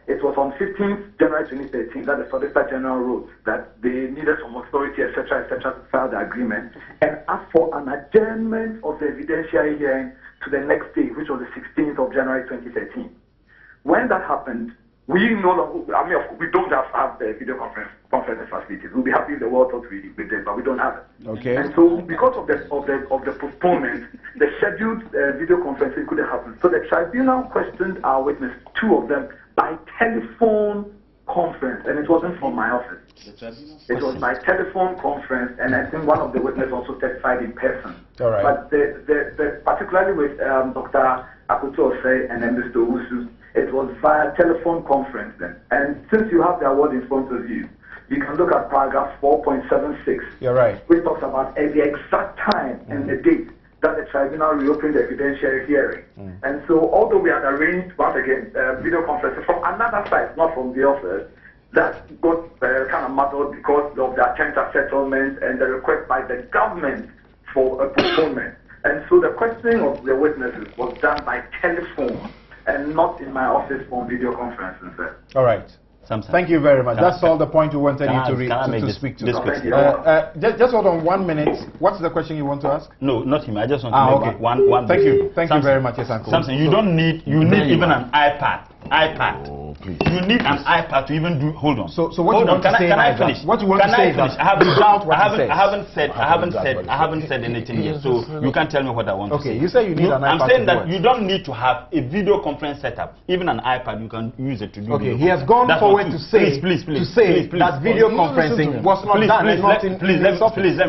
It was on 15th January 2013 that the Solicitor General wrote that they needed some authority, etc., to file the agreement, and asked for an adjournment of the evidentiary hearing to the next day, which was the 16th of January 2013. When that happened, we no longer, we don't have the video conference facilities. We'll be happy if the world thought we did, but we don't have it. Okay. And so, because of the postponement, the scheduled video conferencing couldn't happen. So the tribunal questioned our witness, 2 of them, by telephone conference, and it wasn't from my office. It was by telephone conference, and I think one of the witnesses also testified in person. All right. But particularly with Dr. Akuto Osei and then Mr. Owusu, it was via telephone conference then. And since you have the award in front of you, you can look at paragraph 4.76. You're right. Which talks about the exact time and the date that the tribunal reopened the evidentiary hearing. And so, although we had arranged, once again, video conferences from another side, not from the office, that got kind of muddled because of the attempt at settlement and the request by the government for a postponement. And so the questioning of the witnesses was done by telephone and not in my office on video conferencing, sir. All right. Thank you very much. That's all the point we wanted you to speak to. Just hold on 1 minute. What's the question you want to ask? No, not him. I just want to make one. Thank you. Thank you very much. Yes, Uncle. Samson, you don't need. You need even an iPad. Oh, please. You need an iPad to even do. Hold on. So what you want to say? Can I finish? What you want to say is that I haven't said anything yet. So you can't tell me what I want to say. Okay, you say you need an iPad. I'm saying that you don't need to have a video conference setup. Even an iPad, you can use it to do. Okay, he has gone forward to say that video conferencing was not done. Please let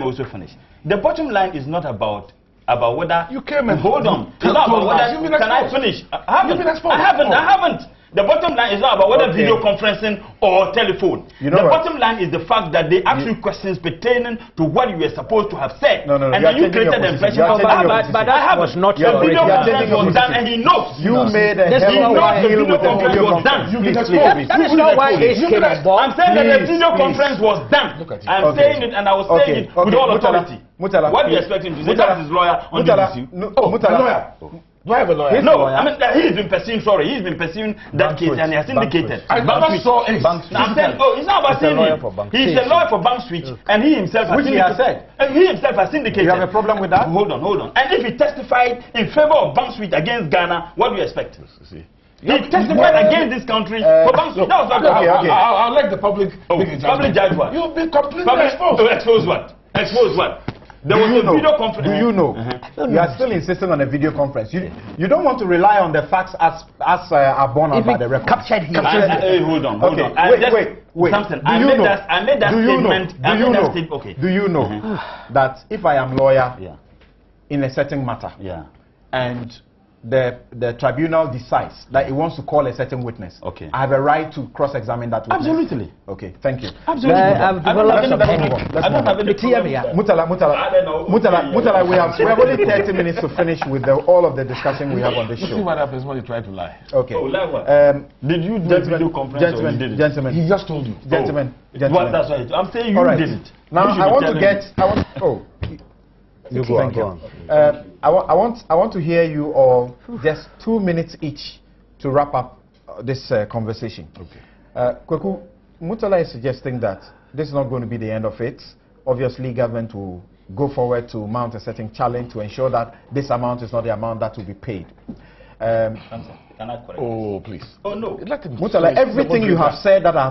me also finish. The bottom line is not about whether you came and hold on. It's not about whether can I finish? I haven't. The bottom line is not about whether video conferencing or telephone. You know the what? bottom line is the fact that they ask you questions pertaining to what you were supposed to have said. No, and then you created the impression of but that was not your video conference was done, and he knows. You made a hell of a deal with the video conference. That is not why this came about. I'm saying that the video conference was done. I'm saying it, and I was saying it with all authority. Mutala, what do you expect him to say? That is lawyer on this issue. Mutala. Do I have a lawyer? No, I mean he's been pursuing. Sorry, he's been pursuing that case, and he has indicated. I never saw any. I'm saying, it's not about saying him. He's a lawyer for bank switch, and he himself has indicated. He himself has indicated. You have a problem with that? Hold on. And if he testified in favor of bank switch against Ghana, what do you expect? He testified against this country for bank switch. That was not okay. I'll let the public. Public judge what? You've been completely exposed. Expose what? Expose what? There was a video conference. Do you know? You are still insisting on a video conference. You don't want to rely on the facts as are borne out by the record. Captured here. Hold on. Wait. Something. I made that statement. Do you know that if I am lawyer in a certain matter and the tribunal decides that it wants to call a certain witness, I have a right to cross-examine that witness? Absolutely. Okay, thank you. Absolutely. Mutala, we have only 30 minutes to finish with all of the discussion we have on this show. See what happens when you try to lie. Okay. Did you do video conference or you did it? Gentlemen. He just told you. Gentlemen. Well, that's right. I'm saying you did it. Now I want to get. Thank you. I want to hear you all just 2 minutes each to wrap up this conversation. Okay. Kweku, Mutala is suggesting that this is not going to be the end of it. Obviously, government will go forward to mount a certain challenge to ensure that this amount is not the amount that will be paid. Can I correct? Oh, please. Oh, no. Mutala, everything you have said that I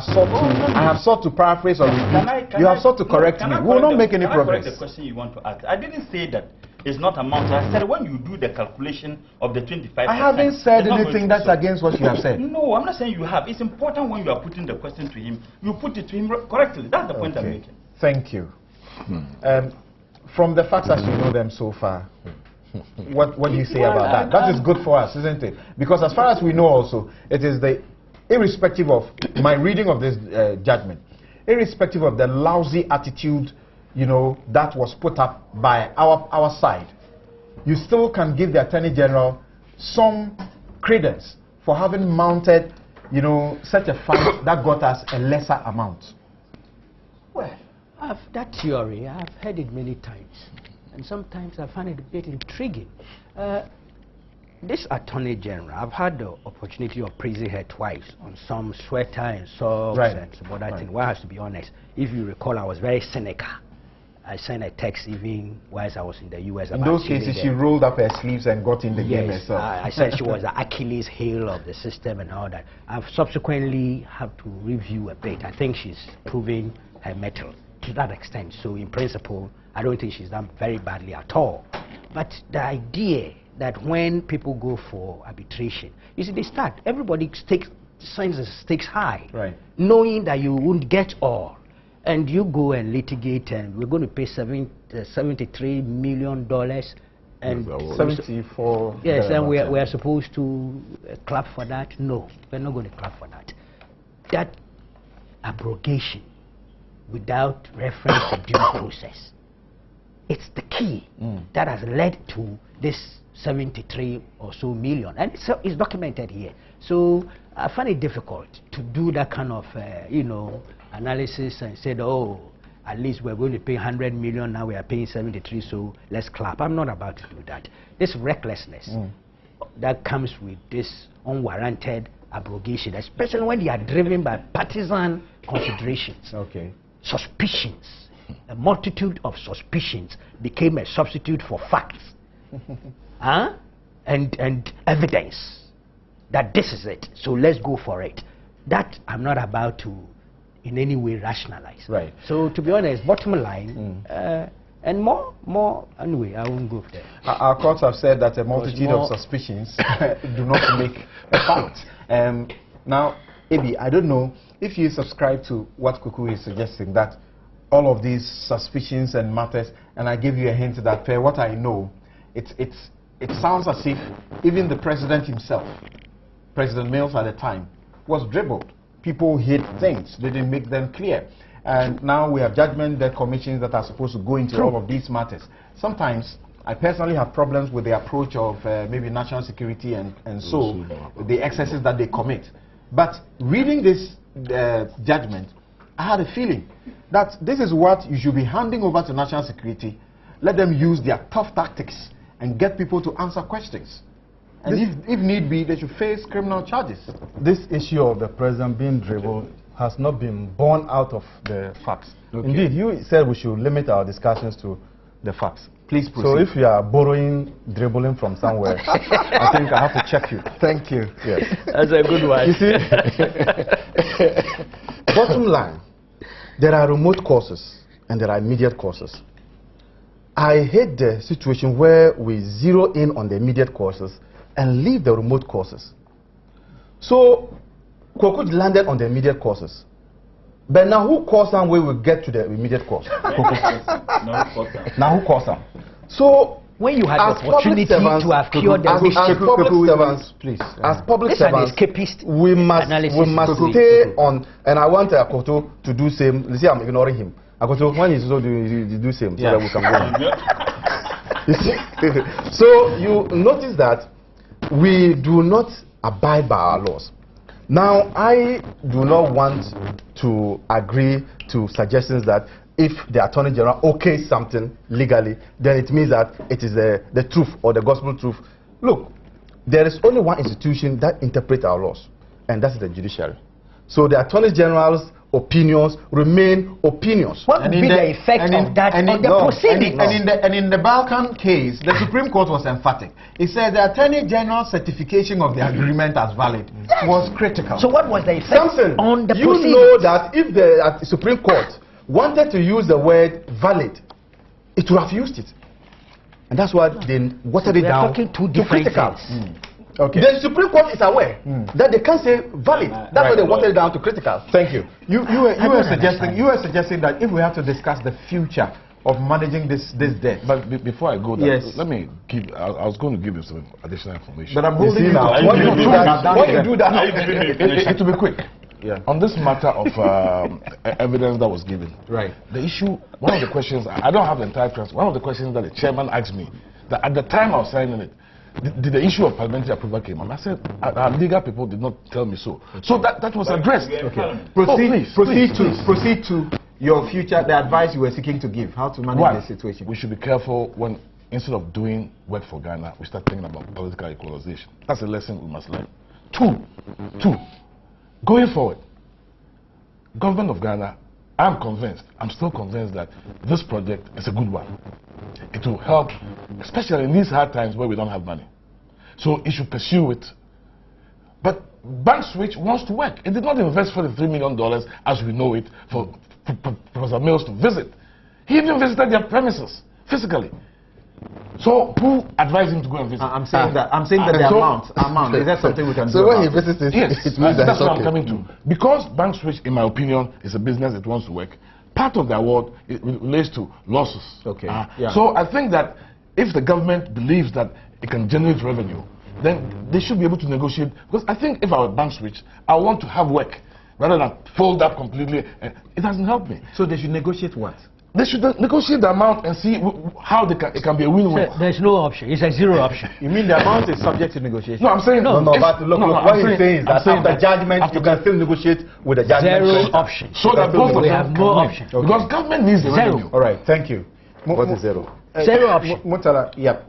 have sought to paraphrase or repeat, you have sought to correct me. We will not make any progress. Correct the question you want to ask. I didn't say that it's not amount. I said when you do the calculation of the 25%. I haven't said anything that's against what you have said. No, I'm not saying you have. It's important when you are putting the question to him, you put it to him correctly. That's the point I'm making. Thank you. From the facts as you know them so far, what do you say about that? That is good for us, isn't it? Because as far as we know also, it is irrespective of my reading of this judgment, irrespective of the lousy attitude, that was put up by our side, you still can give the Attorney General some credence for having mounted, such a fight that got us a lesser amount. Well, that theory, I've heard it many times. And sometimes I find it a bit intriguing. This Attorney General, I've had the opportunity of praising her twice on some sweater and socks and some other thing. Well, I have to be honest, if you recall, I was very cynical. I sent a text even whilst I was in the U.S. In those cases, she rolled up her sleeves and got in the game herself. I said she was the Achilles heel of the system and all that. I've subsequently had to review a bit. I think she's proving her mettle to that extent. So in principle, I don't think she's done very badly at all. But the idea that when people go for arbitration, you see, they start, everybody signs the stakes high, knowing that you won't get all. And you go and litigate, and we're going to pay $73 million. And 74. Yes, and we are supposed to clap for that. No, we're not going to clap for that. That abrogation without reference to due process, it's the key that has led to this 73 or so million, and it's documented here. So I find it difficult to do that kind of analysis and said, oh, at least we're going to pay 100 million, now we are paying 73, so let's clap. I'm not about to do that. This recklessness that comes with this unwarranted abrogation, especially when they are driven by partisan considerations, suspicions, a multitude of suspicions became a substitute for facts and evidence that this is it, so let's go for it. That I'm not about to in any way rationalize. Right. So to be honest, bottom line, and more, anyway, I won't go there. Our courts have said that a multitude of suspicions do not make a fact. Now, Ebi, I don't know if you subscribe to what Kuku is suggesting, that all of these suspicions and matters, and I give you a hint that per what I know, it sounds as if even the president himself President Mills at the time was dribbled. People hid things, they didn't make them clear. And now we have judgment that commissions that are supposed to go into all of these matters. Sometimes I personally have problems with the approach of maybe national security and so the excesses that they commit. But reading this judgment, I had a feeling that this is what you should be handing over to national security. Let them use their tough tactics and get people to answer questions. And if need be, they should face criminal charges. This issue of the president being dribbled has not been born out of the facts. Okay. Indeed, you said we should limit our discussions to the facts. Please proceed. So if you are borrowing, dribbling from somewhere, I think I have to check you. Thank you. Yes. That's a good one. You see, bottom line, there are remote causes and there are immediate causes. I hate the situation where we zero in on the immediate causes and leave the remote causes. So, Kokut landed on the immediate causes. But now who caused them where we get to the immediate cause? Now who caused them? So, when you had the opportunity to have cured the as public servants, please, as public servants, we must stay on, and I want Akoto to do same. You see, I'm ignoring him. Akoto, when he's so do same, so that we can go on. You see? So you notice that we do not abide by our laws. Now, I do not want to agree to suggestions that if the Attorney General okays something legally, then it means that it is the truth or the gospel truth. Look, there is only one institution that interprets our laws, and that's the judiciary. So the Attorney General's opinions remain opinions. What would be the effect of that on the proceedings? And in the Balkan case, the Supreme Court was emphatic. It said the Attorney General's certification of the agreement as valid was critical. So what was the effect on the proceedings? You know that if the Supreme Court wanted to use the word valid, it would have used it. And that's why they watered it down to critical. Okay. The Supreme Court is aware that they can't say valid. That's why they watered it down to critical. Thank you. You were suggesting that if we have to discuss the future of managing this debt. But before I go there, let me give. I was going to give you some additional information. But I'm holding you now. When you do that, it will be quick. Yeah. On this matter of evidence that was given, right? The issue, one of the questions, I don't have the entire transcript. One of the questions that the chairman asked me, that at the time I was signing it, did the issue of parliamentary approval came up? I said our legal people did not tell me so. So that was addressed. Okay. Proceed to your future, the advice you were seeking to give, how to manage the situation. We should be careful when, instead of doing work for Ghana, we start thinking about political equalization. That's a lesson we must learn. Two, going forward, government of Ghana, I'm still convinced that this project is a good one. It will help, especially in these hard times where we don't have money. So it should pursue it. But Bank Switch wants to work. It did not invest $43 million as we know it for Professor Mills to visit. He even visited their premises physically. So who advised him to go and visit? I'm saying that the amount is that something we can do? So when he visits it, yes, it means that's what I'm coming to. Because Bank Switch, in my opinion, is a business that wants to work. Part of the award relates to losses. Okay. So I think that if the government believes that it can generate revenue, then they should be able to negotiate. Because I think if I were Bank Switch, I want to have work rather than fold up completely. It doesn't help me. So they should negotiate what? They should negotiate the amount and see how it can be a win-win. There's no option. It's a zero option. You mean the amount is subject to negotiation? No, I'm saying no. But look, what he's saying is that after judgment, you can still negotiate with the judgment. Zero option. So that both of we them have no option. Okay. Because government needs the revenue. All right, thank you. What is zero? Zero option. Mutala, yep.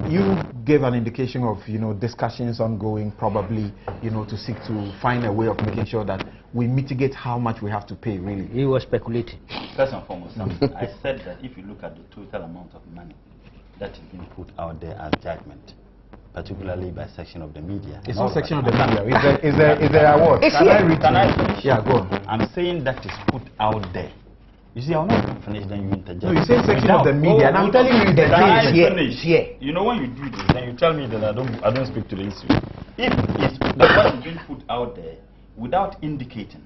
You gave an indication of discussions ongoing, probably to seek to find a way of making sure that we mitigate how much we have to pay. Really, he was speculating. First and foremost, I said that if you look at the total amount of money that is being put out there as judgment, particularly by section of the media, it's not section of the media. Is there award? Can I finish? Yeah, go on. I'm saying that is put out there. You see, I'll not finish, then you interject. No, you say section of the media, and I'm telling you the finish here. You know, when you do this, then you tell me that I don't speak to the issue. If it's the one being put out there without indicating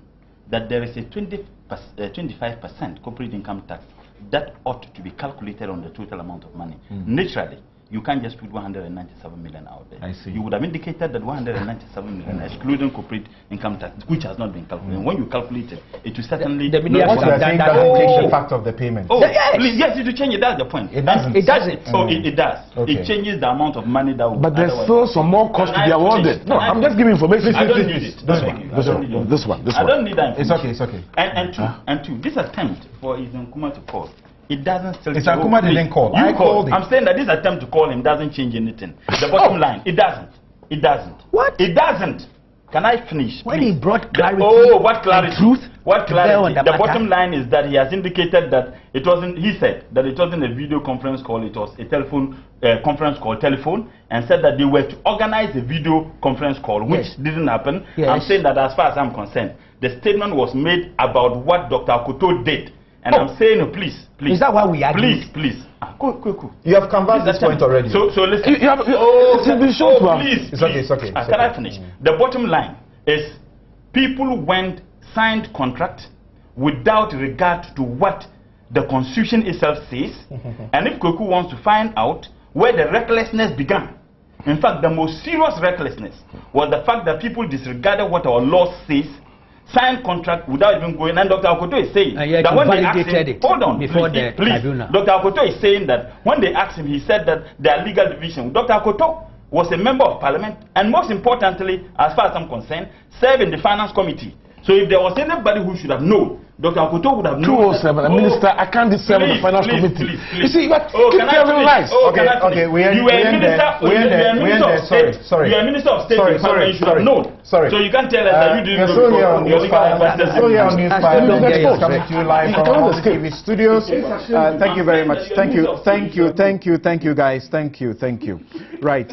that there is a 25% corporate income tax that ought to be calculated on the total amount of money, naturally, you can't just put 197 million out there. I see. You would have indicated that 197 million, excluding corporate income tax, which has not been calculated. When you calculate it, it will certainly... What you are saying doesn't change the fact of the payment. Oh, please, yes, it will change it. That's the point. It doesn't. It doesn't. So it does. Okay. It changes the amount of money that will... But there's still some more cost to be awarded. No, I'm just giving information. I don't need it. This one. I don't need that information. It's okay. And two, this attempt for Izon Kuma to call, it doesn't still... Izon Kuma didn't call. You I called him. I'm saying that this attempt to call him doesn't change anything. The bottom line, it doesn't. It doesn't. What? It doesn't. Can I finish? When please? he brought clarity, what clarity? truth, What clarity? The matter. bottom line is that he has indicated that it wasn't. He said that it wasn't a video conference call. It was a telephone conference call, and said that they were to organize a video conference call, which didn't happen. Yes. I'm saying that as far as I'm concerned, the statement was made about what Dr. Akoto did, and I'm saying, please. Is that why we agree? Please. Cool. You have canvassed this point already. So listen. Please. It's okay. Can I finish? The bottom line is people signed contract without regard to what the Constitution itself says. And if Kweku wants to find out where the recklessness began, in fact, the most serious recklessness was the fact that people disregarded what our law says, signed contract without even going. And Dr. Akoto is saying that when they asked him, hold on, before please, the tribunal. Dr. Akoto is saying that when they asked him, he said that their legal division. Dr. Akoto was a member of parliament, and most importantly, as far as I'm concerned, served in the finance committee. So if there was anybody who should have known, Dr. Akoto would have known. 207, a minister, I can't serve in the finance committee. Please. You see, you keep telling lies. Okay, we are sorry. You are Minister of State. You should have known. Sorry. So you can't tell us that you didn't know. Still here on Newsfile. Coming to you live from the TV studios. Thank you very much. Thank you, guys. Thank you. Right.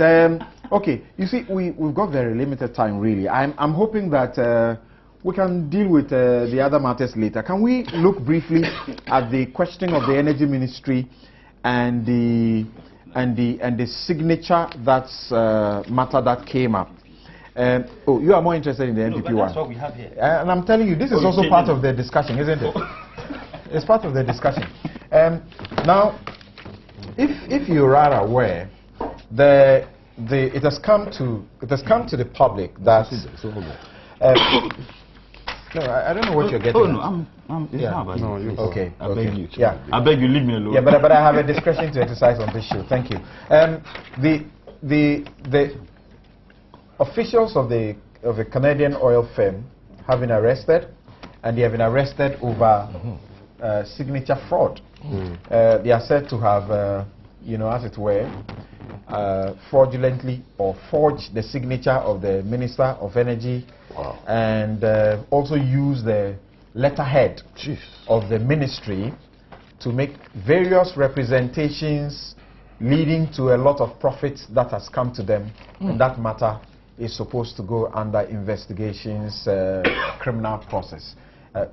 Okay. You see, we've got very limited time, really. I'm hoping that we can deal with the other matters later. Can we look briefly at the question of the Energy Ministry and the signature matter that came up? You are more interested in the NPP one. That's what we have here. And I'm telling you, this is also part of the discussion, isn't it? It's part of the discussion. Now, if you are aware, it has come to the public that. No, I don't know what you're getting. It's not about you. Okay. I beg you. Yeah. I beg you, leave me alone. Yeah, but I have a discretion to exercise on this show. Thank you. The officials of the Canadian oil firm have been arrested, and they have been arrested over signature fraud. They are said to have, as it were, fraudulently or forged the signature of the Minister of Energy. Wow. And also use the letterhead of the ministry to make various representations leading to a lot of profits that has come to them. And that matter is supposed to go under investigations, criminal process.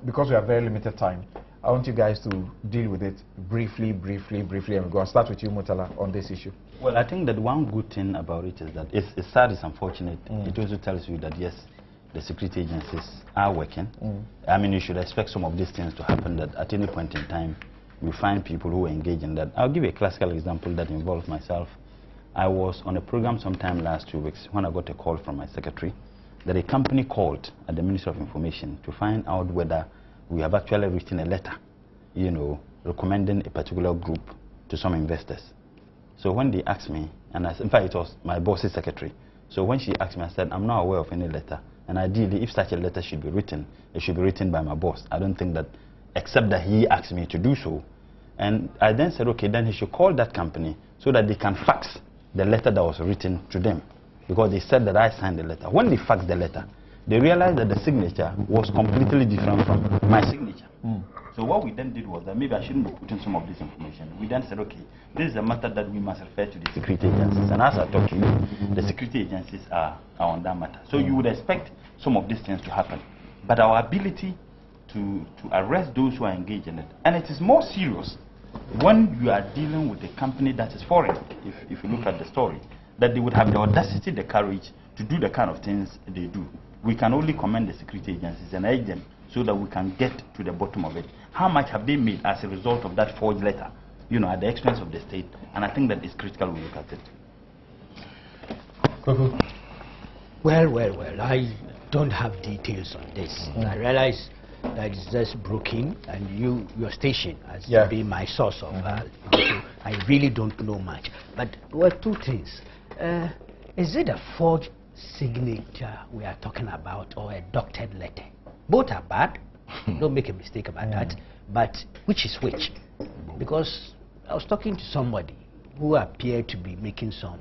Because we have very limited time, I want you guys to deal with it briefly, and we're going to start with you, Mutala, on this issue. Well, I think that one good thing about it is that it's sad, it's unfortunate. It also tells you that, yes, the security agencies are working. I mean, you should expect some of these things to happen, that at any point in time, you find people who engage in that. I'll give you a classical example that involves myself. I was on a program sometime last 2 weeks when I got a call from my secretary that a company called at the Ministry of Information to find out whether we have actually written a letter, recommending a particular group to some investors. So when they asked me, and in fact it was my boss's secretary, so when she asked me, I said, I'm not aware of any letter. And ideally, if such a letter should be written, it should be written by my boss. I don't think that, except that he asked me to do so. And I then said, okay, then he should call that company so that they can fax the letter that was written to them. Because they said that I signed the letter. When they faxed the letter, they realized that the signature was completely different from my signature. So what we then did was that maybe I shouldn't be putting some of this information. We then said, okay, this is a matter that we must refer to the security agencies. And as I talk to you, the security agencies are on that matter. So you would expect some of these things to happen. But our ability to arrest those who are engaged in it, and it is more serious when you are dealing with a company that is foreign, if you look at the story, that they would have the audacity, the courage to do the kind of things they do. We can only commend the security agencies and urge them so that we can get to the bottom of it. How much have they made as a result of that forged letter? you know, at the expense of the state. And I think that it's critical we look at it. Well, I don't have details on this. I realize that it's just broken, and your station has been my source of so I really don't know much. But well, two things. Is it a forged signature we are talking about, or a doctored letter? Both are bad. Don't make a mistake about that. But which is which? Because I was talking to somebody who appeared to be making some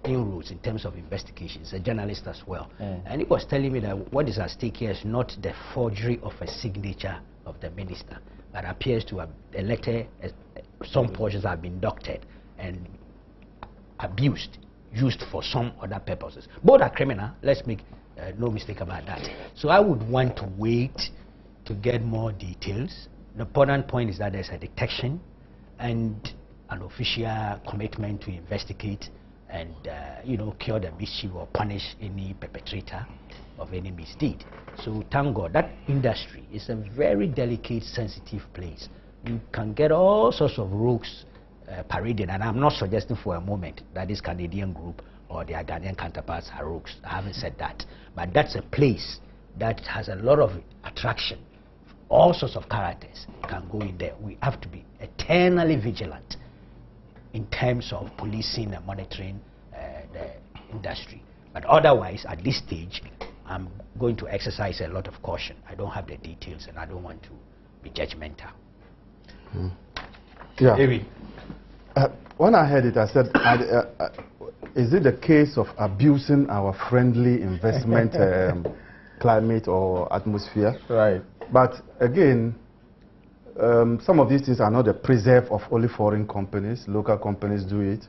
inroads in terms of investigations, a journalist as well, and he was telling me that what is at stake here is not the forgery of a signature of the minister, but appears to have a letter, some portions have been doctored and abused, used for some other purposes. Both are criminal, let's make no mistake about that. So I would want to wait to get more details. The important point is that there's a detection and an official commitment to investigate and you know, cure the mischief or punish any perpetrator of any misdeed. So thank God, that industry is a very delicate, sensitive place. You can get all sorts of rogues parading, and I'm not suggesting for a moment that this Canadian group or their Ghanaian counterparts are rogues. I haven't said that. But that's a place that has a lot of attraction. All sorts of characters can go in there. We have to be eternally vigilant in terms of policing and monitoring the industry. But otherwise, at this stage, I'm going to exercise a lot of caution. I don't have the details, and I don't want to be judgmental. Yeah. When I heard it, I said, is it the case of abusing our friendly investment climate or atmosphere? Right. But again, some of these things are not the preserve of only foreign companies. Local companies do it.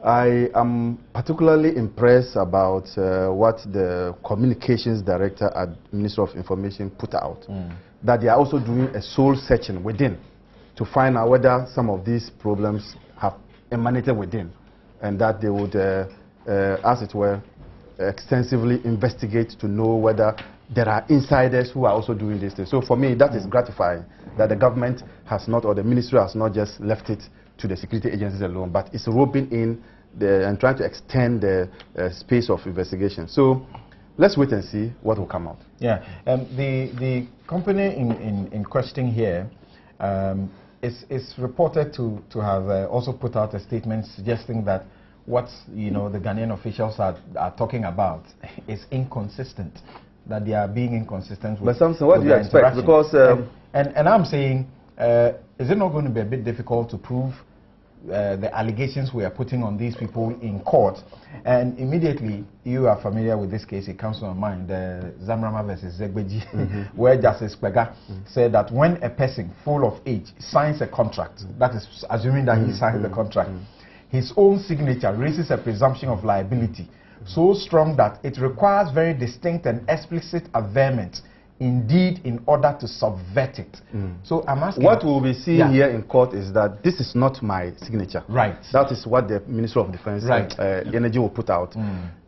I am particularly impressed about what the communications director at Ministry of Information put out, that they are also doing a soul searching within to find out whether some of these problems have emanated within, and that they would, as it were, extensively investigate to know whether there are insiders who are also doing this thing. So for me, that is gratifying, that the government has not, or the ministry has not just left it to the security agencies alone, but it's roping in and trying to extend the space of investigation. So let's wait and see what will come out. Yeah, the company in question here is reported to have also put out a statement suggesting that what the Ghanaian officials are talking about is inconsistent, that they are being inconsistent with. But Samson, what do you expect? Because and I'm saying, is it not going to be a bit difficult to prove the allegations we are putting on these people in court? And immediately, you are familiar with this case, it comes to my mind, the Zamrama versus Zegbeji, where Justice Kwega said that when a person full of age signs a contract, that is assuming that he signs the contract, his own signature raises a presumption of liability so strong that it requires very distinct and explicit averment, indeed, in order to subvert it. So I'm asking, what we'll be seeing here in court is that this is not my signature. Right. That is what the Minister of Defense Energy will put out.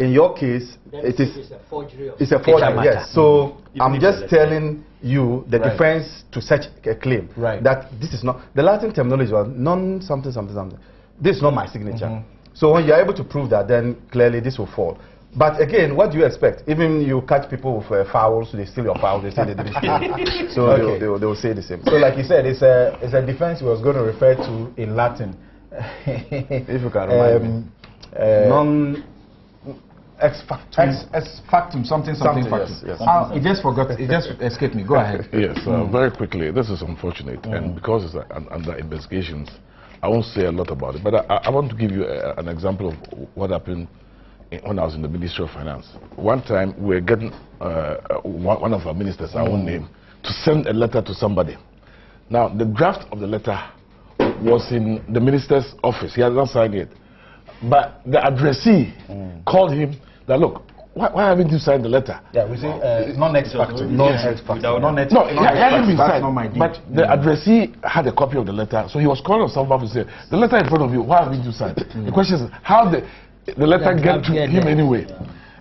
In your case, it's a forgery. It's a forgery, yes. So I'm just telling you the defense to such a claim that this is not, the Latin terminology was non something something something. This is not my signature. So when you're able to prove that, then clearly this will fall. But again, what do you expect? Even you catch people with fouls, they steal your fouls, they say they didn't steal. So they will say the same. So like you said, it's a defense he was going to refer to in Latin. If you can remind me. Non ex factum, something factum. Yes. It just forgot, it just escaped me. Go ahead. Yes, very quickly. This is unfortunate, and because it's under investigations, I won't say a lot about it. But I want to give you an example of what happened when I was in the Ministry of Finance. One time we were getting one of our ministers, our own name, to send a letter to somebody. Now the draft of the letter was in the minister's office. He had not signed it. But the addressee called him that, look, why haven't you signed the letter? Yeah, we say non-ex factum. Non-ex factum. No, it hasn't been signed. But the addressee had a copy of the letter, so he was calling himself up and said, the letter in front of you, why haven't you signed? The question is, how the letter get to him anyway?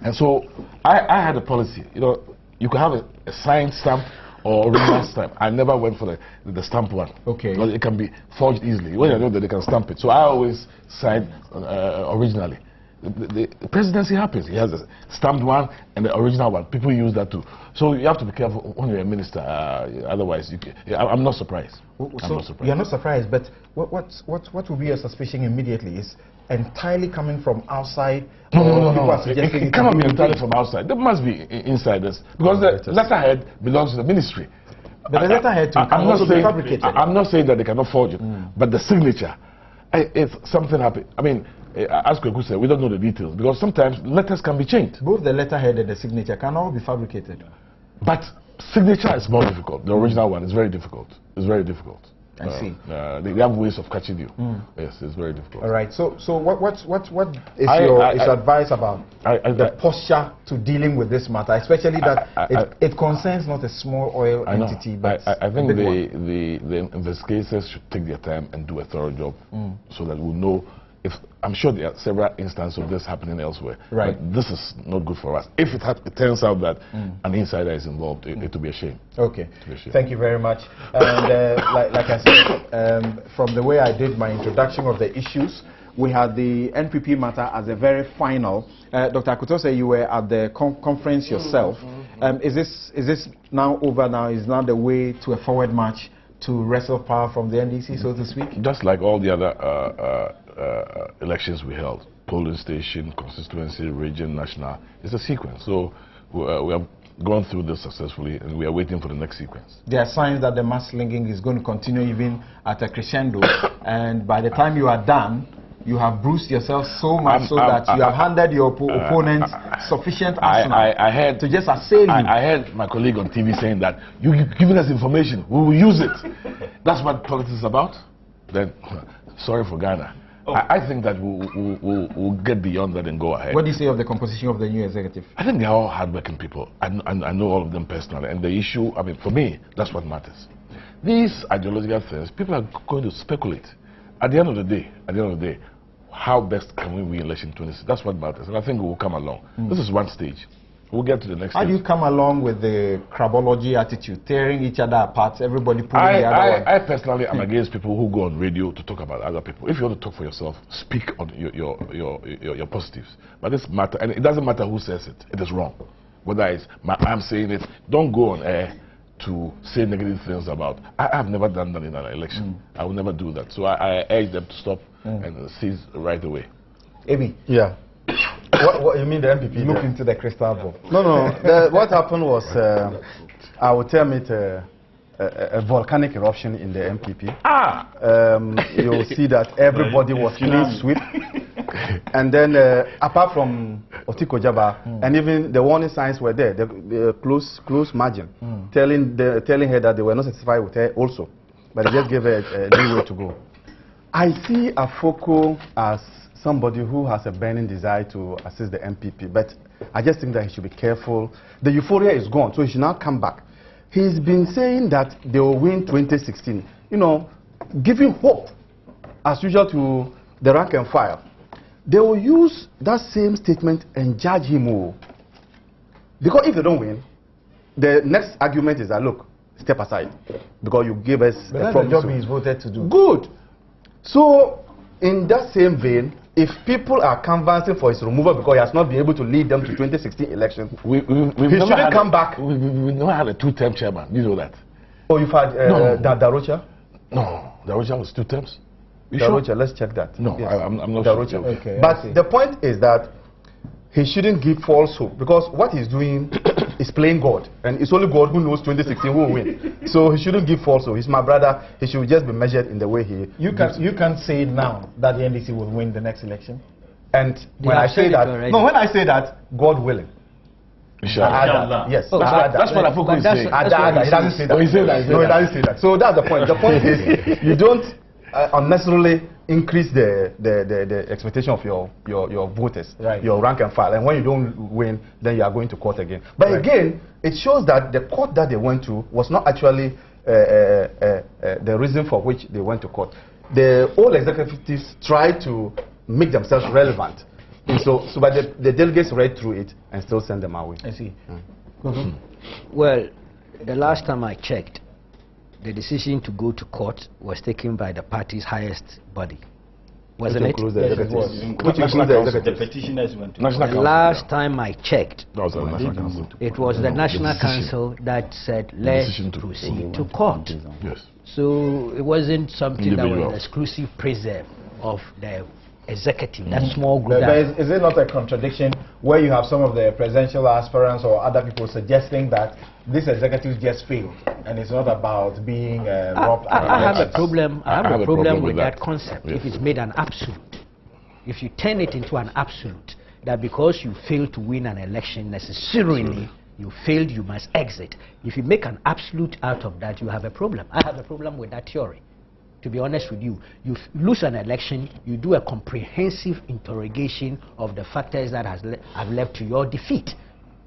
And so I had a policy. You could have a signed stamp or original stamp. I never went for the stamp one. Okay. Because it can be forged easily. When I know that they can stamp it. So I always sign originally. The presidency happens. He has a stamped one and the original one. People use that too. So you have to be careful when you're a minister. Otherwise, I'm not surprised. I'm not surprised. You're not surprised, but what will be your suspicion immediately? Is entirely coming from outside? No. It cannot be entirely from outside. There must be insiders because the letterhead belongs to the ministry. But the letterhead too can also be fabricated. I'm not saying that they cannot forge it, but the signature, if something happened, I mean, as Kweku said, we don't know the details because sometimes letters can be changed. Both the letterhead and the signature can all be fabricated. But signature is more difficult. The original one is very difficult. It's very difficult. I see. They have ways of catching you. Yes, it's very difficult. All right. So what is your advice about the posture to dealing with this matter, especially that it concerns not a small oil entity, but I think the investigators should take their time and do a thorough job so that we'll know. I'm sure there are several instances of this happening elsewhere. Right. But this is not good for us. If it turns out that an insider is involved, it will be a shame. Okay. Thank you very much. And like I said, from the way I did my introduction of the issues, we had the NPP matter as a very final. Dr. Akutose, you were at the conference yourself. Is this now over now? Is now the way to a forward march to wrestle power from the NDC, so to speak? Just like all the other elections we held, polling station, constituency, region, national, it's a sequence. So we have gone through this successfully and we are waiting for the next sequence. There are signs that the mass slinging is going to continue even at a crescendo, and by the time you are done, you have bruised yourself so much that you have handed your opponents sufficient arsenal to just assail you. I heard my colleague on TV saying that you've given us information, we will use it. That's what politics is about? Then, sorry for Ghana. I think that we'll get beyond that and go ahead. What do you say of the composition of the new executive? I think they're all hardworking people. I know all of them personally. And the issue, I mean, for me, that's what matters. These ideological things, people are going to speculate. At the end of the day, how best can we win election 26? That's what matters. And I think we will come along. This is one stage. We'll get to the next stage. How do you come along with the crabology attitude, tearing each other apart, everybody pulling the other one? I personally am against people who go on radio to talk about other people. If you want to talk for yourself, speak on your positives. But this matter, and it doesn't matter who says it. It is wrong. Whether it's I'm saying it, don't go on air to say negative things about. I have never done that in an election. I will never do that. So I urge them to stop and cease right away. Amy. Yeah. What you mean the MPP? Look into the crystal ball. No. What happened was, I would term it a volcanic eruption in the MPP. You'll see that everybody was clean sweep. And then, apart from Otiko Jaba, and even the warning signs were there, the close margin, telling her that they were not satisfied with her also. But they just gave her a new way to go. I see Afoko as somebody who has a burning desire to assist the MPP, but I just think that he should be careful. The euphoria is gone, so he should not come back. He's been saying that they will win 2016, giving hope, as usual, to the rank and file. They will use that same statement and judge him. Because if they don't win, the next argument is that, look, step aside, because you gave us a promise. That's the job he's voted to do. Good. So, in that same vein, if people are canvassing for his removal because he has not been able to lead them to 2016 elections, he shouldn't come back. We've never had a two-term chairman. You know that. Oh, you've had Darocha? No, Darocha was 2 terms. Darocha, let's check that. No, yes. I'm not Darocha. Sure. Okay, but the point is that he shouldn't give false hope, because what he's doing is playing God, and it's only God who knows 2016 who will win. So he shouldn't give false hope. He's my brother. He should just be measured in the way he. You can't say now that the NDC will win the next election. And when I say that, God willing. Inshallah. Yes. Oh, that's what Afoko is saying. He doesn't say that. Oh, he said that. No, he doesn't say that. So that's the point. The point is, you don't unnecessarily increase the expectation of your voters, right, your rank and file, and when you don't win, then you are going to court again. But again, it shows that the court that they went to was not actually the reason for which they went to court. The old executives tried to make themselves relevant, and but the delegates read through it and still send them away. I see. Well, The last time I checked, the decision to go to court was taken by the party's highest body. Wasn't it? Which includes The petitioners went to The last time I checked, That was the National Council. it was the National decision. Council that said, let's decision to proceed to court. Yes. So it wasn't something that was Individuals. an exclusive preserve of the executive, that small group. But that is it not a contradiction where you have some of the presidential aspirants or other people suggesting that this executive just failed and it's not about being robbed? I have a problem. I have a problem with that that. concept. Yes. If it's made an absolute, if you turn it into an absolute, that because you failed to win an election necessarily you failed, you must exit. If you make an absolute out of that, you have a problem. I have a problem with that theory. To be honest with you, you lose an election, you do a comprehensive interrogation of the factors that have led to your defeat.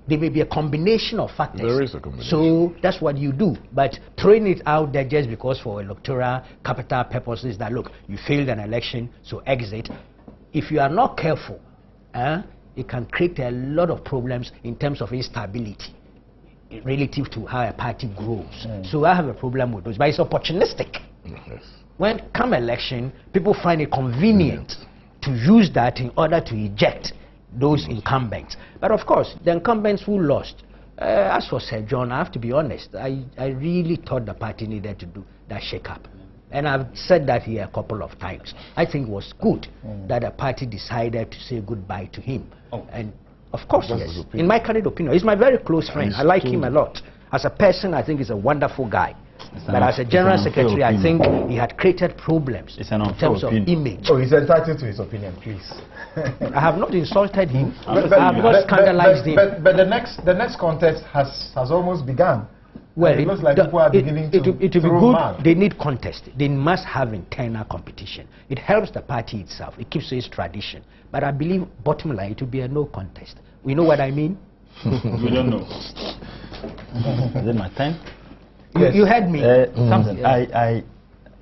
There may be a combination of factors. There is a combination. So that's what you do. But throwing it out there just because for electoral capital purposes that, look, you failed an election, so exit. If you are not careful, it can create a lot of problems in terms of instability relative to how a party grows. So I have a problem with those, but it's opportunistic. Yes. When come election, people find it convenient to use that in order to eject those incumbents. But of course, the incumbents who lost, as for Sir John, I have to be honest, I really thought the party needed to do that shake-up. And I've said that here a couple of times. I think it was good that the party decided to say goodbye to him. And of course, yes, in my candid opinion, he's my very close friend. I like him a lot. As a person, I think he's a wonderful guy. But as a general secretary, I think he had created problems in terms of image. Oh, he's entitled to his opinion, please. I have not insulted him. I have not scandalized him. But the next contest has almost begun. Well, it looks like people are beginning to it will be throw good. mad. They need contest. They must have internal competition. It helps the party itself. It keeps its tradition. But I believe, bottom line, it will be a no contest. We know what I mean? We don't know. Is it my time? Yes. You heard me. Something.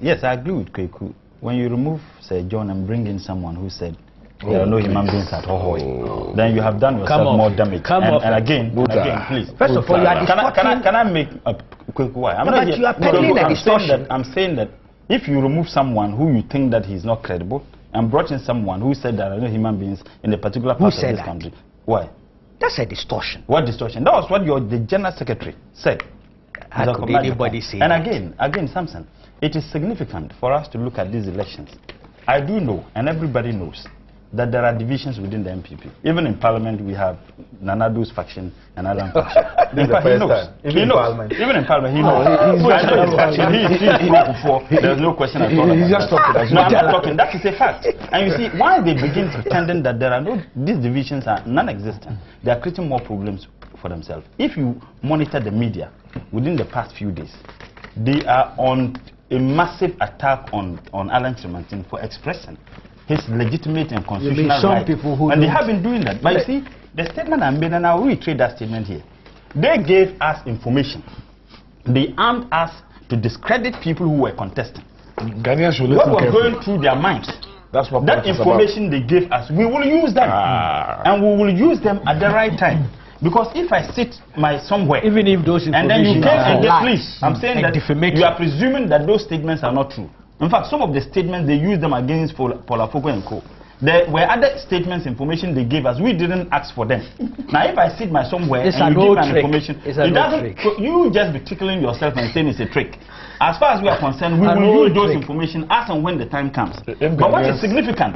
Yes, I agree with Kweku. When you remove Sir John and bring in someone who said there are no human beings at Hohoi, then you have done yourself more damage. And again, please. First of all, you are distorting. Can I make a Kweku? Why? But you are peddling a distortion. I'm saying that if you remove someone who you think that he's not credible and brought in someone who said there are no human beings in a particular part of this country, why? That's a distortion. What distortion? That was what the general secretary said. How could anybody say and that? again, Samson, it is significant for us to look at these elections. I do know, and everybody knows, that there are divisions within the MPP. Even in Parliament, we have Nanado's faction and Alan faction. In fact, he knows. Even in Parliament, he knows. There's no question at all. He's just talking. No, I'm not talking. That is a fact. And you see, why they begin pretending that there are these divisions are non-existent, they are creating more problems for themselves. If you monitor the media within the past few days, they are on a massive attack on Alan Chimantin for expressing his legitimate and constitutional right. And they have been doing that. But you see, the statement I made, and I will reiterate that statement here, they gave us information. They armed us to discredit people who were contesting. Ghanaians should what listen was carefully. going through their minds? That's what that information they gave us, we will use them. And we will use them at the right time. Because if I sit somewhere, even if those and then you came and get, please, I'm saying that you are presuming that those statements are not true. In fact, some of the statements, they use them against Polafoko and Co. There were other statements, information they gave us. We didn't ask for them. Now, if I sit somewhere and you give me information, you just be tickling yourself and saying it's a trick. As far as we are concerned, we will use those information as and when the time comes. But what is significant?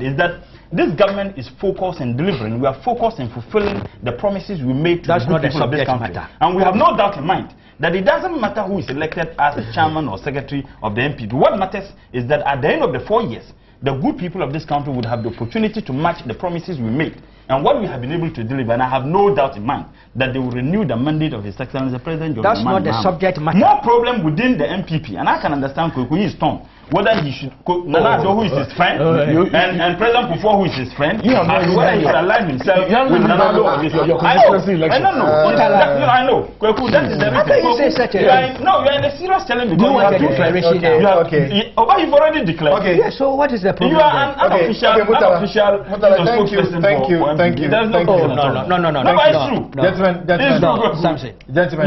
Is that this government is focused on delivering. We are focused on fulfilling the promises we made to the people of this country. And we have no doubt in mind that it doesn't matter who is elected as the chairman or secretary of the MPP. What matters is that at the end of the 4 years, the good people of this country would have the opportunity to match the promises we made and what we have been able to deliver. And I have no doubt in mind that they will renew the mandate of His Excellency the President. That's not the subject matter. More problem within the MPP, and I can understand Kweku is torn. whether he should Nana Addo, who is his friend, and President Kufuor, who is his friend, and whether he should align himself with Nana Addo on this. I don't know. I know. Kweku, that is the reason. No, you are in a serious challenge because you have declaration. You've already declared. Okay. Yeah, so what is the problem? You are an unofficial spokesperson. Thank you. There's no problem. No, it's true. Gentlemen,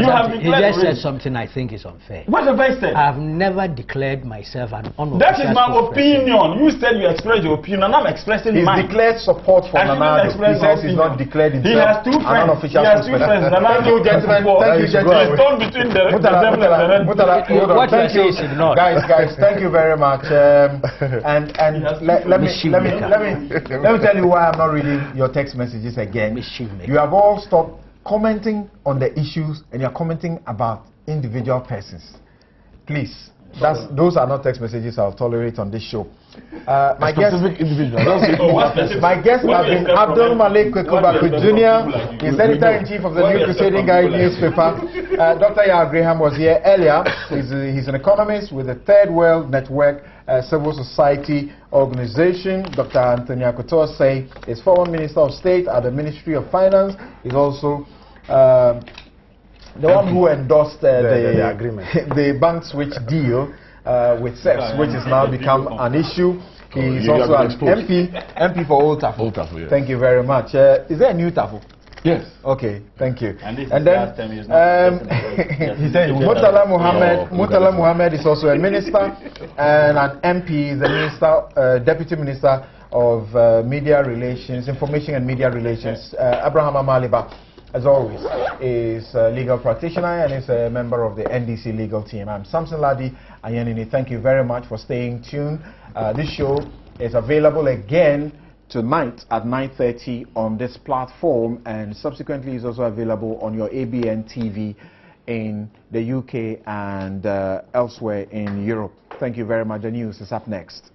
you have he just said something I think is unfair. What have I said? I have never declared myself an unofficial. That is my opinion. You said you expressed your opinion, and I'm expressing mine. He's declared support for Nana Addo. He says he's not declared himself. He has two friends. Unofficial he has two friends. Thank you, gentlemen. Thank you, gentlemen. He's torn between the devil and the red. What you say is ignored. Guys, thank you very much. And let me tell you why I'm not reading your text messages again. You have all stopped commenting on the issues and you're commenting about individual persons. Please, those are not text messages I'll tolerate on this show. My guest have been Abdul Malik Kwekubaku Jr. He's editor-in-chief of the New Crusading Guide newspaper. Dr. Yao Graham was here earlier. He's an economist with the Third World Network Civil Society Organization. Dr. Anthony Akotose is former Minister of State at the Ministry of Finance. He's also the one who endorsed the agreement, the bank switch deal with CEPS, which has now become an issue. He's also an MP for Old Tafo. Yes. Thank you very much. Is there a new Tafo? Yes. Okay, thank you. And then he said Murtala Muhammad is also a minister and an MP, is the minister, deputy minister of media relations, information and media relations. Abraham Amaliba, as always, is a legal practitioner and is a member of the NDC legal team. I'm Samson Ladi Ayenini. Thank you very much for staying tuned. This show is available again tonight at 9:30 on this platform, and subsequently is also available on your ABN TV in the UK and elsewhere in Europe. Thank you very much. The news is up next.